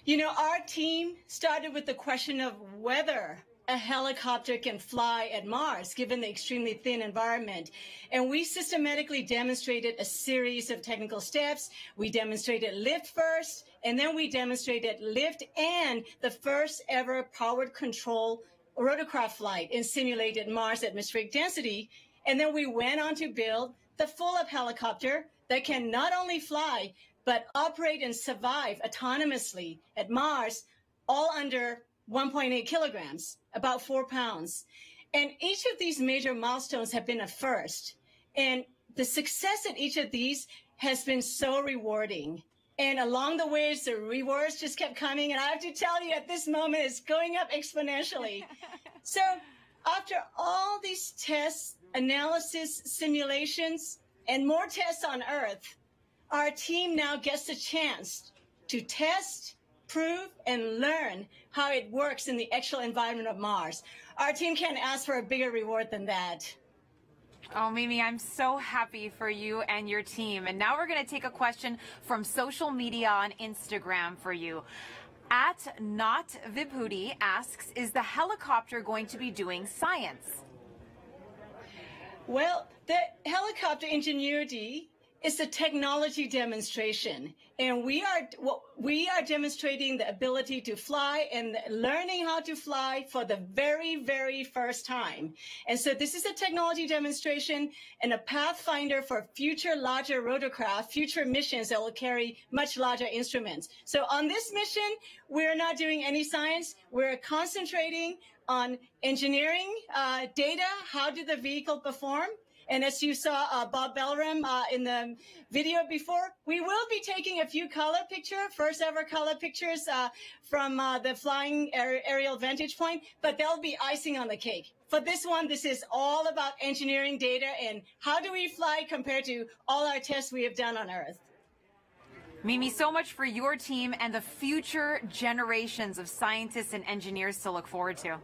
Speaker 12: Our team started with the question of whether a helicopter can fly at Mars, given the extremely thin environment. And we systematically demonstrated a series of technical steps. We demonstrated lift first, and then we demonstrated lift and the first ever powered control rotorcraft flight in simulated Mars atmospheric density. And then we went on to build the full-up helicopter that can not only fly, but operate and survive autonomously at Mars, all under 1.8 kilograms, about 4 pounds. And each of these major milestones have been a first. And the success at each of these has been so rewarding. And along the way, the rewards just kept coming. And I have to tell you, at this moment, it's going up exponentially. So after all these tests, analysis, simulations, and more tests on Earth, our team now gets a chance to test, prove, and learn how it works in the actual environment of Mars. Our team can't ask for a bigger reward than that.
Speaker 4: Oh, Mimi, I'm so happy for you and your team. And now we're going to take a question from social media on Instagram for you. At Not Vibhuti asks, is the helicopter going to be doing science?
Speaker 12: Well, the helicopter Ingenuity It's a technology demonstration, and we are demonstrating the ability to fly and learning how to fly for the very, very first time. And so this is a technology demonstration and a pathfinder for future larger rotorcraft, future missions that will carry much larger instruments. So on this mission, we're not doing any science. We're concentrating on engineering data. How did the vehicle perform? And as you saw Bob Belram in the video before, we will be taking a few first ever color pictures from the flying aerial vantage point, but they'll be icing on the cake. For this one, this is all about engineering data and how do we fly compared to all our tests we have done on Earth.
Speaker 4: Mimi, so much for your team and the future generations of scientists and engineers to look forward to.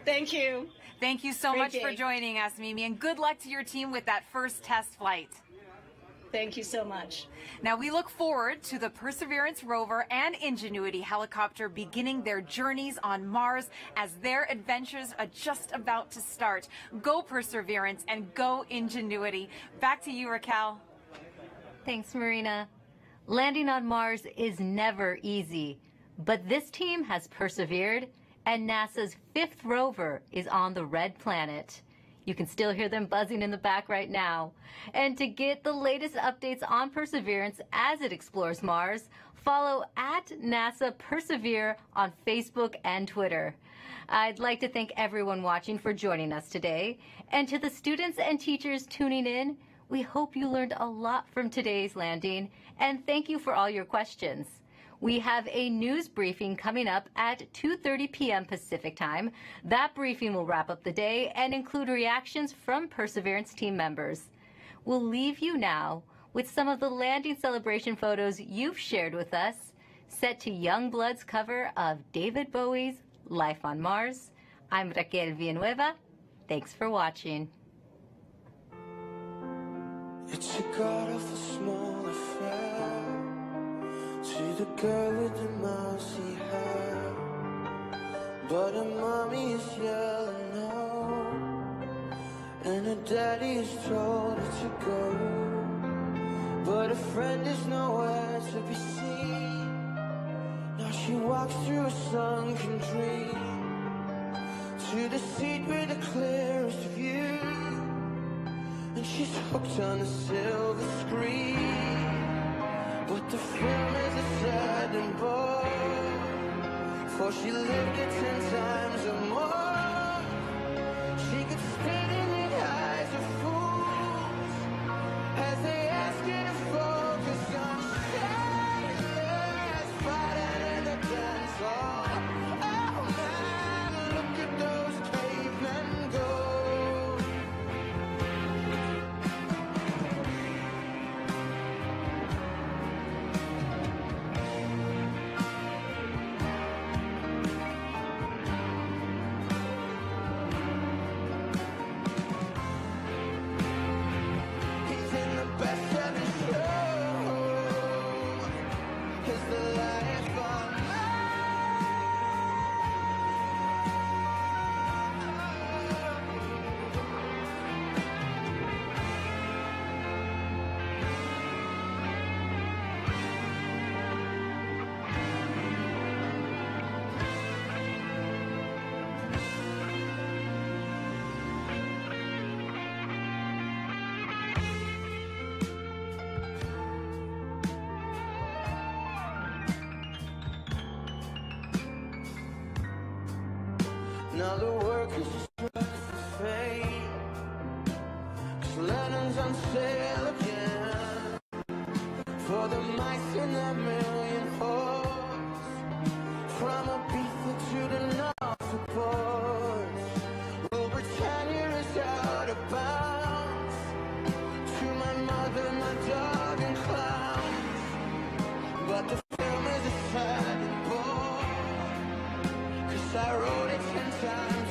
Speaker 12: Thank you.
Speaker 4: Thank you so much for joining us, Mimi, and good luck to your team with that first test flight.
Speaker 12: Thank you so much.
Speaker 4: Now, we look forward to the Perseverance Rover and Ingenuity helicopter beginning their journeys on Mars as their adventures are just about to start. Go Perseverance and go Ingenuity. Back to you, Raquel.
Speaker 2: Thanks, Marina. Landing on Mars is never easy, but this team has persevered, and NASA's 5th rover is on the red planet. You can still hear them buzzing in the back right now. And to get the latest updates on Perseverance as it explores Mars, follow @NASA Persevere on Facebook and Twitter. I'd like to thank everyone watching for joining us today. And to the students and teachers tuning in, we hope you learned a lot from today's landing, and thank you for all your questions. We have a news briefing coming up at 2:30 p.m. Pacific Time. That briefing will wrap up the day and include reactions from Perseverance team members. We'll leave you now with some of the landing celebration photos you've shared with us, set to Youngblood's cover of David Bowie's Life on Mars. I'm Raquel Villanueva. Thanks for watching.
Speaker 1: It's a god of a small affair. To the girl with the mousy hair, but her mommy is yelling no, and her daddy is told her to go, but her friend is nowhere to be seen. Now she walks through a sunken dream to the seat with the clearest view, and she's hooked on the silver screen. But the film is a sad bore, for she lived it 10 times or more. She could spit in the eyes of fools as they ask her to focus on sailors fighting in the dance hall. Oh man, look at those cavemen go. Now the workers are struck for fame, 'cause Lennon's on sale again, for the mice in their million hordes, from Ibiza to the North Ports. Rule Britannia is out of bounds, to my mother, my dog and clowns, but the film is a sad bore, 'cause I wrote it 10 times.